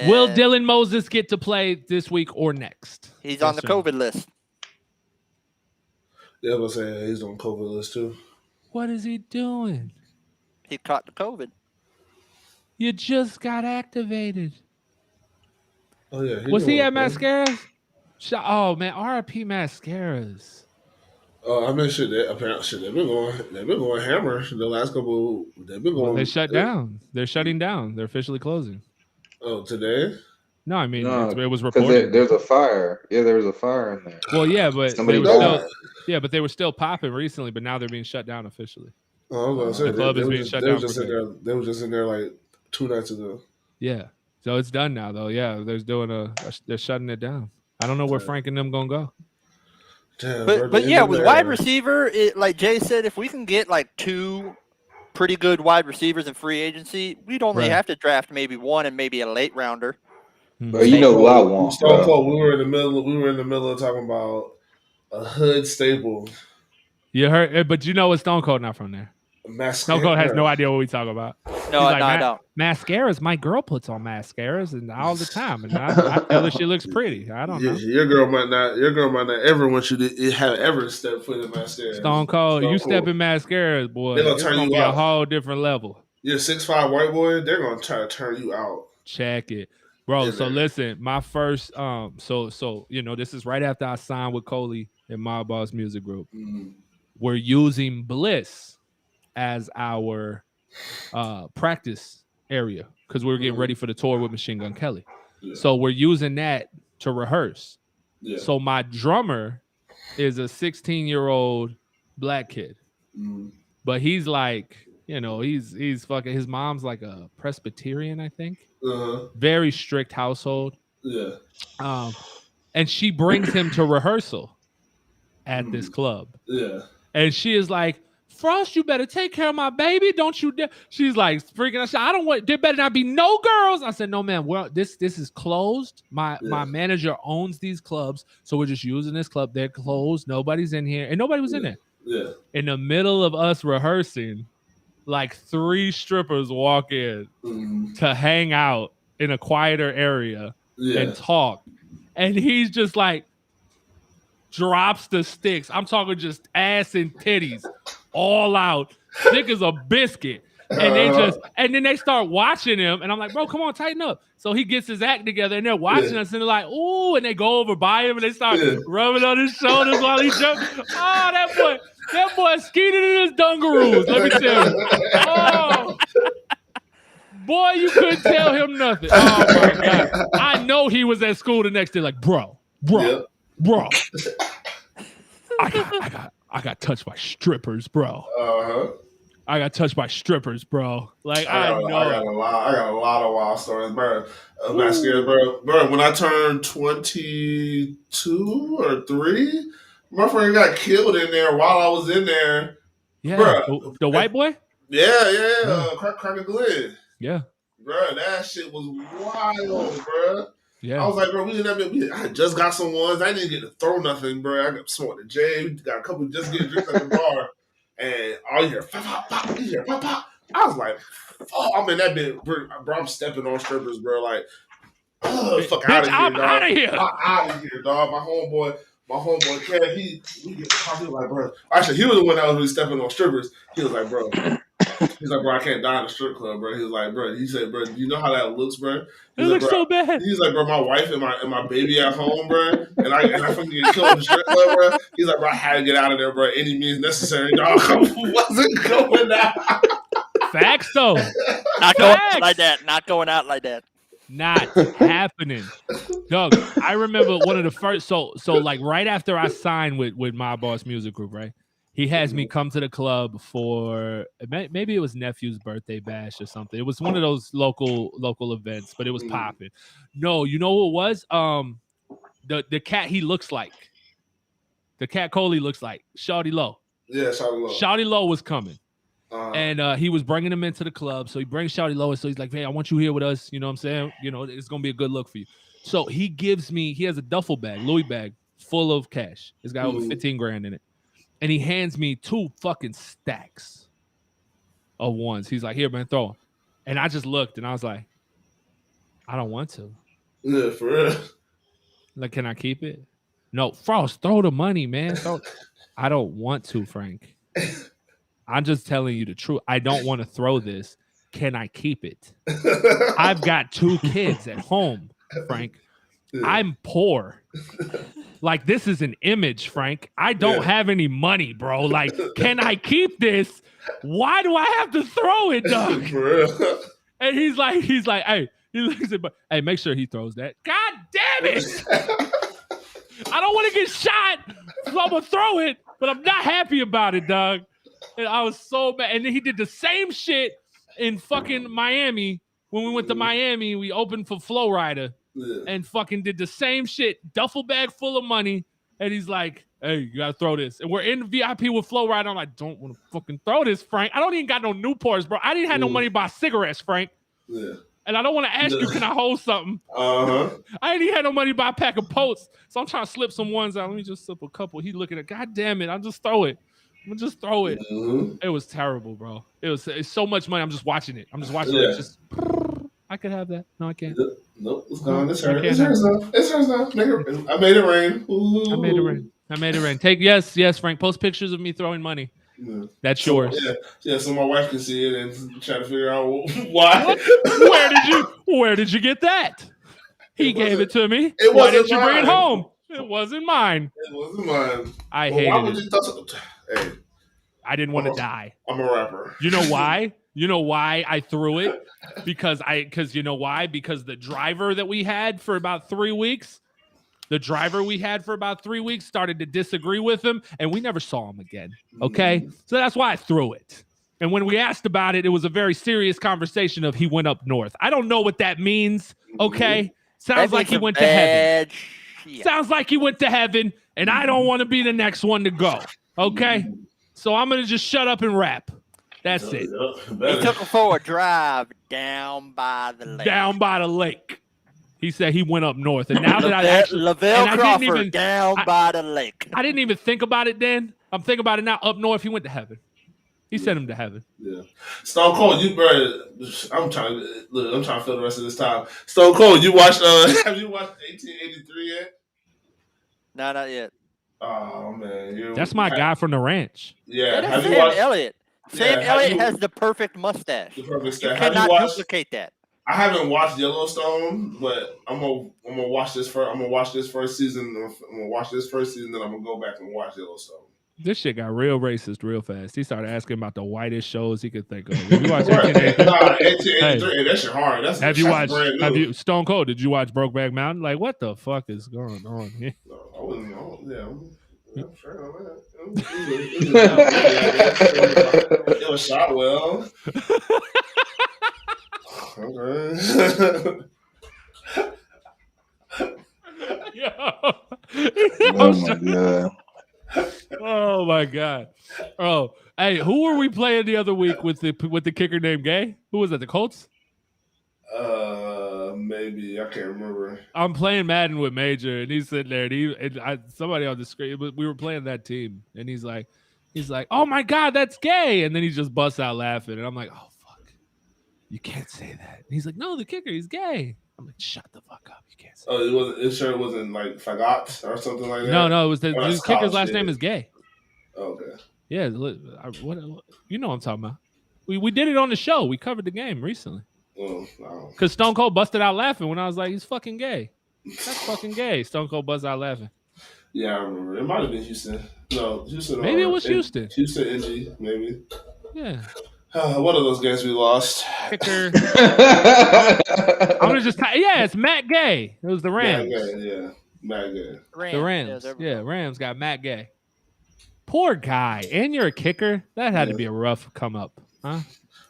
Will Dylan Moses get to play this week or next? He's on the COVID list. Yeah, I was saying he's on COVID list too. What is he doing? He caught the COVID. You just got activated. Oh yeah, was he at Mascaras? Oh man, RIP Mascaras. I mean, shit. They've been going hammer the last couple. They've been going. They shut down. They're shutting down. They're officially closing. Oh, today? No, I mean it was reported. There's a fire. Yeah, there was a fire in there. Well, yeah, but they were still popping recently, but now they're being shut down officially. Oh, I was gonna say the club is being shut down. They were just in there like 2 nights ago. Yeah, so it's done now though. Yeah, they're shutting it down. I don't know where Frank and them gonna go. Damn, but yeah, with wide receiver, like Jay said, if we can get like 2 pretty good wide receivers in free agency, we'd only have to draft maybe 1 and maybe a late rounder. But you know who I want. Stone Cold. We were in the middle of talking about a hood staple. You heard, but you know what? Stone Cold not from there. Stone Cold has no idea what we talk about. No, I don't. Mascaras. My girl puts on mascaras and all the time, and I tell her she looks pretty. I don't know. Your girl might not ever want you to have ever stepped foot in mascara. Stone Cold, step in mascaras, boy. They're gonna turn you out. A whole different level. You're a 6'5" white boy. They're gonna try to turn you out. Check it, bro. So listen, my first so this is right after I signed with Coley in My Boss Music Group. Mm-hmm. We're using Bliss as our practice area because we were getting ready for the tour with Machine Gun Kelly. Yeah. So we're using that to rehearse. Yeah. So my drummer is a 16-year-old black kid. Mm-hmm. But he's like, he's fucking, his mom's like a Presbyterian, I think. Uh-huh. Very strict household. Yeah. And she brings him to rehearsal at this club. Yeah. And she is like, Frost, you better take care of my baby. Don't you dare. She's like freaking out. I don't want, there better not be no girls. I said, no, man, this is closed. My manager owns these clubs. So we're just using this club. They're closed. Nobody's in here. And nobody was in there. Yeah. In the middle of us rehearsing, like 3 strippers walk in to hang out in a quieter area and talk. And he's just like, drops the sticks. I'm talking just ass and titties all out, thick as a biscuit. And then they start watching him, and I'm like, bro, come on, tighten up. So he gets his act together, and they're watching us, and they're like, ooh, and they go over by him, and they start rubbing on his shoulders while he's jumping. Oh, that boy skeeted in his dungaroos, let me tell you. Oh, boy, you couldn't tell him nothing. Oh, my God. I know he was at school the next day like, bro. I got touched by strippers, bro. Uh-huh. I got touched by strippers, bro. Like I got a lot of wild stories, bro. Mascara, bro. When I turned 22 or 3, my friend got killed in there while I was in there. Yeah, bro. The white boy. Yeah. Cracker Glenn. Yeah, bro. That shit was wild, bro. Yeah. I was like, bro, I just got some ones. I didn't get to throw nothing, bro. I got smoked the J. Got a couple just getting drinks at the bar. And all you hear, pop, pop. You hear, pop. I was like, oh, I'm in that bit, bro. I'm stepping on strippers, bro. Like, fuck out of here, dog. Out of here. I'm out of here, dog. My homeboy, Kev, he get the car. He was like, bro. Actually, he was the one that was really stepping on strippers. He was like, bro. He's like, bro, I can't die in a strip club, bro. He was like, bro. He said, bro, do you know how that looks, bro? It looks so bad. He's like, bro, my wife and my baby at home, bro, and I fucking get killed in the strip club, bro. He's like, bro, I had to get out of there, bro. Any means necessary, dog. I wasn't going out. Facts, though. Not going out like that. Not going out like that. Not happening. Doug, I remember one of the first. So like right after I signed with My Boss Music Group, right? He has me come to the club for maybe it was nephew's birthday bash or something. It was one of those local events, but it was popping. No, you know who it was? the cat he looks like. The cat Coley looks like. Shawty Low. Yeah, Shawty Low. Shawty Low was coming. And he was bringing him into the club. So he brings Shawty Low. So he's like, hey, I want you here with us. You know what I'm saying? You know, it's going to be a good look for you. So he has a duffel bag, Louis bag, full of cash. It's got over 15 grand in it. And he hands me 2 fucking stacks of ones. He's like, here, man, throw them. And I just looked and I was like, I don't want to. Yeah, for real. Like, can I keep it? No, Frost, throw the money, man. I don't want to, Frank. I'm just telling you the truth. I don't want to throw this. Can I keep it? I've got 2 kids at home, Frank. I'm poor. Like, this is an image, Frank. I don't have any money, bro. Like, can I keep this? Why do I have to throw it, dog? For real. And he's like, hey, he looks at, hey, make sure he throws that. God damn it! I don't want to get shot, so I'm gonna throw it, but I'm not happy about it, dog. And I was so mad. And then he did the same shit in fucking Miami. When we went to Miami, we opened for Flow Rider and fucking did the same shit. Duffel bag full of money. And he's like, hey, you gotta throw this. And we're in VIP with Flow Rider. I'm like, don't want to fucking throw this, Frank. I don't even got no Newports, bro. I didn't have no money to buy cigarettes, Frank. Yeah. And I don't want to ask you, can I hold something? Uh-huh. I ain't even had no money to buy a pack of Potes. So I'm trying to slip some ones out. Let me just slip a couple. He looking at, God damn it, I'll just throw it. I'm just throw it. Mm-hmm. It was terrible, bro. It's so much money. I'm just watching it. It. Just, I could have that. No, I can't. Nope, it's gone. It's hers. It's hers now. It's hers now. I made it rain. Ooh. I made it rain. Yes, Frank. Post pictures of me throwing money. Yeah. That's yours. Yeah, so my wife can see it and try to figure out why. Where did you get that? He gave it to me. Why didn't you bring it home? It wasn't mine. I hated it. Hey, I didn't want to die. I'm a rapper. You know why? You know why I threw it? Because you know why? Because the driver that we had for about 3 weeks, started to disagree with him, and we never saw him again. Okay? So that's why I threw it. And when we asked about it, it was a very serious conversation of he went up north. I don't know what that means. Okay? Sounds like he went to heaven. Sounds like he went to heaven, and I don't want to be the next one to go. Okay? So I'm going to just shut up and rap. That's it. He took him for a drive down by the lake. Down by the lake. He said he went up north. And now that I actually... Lavelle Crawford down by the lake. I didn't even think about it then. I'm thinking about it now. Up north, he went to heaven. He sent him to heaven. Yeah. Stone Cold, I'm trying to fill the rest of this time. Stone Cold, you watched have you watched 1883 yet? No, not yet. Oh man, that's my guy from the ranch. Yeah, that's Sam Elliott. Sam Elliott has the perfect mustache. You cannot duplicate that. I haven't watched Yellowstone, but I'm gonna watch this first. I'm gonna watch this first season. I'm gonna watch this first season, then I'm gonna go back and watch Yellowstone. This shit got real racist real fast. He started asking about the whitest shows he could think of. Have you watched 1883? Hey, that shit hard. Have you watched Stone Cold? Did you watch Brokeback Mountain? Like, what the fuck is going on here? No, I wasn't. I'm sure on that. It was shot well. Okay. Oh my god! Oh, hey, who were we playing the other week with the kicker named Gay? Who was that? The Colts? Maybe I can't remember. I'm playing Madden with Major, and he's sitting there, and somebody on the screen. But we were playing that team, and he's like, "Oh my god, that's Gay!" And then he just busts out laughing, and I'm like, "Oh fuck, you can't say that." And he's like, "No, the kicker, he's gay." I'm like, "Shut the fuck up, you can't say." Oh, it wasn't like Fagot or something like that. No, it was the kicker's last name is Gay. Okay. Yeah, what you know what I'm talking about. We did it on the show. We covered the game recently. Because Stone Cold busted out laughing when I was like, he's fucking gay. That's fucking gay. Stone Cold busted out laughing. Yeah, I remember. It might have been Houston. No, Houston. Maybe it was Houston. Houston, NG, maybe. Yeah. One of those games we lost. Kicker. I'm going to just... it's Matt Gay. It was the Rams. Matt Gay. The Rams. Yeah, Rams got Matt Gay. Poor guy. And you're a kicker? That had to be a rough come up, huh?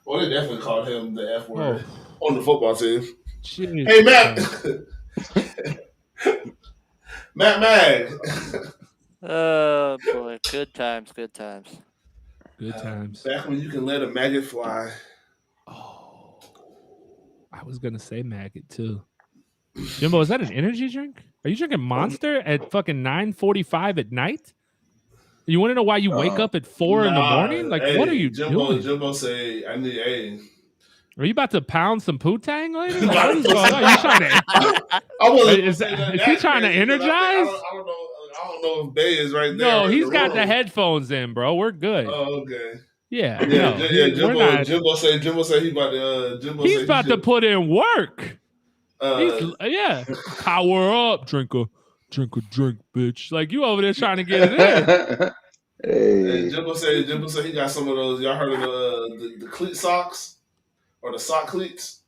Well, they definitely called him the F word on the football team. Jeez. Hey, Matt. Matt Mag. Oh boy, good times. Good times. Back when you can let a maggot fly. Oh, I was gonna say maggot too. Jimbo, is that an energy drink? Are you drinking Monster at fucking 9:45 at night? You want to know why you wake up at 4 in the morning? Like, what are you doing? Jimbo say, I need a. Are you about to pound some Poo-Tang later? Like, what is going on? You trying to? Is he trying to energize? I don't know if Bay is right there. No, he's got the headphones in, bro. We're good. Oh, okay. Yeah. Jimbo say he about to. He's about to put in work. Power up, drink a drink, bitch. Like you over there trying to get it in. Hey. Jimbo said he got some of those. Y'all heard of the cleat socks or the sock cleats?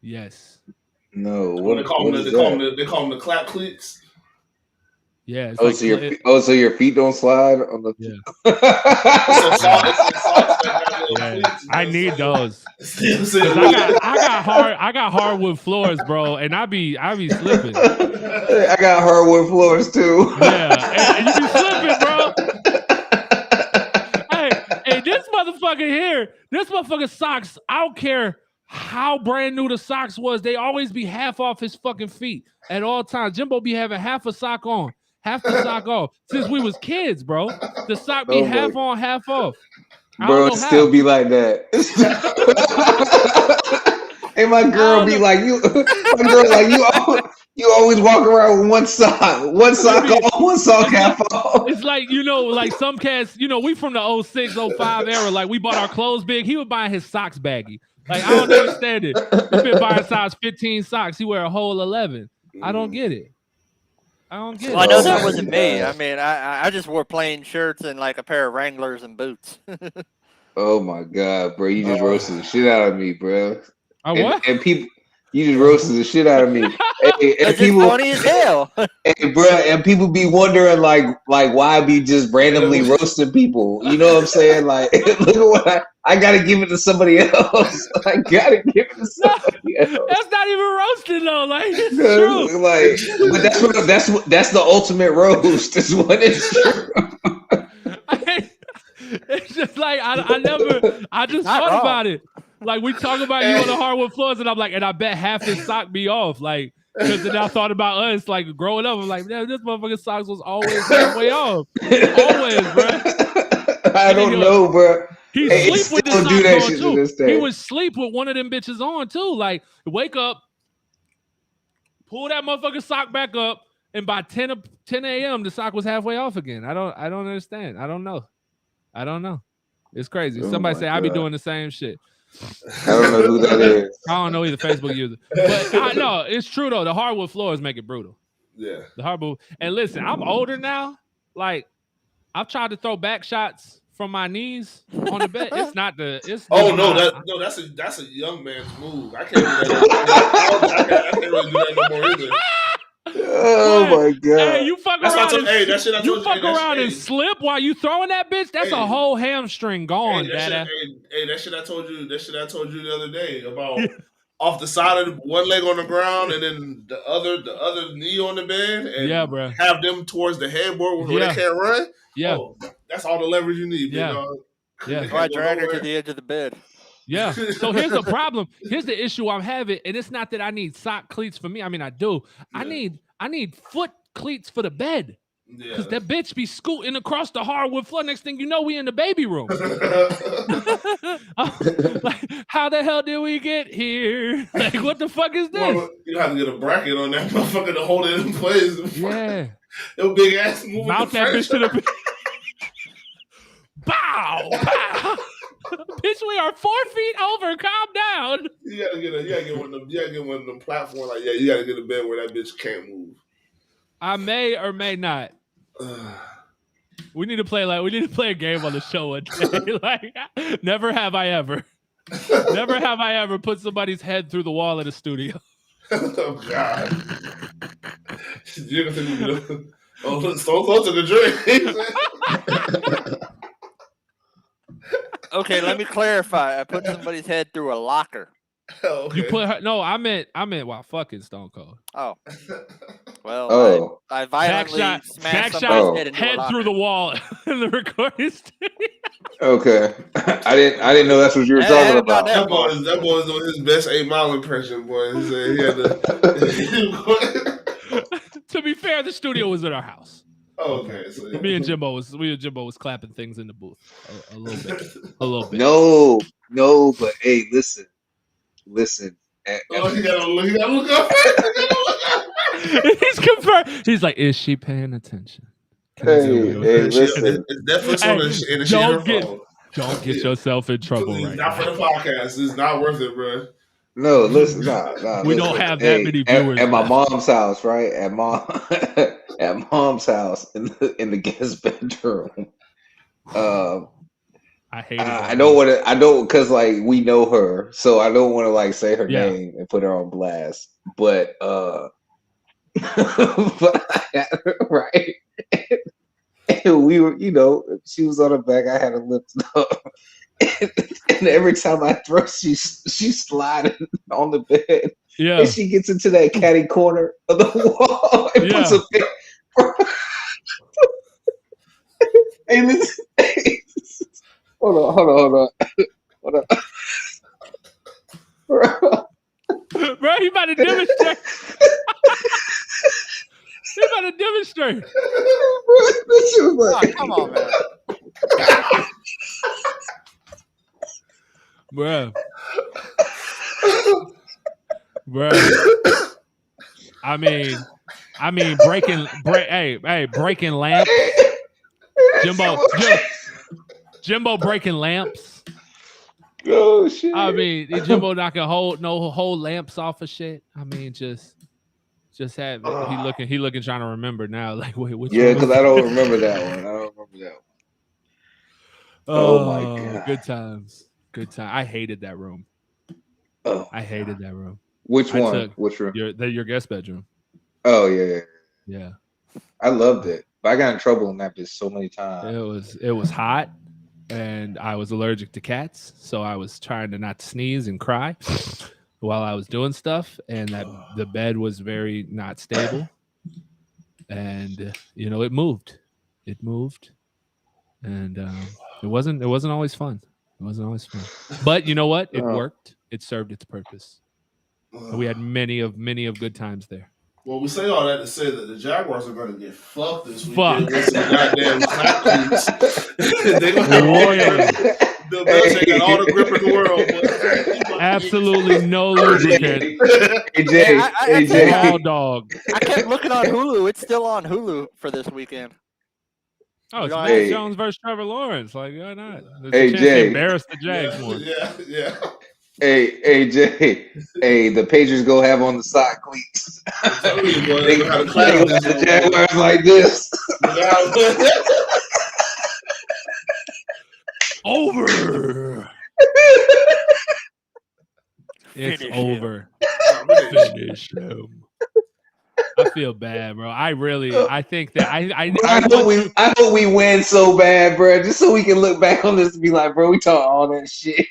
Yes. No. They call them the clap cleats. Yeah. So your feet don't slide on the. Yeah. I need those. I got hardwood floors, bro, and I be slipping. I got hardwood floors too. Yeah, and you be slipping, bro. Hey, this motherfucker socks. I don't care how brand new the socks was. They always be half off his fucking feet at all times. Jimbo be having half a sock on, half the sock off. Since we was kids, bro, the sock be half on, half off. Bro, it still be like that. And my girl be like, you always walk around with one sock on, one sock half off. It's like, like some cats, we from the 06, 05 era, like we bought our clothes big. He was buying his socks baggy. Like, I don't understand it. He's been buying size 15 socks. He wear a whole 11. I don't get it. Well, I know that wasn't me. I mean, I just wore plain shirts and like a pair of Wranglers and boots. Oh my God, bro! You just roasted the shit out of me, bro. What? And people, you just roasted the shit out of me. And people, funny as hell. And bro, and people be wondering like why I be just randomly roasting people. You know what I'm saying? Like, look at what I gotta give it to somebody else. I gotta give it to somebody else. That's not even roasting though. Like, it's true. Like, but that's the ultimate roast. Is what it's true. It's just like I just thought about it. Like we talk about you on the hardwood floors, and I'm like, and I bet half his sock be off. Like, because then I thought about us, like growing up, I'm like, damn, this motherfucking socks was always halfway off. Always, bro. I don't know, bro. He sleep with this sock on too. He would sleep with one of them bitches on too. Like, wake up, pull that motherfucking sock back up, and by 10 a.m. the sock was halfway off again. I don't understand. I don't know. It's crazy. Somebody say I be doing the same shit. I don't know who that is. I don't know either. Facebook user, but I know it's true though. The hardwood floors make it brutal. Yeah, the hardwood. And listen, I'm older now. Like I've tried to throw back shots from my knees on the bed. It's not the. It's that's a young man's move. I can't do that. I can't really do that no more either. Oh my God! Hey, you fuck around and slip while you throwing that bitch. That's a whole hamstring gone, that shit I told you. That shit I told you the other day about off the side of one leg on the ground and then the other knee on the bed, and bro. Have them towards the headboard where they can't run. Yeah, that's all the leverage you need. Yeah, I drag her to the edge of the bed. Yeah. So here's the problem. Here's the issue I'm having, and it's not that I need sock cleats for me. I mean, I do. Yeah. I need foot cleats for the bed. Because that bitch be scooting across the hardwood floor. Next thing you know, we in the baby room. Like, how the hell did we get here? Like, what the fuck is this? Well, you have to get a bracket on that motherfucker to hold it in place. Yeah. Your big ass moving. Mount that bitch to the Bow! Bow! Bitch, we are 4 feet over. Calm down. You gotta get one of them platforms. Like, you gotta get a bed where that bitch can't move. I may or may not. We need to play a game on the show one day. Like, never have I ever put somebody's head through the wall in a studio. Oh God! You're gonna think so close to the drink. Okay, let me clarify. I put somebody's head through a locker. Okay. You put her? No, I meant while fucking Stone Cold. Oh. Well, I violently smashed somebody's head into a locker. Through the wall in the recording studio. Okay, I didn't know that's what you were talking about. That boy's doing his best 8 Mile impression, boy. He said he had to. To be fair, the studio was at our house. Oh, okay. So, yeah. Me and Jimbo was clapping things in the booth a little bit. No, but hey, listen. He gotta look up. He's confirmed. He's like, is she paying attention? Hey, listen. It's Netflix in the phone. Don't get yourself in trouble right now. Not for the podcast. It's not worth it, bro. No, listen, nah. We don't have that many viewers at my mom's house, right? At mom's house in the guest bedroom. I hate it. I don't because like we know her, so I don't want to like say her name and put her on blast. But right. And we were, she was on her back. I had her lifted up, and every time I throw, she's sliding on the bed. Yeah, and she gets into that catty corner of the wall. And puts a big, hey, listen. Hold on. Bro, he about to demonstrate. He about to demonstrate. Oh, come on, man. Bruh. I mean, breaking lamps. Jimbo breaking lamps. Oh shit! I mean, Jimbo knocking whole lamps off of shit. I mean, just have it. He looking trying to remember now. Like, wait, which one? Because I don't remember that one. Oh my god! Good times. I hated that room. Oh, I hated that room. Which one? Which room? Your guest bedroom. Oh yeah. Yeah. I loved it, but I got in trouble in that bitch so many times. It was hot, and I was allergic to cats, so I was trying to not sneeze and cry while I was doing stuff, and that the bed was very not stable, and it moved, and it wasn't always fun. But you know what? It worked. It served its purpose. And we had many of good times there. Well, we say all that to say that the Jaguars are going to get fucked this weekend with some goddamn clap. They're going to have all the grip in the world. But absolutely no lubricant. AJ, all dog. I kept looking on Hulu. It's still on Hulu for this weekend. Oh, it's Matt Jones versus Trevor Lawrence. Like, why not? There's a chance to embarrass the Jags more. Yeah. Hey, AJ. Hey, the Patriots go have on the sock cleats. They got the Jaguars like this. Over. It's over. Finish him. I feel bad, bro. I think that I hope we win so bad, bro, just so we can look back on this and be like, bro, we talk all that shit.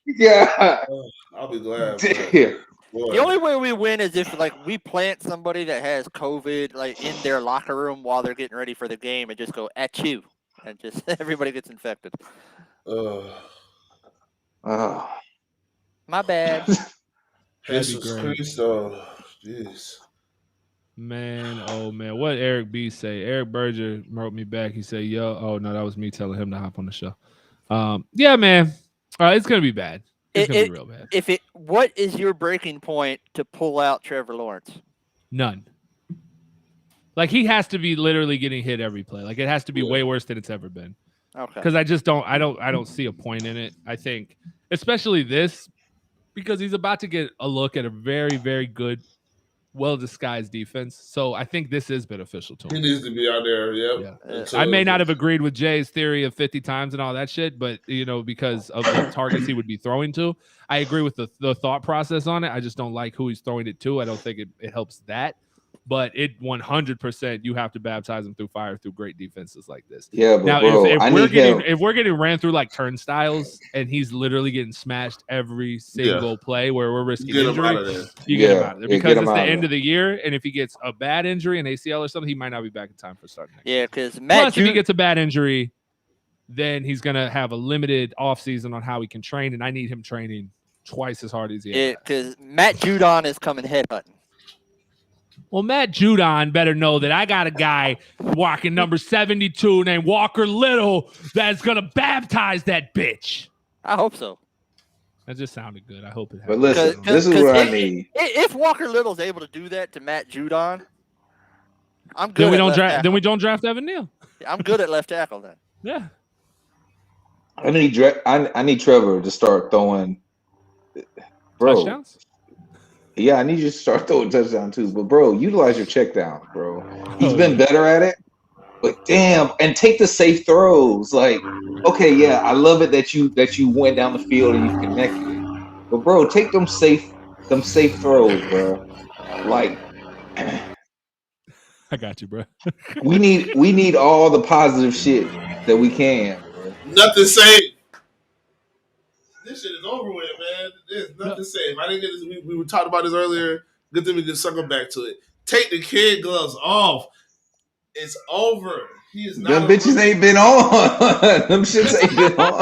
Yeah. I'll be glad. The only way we win is if we plant somebody that has COVID in their locker room while they're getting ready for the game and just go at you, and just everybody gets infected. My bad. Jesus Cristo. Jeez. Man, oh man, what Eric B say? Eric Berger wrote me back. He said, "Yo, oh no, that was me telling him to hop on the show." Yeah, man. It's gonna be bad. It's gonna be real bad. What is your breaking point to pull out Trevor Lawrence? None. Like, he has to be literally getting hit every play. Like, it has to be way worse than it's ever been. Okay. Because I just don't see a point in it. I think, especially this, because he's about to get a look at a very, very good, well-disguised defense. So I think this is beneficial to him. He needs to be out there, Yeah. I may not have agreed with Jay's theory of 50 times and all that shit, but, because of the targets he would be throwing to, I agree with the thought process on it. I just don't like who he's throwing it to. I don't think it helps that. but it 100% you have to baptize him through fire through great defenses like this. Yeah, but Now, bro, if we're getting ran through like turnstiles and he's literally getting smashed every single play where we're risking injury, you get him out of there because it's the end of the year, and if he gets a bad injury, an ACL or something, he might not be back in time for starting next year. Because plus, if he gets a bad injury, then he's gonna have a limited offseason on how he can train, and I need him training twice as hard as he has. Because Matt Judon is coming headhunting. Well, Matt Judon better know that I got a guy walking number 72 named Walker Little that's going to baptize that bitch. I hope so. That just sounded good. I hope it happens. But listen, this is what I need. If Walker Little's able to do that to Matt Judon, I'm good. Then we don't draft Evan Neal. I'm good at left tackle then. Yeah. I need Trevor to start throwing, bro. Touchdowns? Yeah, I need you to start throwing touchdown too. But bro, utilize your check down, bro. He's been better at it. But damn, and take the safe throws. Like, okay, yeah, I love it that you went down the field and you connected. But bro, take them safe throws, bro. Like, I got you, bro. we need all the positive shit that we can, bro. Nothing safe. This shit is over with, man. There's nothing safe. I didn't get this. We were talking about this earlier. Good thing we can circle back to it. Take the kid gloves off. It's over. He is not. Them bitches ain't been on. Them shits ain't been on.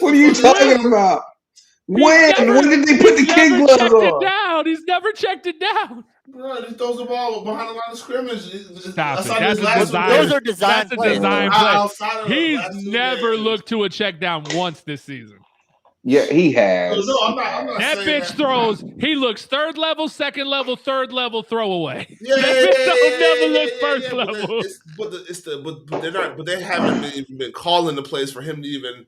What are you talking about? When did they put the kid gloves on? He's never checked it down. Bro, he throws the ball behind the line of scrimmage. Stop it. Those are design plays. He's never looked to a check down once this season. Yeah, he has. No, I'm not that bitch that. throws. He looks third level, second level, third level throwaway. Yeah, never look first level. But they're not. But they haven't even been calling the plays for him to even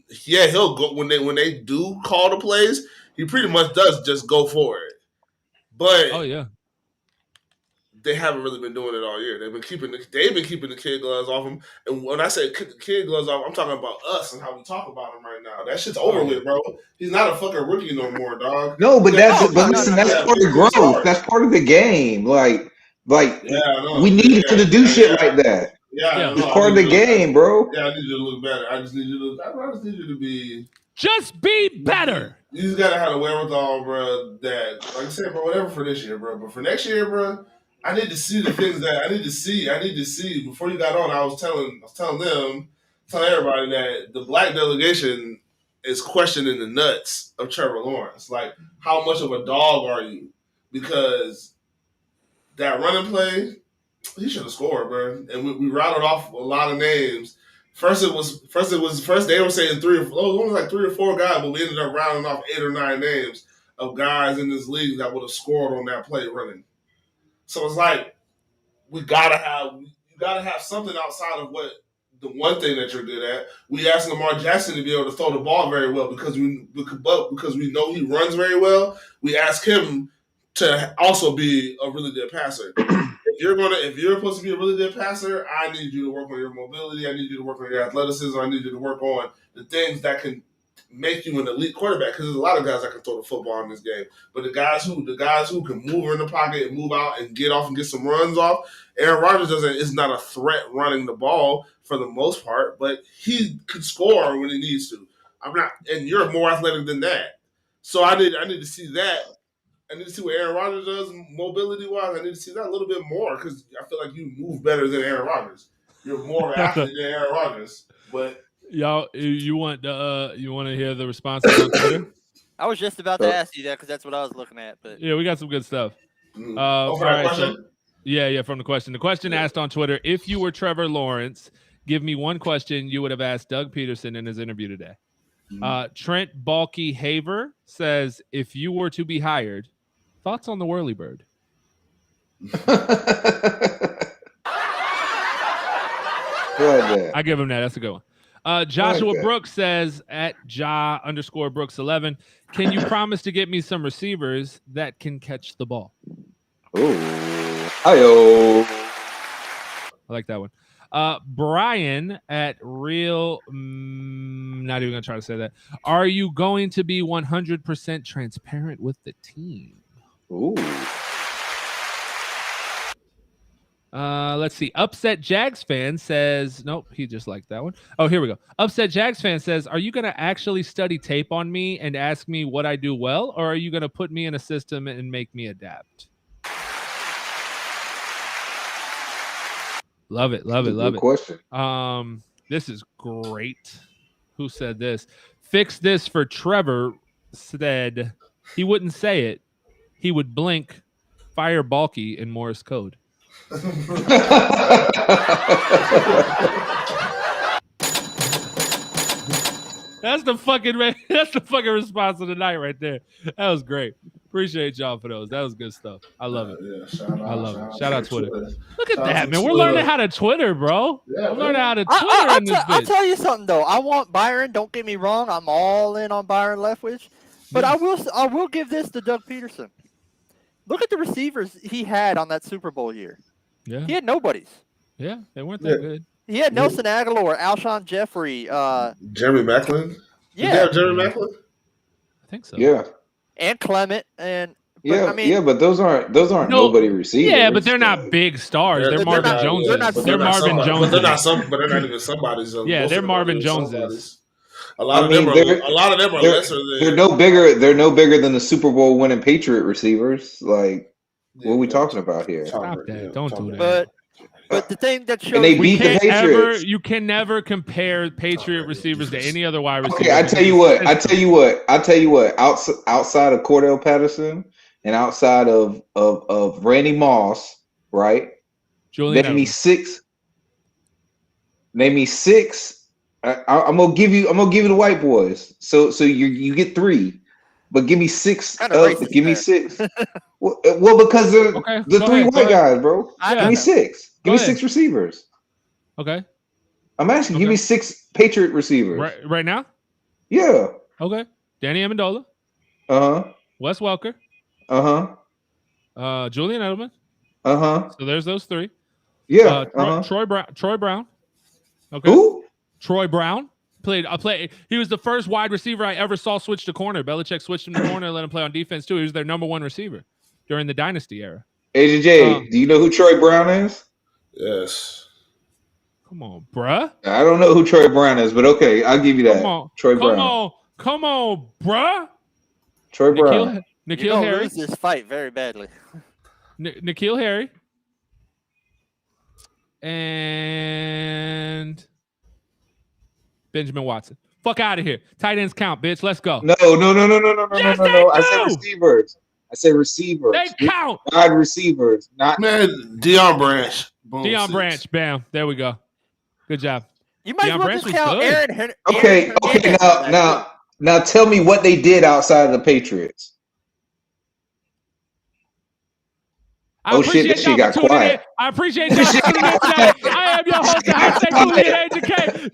he'll go when they do call the plays. He pretty much does just go for it. But they haven't really been doing it all year. They've been keeping the kid gloves off him. And when I say kid gloves off, I'm talking about us and how we talk about him right now. That shit's over with, bro. He's not a fucking rookie no more, dog. No, but that's part of growth. That's part of the game. Like we need him to do shit like that. Yeah, it's part of the game, bro. Yeah, I need you to look better. I just need you to be. Just be better. You just gotta have the wherewithal, bro. That, like I said, bro, whatever for this year, bro. But for next year, bro, I need to see the things that I need to see. Before you got on, I was telling everybody that the black delegation is questioning the nuts of Trevor Lawrence. Like, how much of a dog are you? Because that running play, he should have scored, bro. And we rattled off a lot of names. First they were saying three or four guys, but we ended up rounding off 8 or 9 names of guys in this league that would have scored on that play running. So it's like you gotta have something outside of what the one thing that you're good at. We asked Lamar Jackson to be able to throw the ball very well because we know he runs very well. We ask him to also be a really good passer. If you're supposed to be a really good passer, I need you to work on your mobility. I need you to work on your athleticism. I need you to work on the things that can make you an elite quarterback. Because there's a lot of guys that can throw the football in this game, but the guys who can move in the pocket and move out and get off and get some runs off. Aaron Rodgers is not a threat running the ball for the most part, but he could score when he needs to. And you're more athletic than that. So I need to see that. I need to see what Aaron Rodgers does mobility-wise. I need to see that a little bit more because I feel like you move better than Aaron Rodgers. You're more of an athlete than Aaron Rodgers. But y'all, you want to hear the responses on Twitter? I was just about to ask you that because that's what I was looking at. But yeah, we got some good stuff. From the question. The question asked on Twitter: if you were Trevor Lawrence, give me one question you would have asked Doug Peterson in his interview today. Trent Balky Haver says, if you were to be hired, thoughts on the whirly bird? I give him that. That's a good one. Joshua Brooks says at Ja_Brooks11, can you promise to get me some receivers that can catch the ball? Hi-yo. I like that one. Brian at Real, not even going to try to say that. Are you going to be 100% transparent with the team? Ooh. Let's see. Upset Jags fan says, nope, he just liked that one. Oh, here we go. Upset Jags fan says, are you going to actually study tape on me and ask me what I do well, or are you going to put me in a system and make me adapt? Love it. Good question. This is great. Who said this? Fix this for Trevor said he wouldn't say it. He would blink, fire Balky in Morse code. That's the fucking response of the night right there. That was great. Appreciate y'all for those. That was good stuff. I love it. I love it. Shout out Twitter. Look at that, man. We're learning how to Twitter, bro. Yeah, I'm learning how to Twitter in this bitch. I'll tell you something though. I want Byron. Don't get me wrong. I'm all in on Byron Leftwich, but I will give this to Doug Peterson. Look at the receivers he had on that Super Bowl year. Yeah. He had nobodies. Yeah, they weren't that good. He had Nelson Aguilar, Alshon Jeffrey, Jeremy Maclin. Yeah, Jeremy Maclin. I think so. Yeah. And Clement, and but those aren't nobody receivers. Yeah, but they're not big stars. They're Marvin Joneses. They're Marvin Joneses. But they're not even somebody's. Yeah, they're Marvin Joneses. A lot of them are lesser than. They're no bigger. They're no bigger than the Super Bowl winning Patriot receivers. Like, what are we talking about here? Stop that! Don't do that. But the thing that shows and they beat the Patriots. You can never compare Patriot receivers to any other wide receiver. Okay, I tell you what. Outside of Cordell Patterson and outside of Randy Moss, right? Julian Name me six. I'm gonna give you the white boys. So you get 3, but give me 6. Give me 6. Well, because they're the 3 white guys, bro. Give me 6. Give me 6 receivers. Okay. I'm asking. Give me 6 Patriot receivers. Right now? Yeah. Okay. Danny Amendola. Wes Welker. Julian Edelman. So there's those 3. Yeah. Troy Brown. Okay. Who? Troy Brown played. He was the first wide receiver I ever saw switch to corner. Belichick switched him to corner and let him play on defense too. He was their number 1 receiver during the dynasty era. AJ, do you know who Troy Brown is? Yes. Come on, bruh. I don't know who Troy Brown is, but okay, I'll give you that. Troy Brown. Come on, bruh. Troy Brown. N'Keal Harry lose this fight very badly. N'Keal Harry. And Benjamin Watson. Fuck out of here. Tight ends count, bitch. Let's go. No. Yes, No. I said receivers. They count. Wide receivers, not Deion Branch. Boom, Deion 6. Branch. Bam. There we go. Good job. You might as well just count Aaron. Okay. Now tell me what they did outside of the Patriots. I appreciate y'all for tuning in. I appreciate y'all for tuning in today. I am your host, AJ.